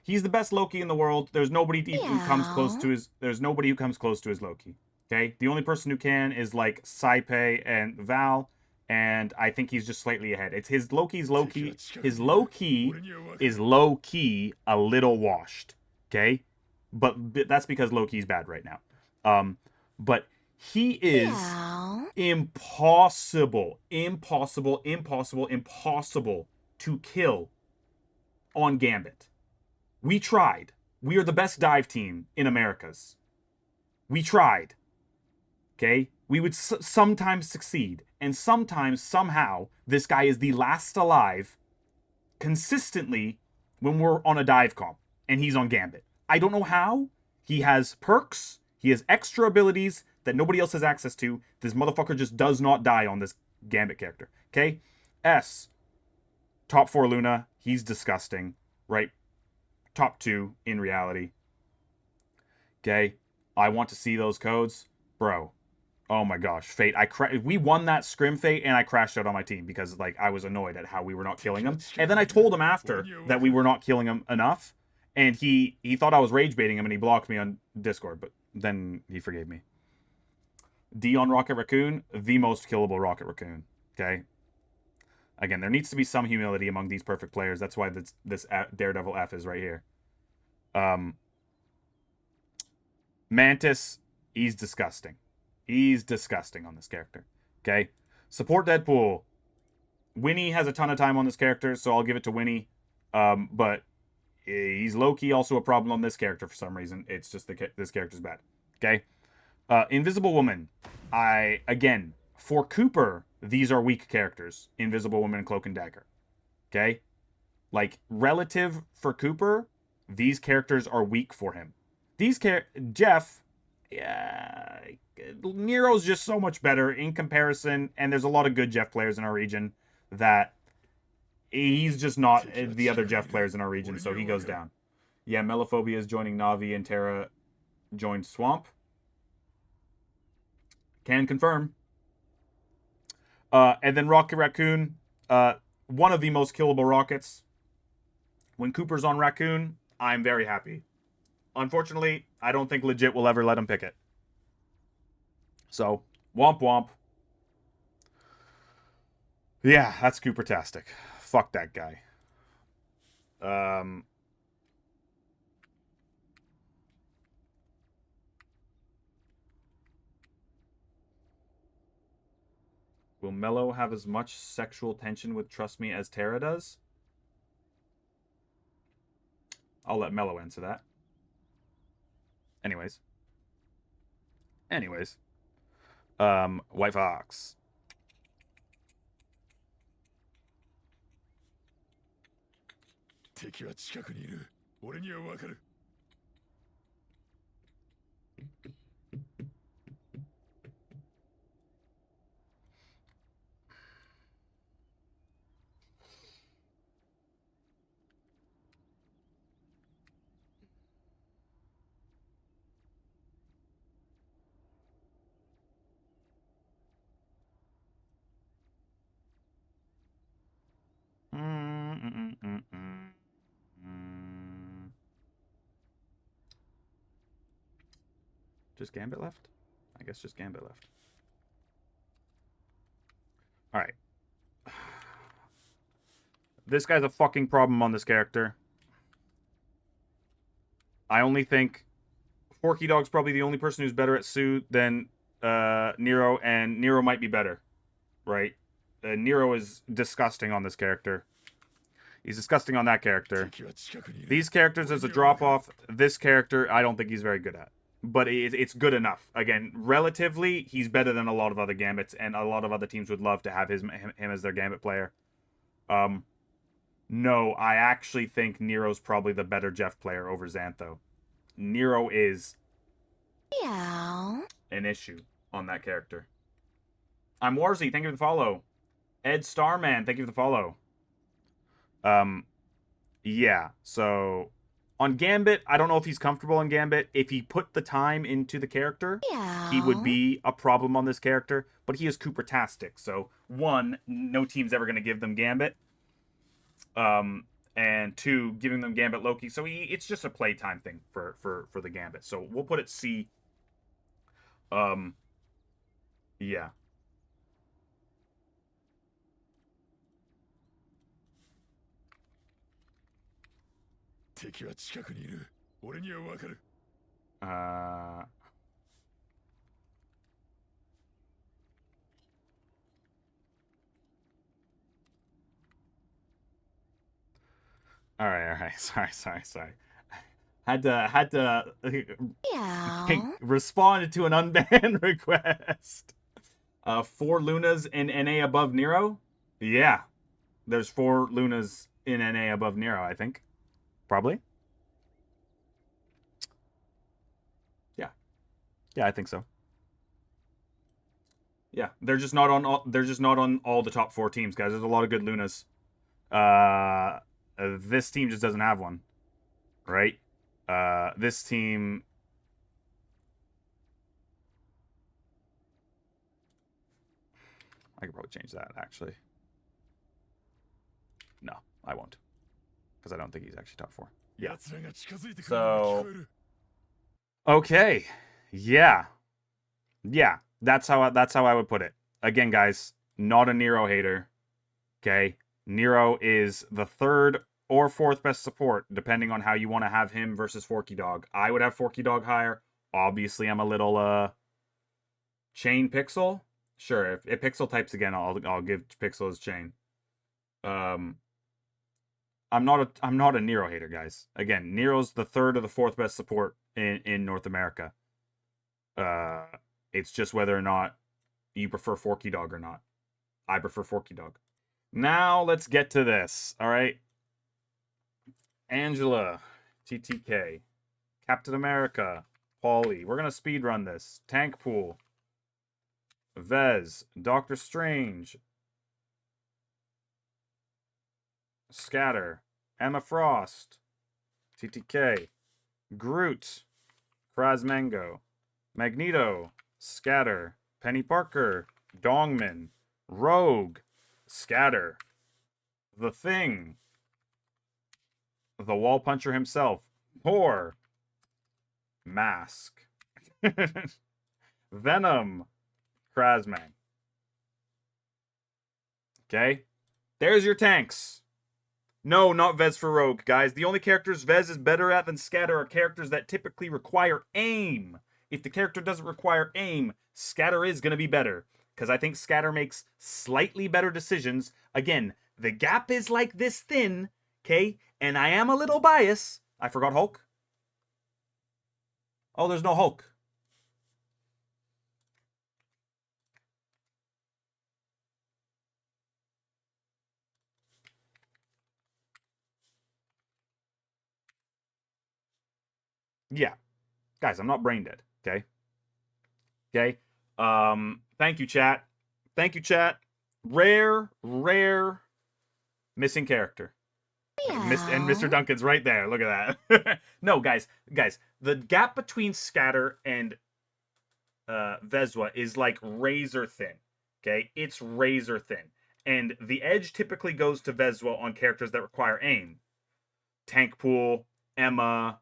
He's the best Loki in the world. There's nobody who comes close to his. There's nobody who comes close to his Loki. Okay, the only person who can is like Saipei and Val, and I think he's just slightly ahead. It's his Loki's Loki. His Loki is low key a little washed. Okay, but that's because Loki's bad right now. But he is impossible to kill on Gambit. We tried. We are the best dive team in Americas. We tried. Okay? We would sometimes succeed. And sometimes, somehow, this guy is the last alive consistently when we're on a dive comp. And he's on Gambit. I don't know how. He has perks. He has extra abilities that nobody else has access to. This motherfucker just does not die on this Gambit character. Okay? S. Top 4 Luna. He's disgusting. Right? Top 2 in reality. Okay? I want to see those codes. Bro. Oh my gosh. Fate. We won that scrim, Fate, and I crashed out on my team because like I was annoyed at how we were not killing him. And then I told him after that we were not killing him enough. And he thought I was rage baiting him and he blocked me on Discord. But then he forgave me. D on Rocket Raccoon. The most killable Rocket Raccoon. Okay? Again, there needs to be some humility among these perfect players. That's why this Daredevil F is right here. Mantis, he's disgusting. He's disgusting on this character. Okay? Support Deadpool. Winnie has a ton of time on this character, so I'll give it to Winnie. But he's low-key also a problem on this character for some reason. It's just this character's bad. Okay? Invisible Woman. Again, for Cooper, these are weak characters. Invisible Woman and Cloak and Dagger. Okay? Like, relative for Cooper, these characters are weak for him. Jeff, yeah, Nero's just so much better in comparison, and there's a lot of good Jeff players in our region that he's just not the other Jeff players in our region, so he goes down. Yeah, Melophobia is joining Navi and Terra. joined Swamp. Can confirm. And then Rocket Raccoon, one of the most killable rockets. When Cooper's on Raccoon, I'm very happy. Unfortunately, I don't think Legit will ever let him pick it. So, womp womp. Yeah, that's Cooper-tastic. Fuck that guy. Will Mello have as much sexual tension with Trust Me as Tara does? I'll let Mello answer that. Anyways. White Fox. 敵は近くにいる。俺にはわかる。Just Gambit left? I guess just Gambit left. Alright. This guy's a fucking problem on this character. I only think Forky Dog's probably the only person who's better at Sue than Nero, and Nero might be better. Right? Nero is disgusting on this character. He's disgusting on that character. These characters as a drop-off, this character, I don't think he's very good at. But it's good enough. Again, relatively, he's better than a lot of other Gambits, and a lot of other teams would love to have him as their Gambit player. No, I actually think Nero's probably the better Jeff player over Xantho. Nero is Meow. an issue on that character. I'm Warzy, thank you for the follow. Ed Starman, thank you for the follow. Yeah, so on Gambit, I don't know if he's comfortable on Gambit. If he put the time into the character, Meow. he would be a problem on this character, but he is Cooper-tastic. So, one, no team's ever going to give them Gambit. And two, giving them Gambit Loki. So it's just a playtime thing for the Gambit. So we'll put it C. Yeah. All right. Sorry. Had to Meow. respond to an unban request. 4 Lunas in NA above Nero? Yeah. There's 4 Lunas in NA above Nero, I think. Probably. Yeah, I think so. Yeah, they're just not on all the top 4 teams, guys. There's a lot of good Lunas. This team just doesn't have one. Right? This team I could probably change that, actually. No, I won't. Because I don't think he's actually top 4. Yeah. So, okay. Yeah. That's how I would put it. Again, guys, not a Nero hater. Okay? Nero is the 3rd or 4th best support, depending on how you want to have him versus Forky Dog. I would have Forky Dog higher. Obviously, I'm a little Chain Pixel. Sure, if Pixel types again, I'll give Pixel his Chain. I'm not a Nero hater, guys. Again, Nero's the 3rd or the 4th best support in North America. It's just whether or not you prefer Forky Dog or not. I prefer Forky Dog. Now let's get to this. All right, Angela, TTK, Captain America, Paulie. We're gonna speed run this. Tank Pool, Vez, Doctor Strange, Scatter, Emma Frost, TTK, Groot, Krasmango, Magneto, Scatter, Penny Parker, Dongman, Rogue, Scatter, The Thing, the Wall Puncher himself, Poor, Mask, Venom, Krasman. Okay? There's your tanks. No, not Vez for Rogue, guys. The only characters Vez is better at than Scatter are characters that typically require aim. If the character doesn't require aim, Scatter is going to be better. Because I think Scatter makes slightly better decisions. Again, the gap is like this thin, okay? And I am a little biased. I forgot Hulk. Oh, there's no Hulk. Yeah. Guys, I'm not brain dead, okay? Okay? Thank you, chat. Thank you, chat. Rare missing character. And Mr. Duncan's right there. Look at that. No, guys, the gap between Scatter and Vezwa is like razor thin. Okay? It's razor thin. And the edge typically goes to Vezwa on characters that require aim. Tankpool, Emma,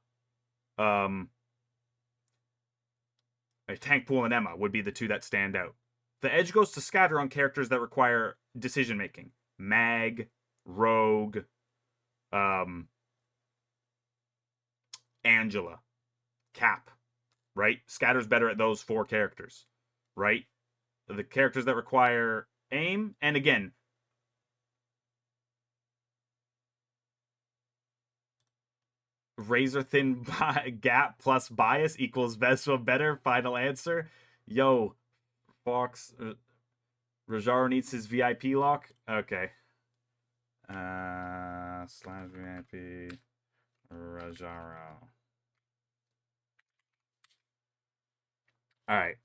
Tankpool and Emma would be the two that stand out. The edge goes to Scatter on characters that require decision making. Mag, Rogue, Angela, Cap, right? Scatter's better at those 4 characters, right? The characters that require aim, and again, razor thin gap plus bias equals Vespa better. Final answer. Yo, Fauwkz, Rajaro needs his VIP lock. Okay. Slash VIP Rajaro. All right.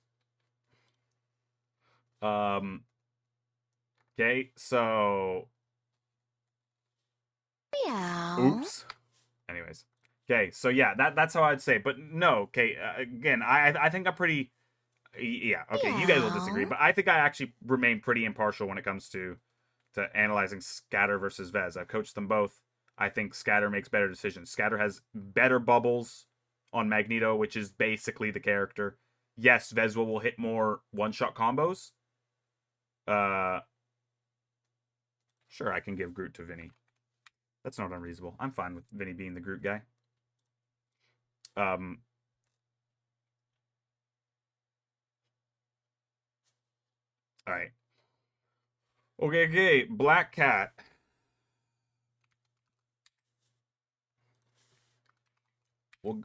Okay, so. Meow. Oops. Anyways. Okay, so yeah, that's how I'd say. But no, okay, again, I think I'm pretty. Yeah, okay, you guys will disagree, but I think I actually remain pretty impartial when it comes to analyzing Scatter versus Vez. I've coached them both. I think Scatter makes better decisions. Scatter has better bubbles on Magneto, which is basically the character. Yes, Vezwa will hit more one-shot combos. Sure, I can give Groot to Vinny. That's not unreasonable. I'm fine with Vinny being the Groot guy. All right. Okay. Black Cat. Well,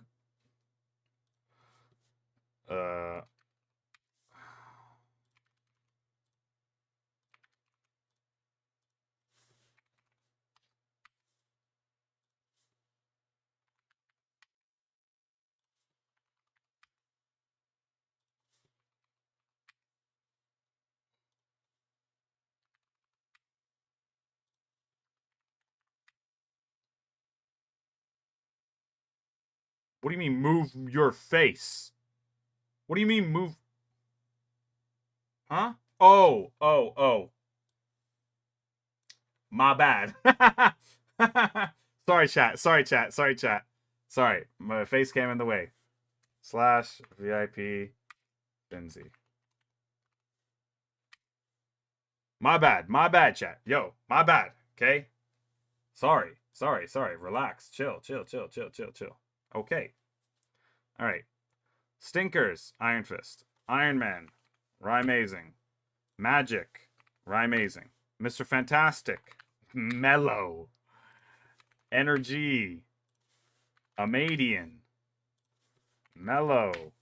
what do you mean move your face? What do you mean move? Huh? Oh. My bad. Sorry, chat. Sorry. My face came in the way. Slash VIP Benzie. My bad, chat. Yo, my bad. Okay? Sorry. Relax. Chill. Okay. Alright. Stinkers, Iron Fist. Iron Man, Rhymazing. Magic, Rhymazing. Mr. Fantastic, Mellow. Energy, Amadian, Mellow.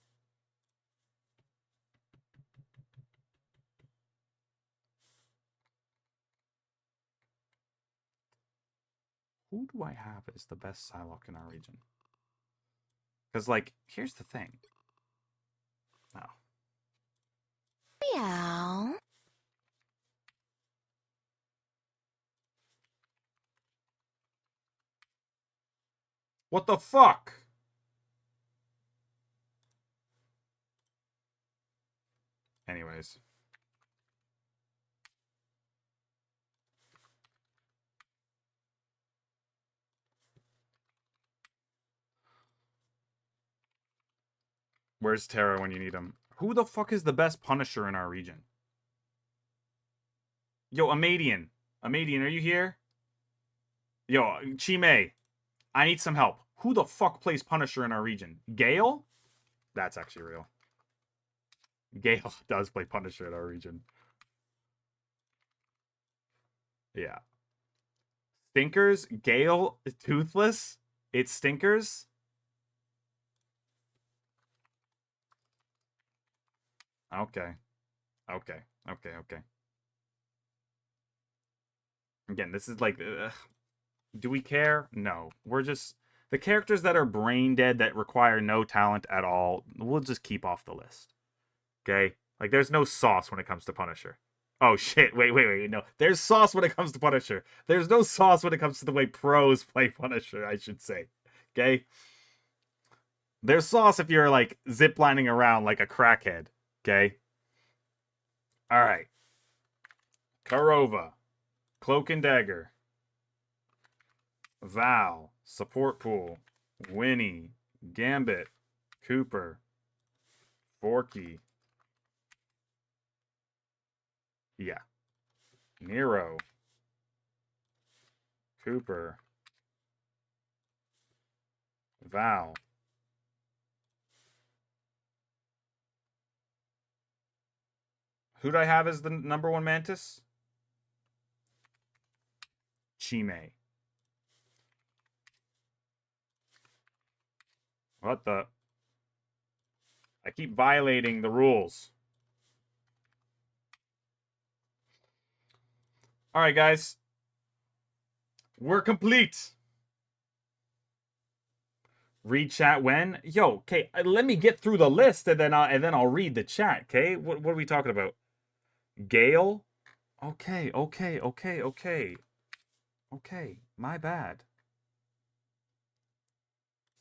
Who do I have as the best Psylocke in our region? Because, like, here's the thing. Oh. Meow. What the fuck? Anyways. Where's Terra when you need him? Who the fuck is the best Punisher in our region? Yo, Amadian. Amadian, are you here? Yo, Chime. I need some help. Who the fuck plays Punisher in our region? Gale? That's actually real. Gale does play Punisher in our region. Yeah. Stinkers? Gale? Toothless? It's Stinkers? Okay. Okay. Okay, okay. Again, this is like... do we care? No. We're just... The characters that are brain dead that require no talent at all, we'll just keep off the list. Okay? Like, there's no sauce when it comes to Punisher. Oh, shit. Wait. No. There's sauce when it comes to Punisher. There's no sauce when it comes to the way pros play Punisher, I should say. Okay? There's sauce if you're, like, ziplining around like a crackhead. Okay? Alright. Karova. Cloak and Dagger. Val. Support Pool. Winnie. Gambit. Cooper. Forky. Yeah. Nero. Cooper. Val. Who do I have as the number one Mantis? Chime. What the? I keep violating the rules. Alright, guys. We're complete. Read chat when? Yo, okay, let me get through the list and then I'll read the chat, okay? What are we talking about? Gale? Okay. Okay, my bad.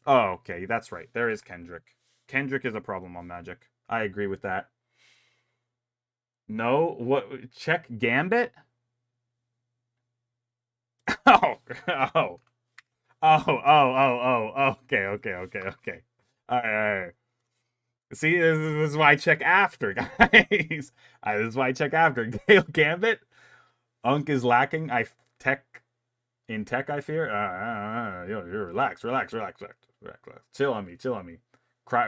Oh, okay, that's right. There is Kendrick. Kendrick is a problem on Magic. I agree with that. No, what? Check Gambit? Oh. Okay. All right. See, this is why I check after, guys. This is why I check after. Gale Gambit? Unk is lacking. In tech, I fear. Yo, relax. Chill on me.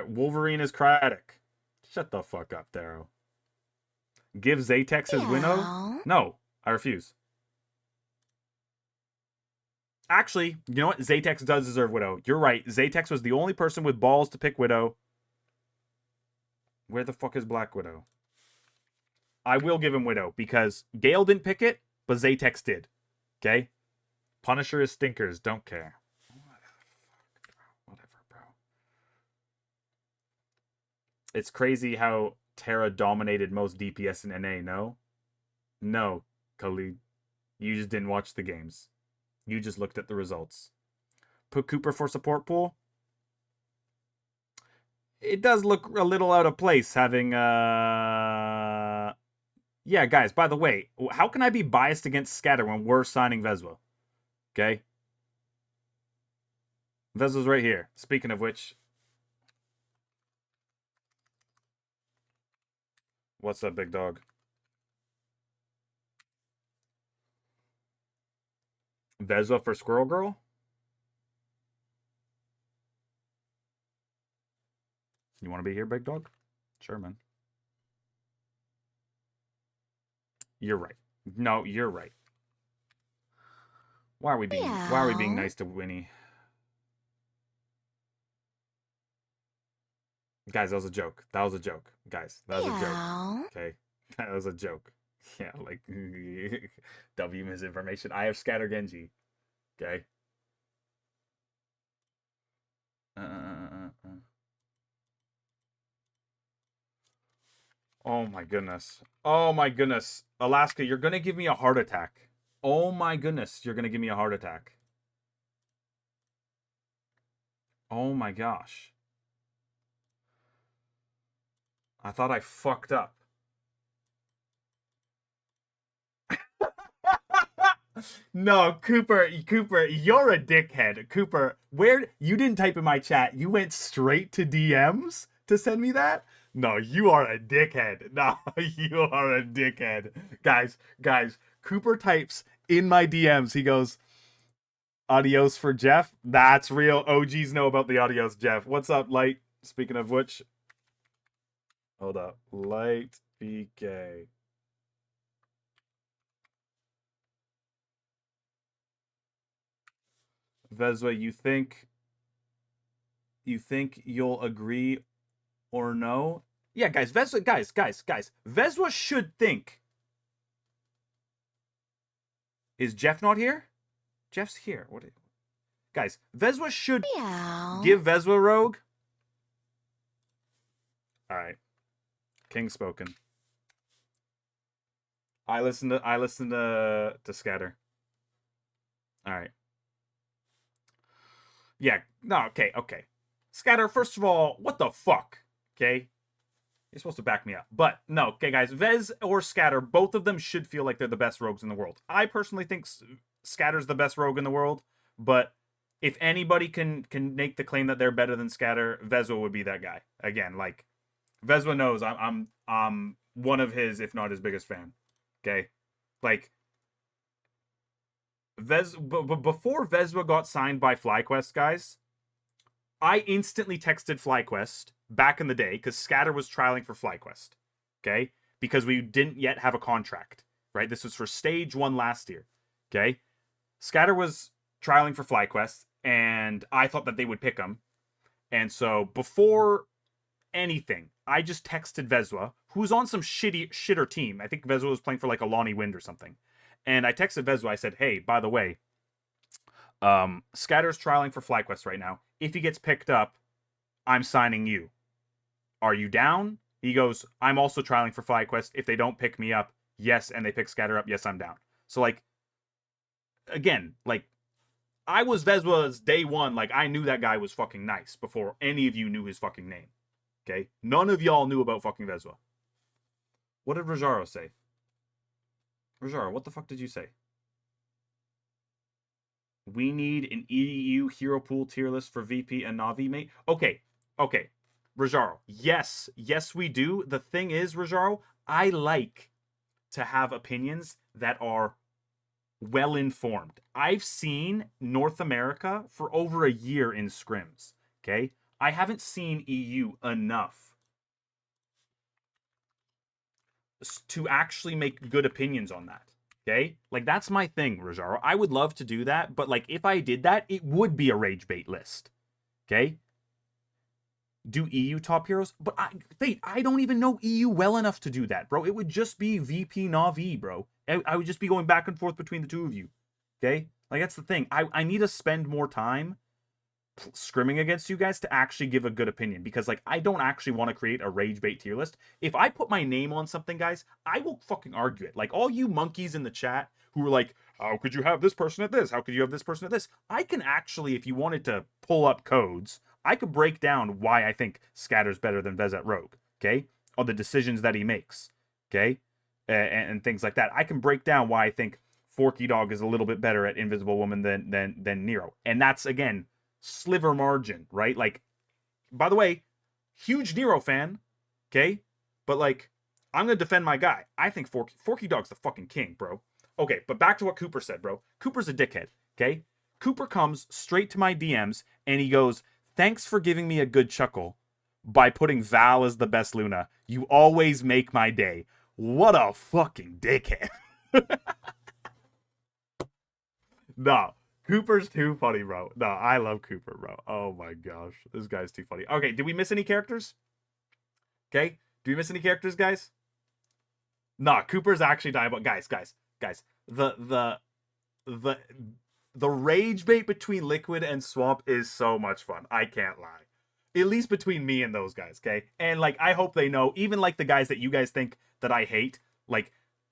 Wolverine is cryotic. Shut the fuck up, Darrow. Give Zatex his winnow? No, I refuse. Actually, you know what? Zatex does deserve Widow. You're right. Zatex was the only person with balls to pick Widow. Where the fuck is Black Widow? I will give him Widow because Gale didn't pick it, but Zatex did. Okay? Punisher is stinkers. Don't care. Whatever, bro. It's crazy how Terra dominated most DPS in NA, no? No, Khalid. You just didn't watch the games. You just looked at the results. Put Cooper for support pool? It does look a little out of place having, Yeah, guys, by the way, how can I be biased against Scatter when we're signing Veswa? Okay? Veswa's right here. Speaking of which... What's up, big dog? Veswa for Squirrel Girl? You want to be here, big dog? Sure, man. You're right. No, you're right. Why are we being nice to Winnie? Guys, that was a joke. Guys, that was a joke. Okay? That was a joke. Yeah, like W misinformation. I have Scatter Genji. Okay? Oh my goodness. Alaska, you're gonna give me a heart attack. Oh my goodness, you're gonna give me a heart attack. Oh my gosh. I thought I fucked up. No, Cooper, you're a dickhead. Cooper, where you didn't type in my chat, you went straight to DMs to send me that? No, you are a dickhead. No, you are a dickhead. Guys, Cooper types in my DMs. He goes, "Adios for Jeff." That's real. OGs know about the adios, Jeff. What's up, Light? Speaking of which, hold up. Light BK. Vezwa, you think you'll agree or no? Yeah, guys, Vezwa, guys. Vezwa should think. Is Jeff not here? Jeff's here. What? Guys, Vezwa should Meow. give Vezwa Rogue. All right, King spoken. I listen to Scatter. All right. Yeah. No. Okay. Scatter. First of all, what the fuck? Okay. You're supposed to back me up. But no, okay, guys. Vez or Scatter, both of them should feel like they're the best rogues in the world. I personally think Scatter's the best rogue in the world, but if anybody can make the claim that they're better than Scatter, Vezwa would be that guy. Again, like Vezwa knows I'm one of his, if not his biggest fan. Okay? Like before Vezwa got signed by FlyQuest, guys, I instantly texted FlyQuest back in the day because Scatter was trialing for FlyQuest. Okay? Because we didn't yet have a contract. Right? This was for stage 1 last year. Okay? Scatter was trialing for FlyQuest, and I thought that they would pick him. And so before anything, I just texted Vezwa, who's on some shitter team. I think Vezwa was playing for like a Lonnie Wind or something. And I texted Vezwa, I said, hey, by the way, Scatter's trialing for FlyQuest right now. If he gets picked up, I'm signing you. Are you down? He goes, I'm also trialing for FlyQuest. If they don't pick me up, yes, and they pick Scatter up, yes, I'm down. So, like, again, like, I was Vezwa's day one. Like, I knew that guy was fucking nice before any of you knew his fucking name. Okay? None of y'all knew about fucking Vezwa. What did Rajaro say? Rajaro, what the fuck did you say? We need an EU hero pool tier list for VP and Navi, mate. Okay. Rajaro, yes, we do. The thing is, Rajaro, I like to have opinions that are well informed. I've seen North America for over a year in scrims. Okay? I haven't seen EU enough to actually make good opinions on that. Okay? Like, that's my thing, Rajaro. I would love to do that, but, like, if I did that, it would be a rage bait list. Okay? Do EU top heroes? But, I don't even know EU well enough to do that, bro. It would just be VP Navi, bro. I would just be going back and forth between the two of you. Okay? Like, that's the thing. I need to spend more time scrimming against you guys to actually give a good opinion, because like I don't actually want to create a rage bait tier list. If I put my name on something, guys, I will fucking argue it. Like all you monkeys in the chat who were like, how could you have this person at this? How could you have this person at this? I can actually, if you wanted to pull up codes, I could break down why I think Scatter's better than Vez at Rogue, okay? Or the decisions that he makes, okay? And things like that. I can break down why I think Forky Dog is a little bit better at Invisible Woman than Nero. And that's, again, sliver margin, right? Like, by the way, huge Nero fan, okay? But like, I'm gonna defend my guy. I think Forky Dog's the fucking king, bro. Okay, but back to what Cooper said, bro. Cooper's a dickhead, okay? Cooper comes straight to my DMs and he goes, thanks for giving me a good chuckle by putting Val as the best Luna. You always make my day. What a fucking dickhead. No. Cooper's too funny, bro. No, I love Cooper, bro. Oh my gosh. This guy's too funny. Okay, did we miss any characters? Okay. Do we miss any characters, guys? Nah, Cooper's actually dying, but guys. The rage bait between Liquid and Swamp is so much fun. I can't lie. At least between me and those guys, okay? And like I hope they know, even like the guys that you guys think that I hate, like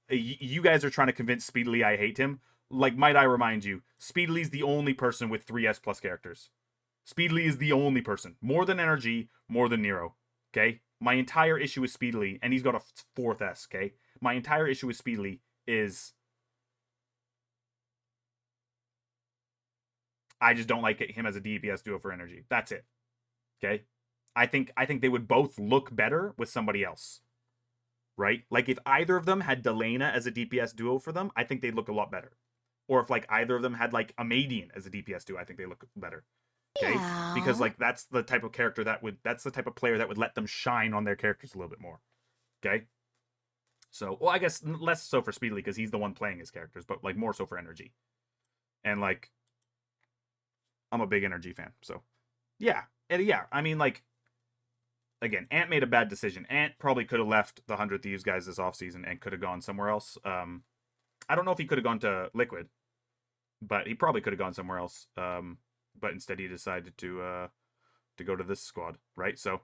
you guys are trying to convince Speedily I hate him. Like, might I remind you, Speedly's the only person with 3 S plus characters. Speedily is the only person. More than NRG, more than Nero. Okay? My entire issue with Speedily, and he's got a 4th S, okay? My entire issue with Speedily is I just don't like him as a DPS duo for energy. That's it. Okay? I think they would both look better with somebody else. Right? Like if either of them had Delana as a DPS duo for them, I think they'd look a lot better. Or if like either of them had like a Madian as a DPS duo, I think they look better. Okay? Because like that's the type of character that's the type of player that would let them shine on their characters a little bit more. Okay? So, well, I guess less so for Speedly because he's the one playing his characters, but like more so for energy. And like, I'm a big energy fan, so yeah, and yeah. I mean, like, again, Ant made a bad decision. Ant probably could have left the 100 Thieves guys this offseason and could have gone somewhere else. I don't know if he could have gone to Liquid, but he probably could have gone somewhere else. But instead he decided to go to this squad, right? So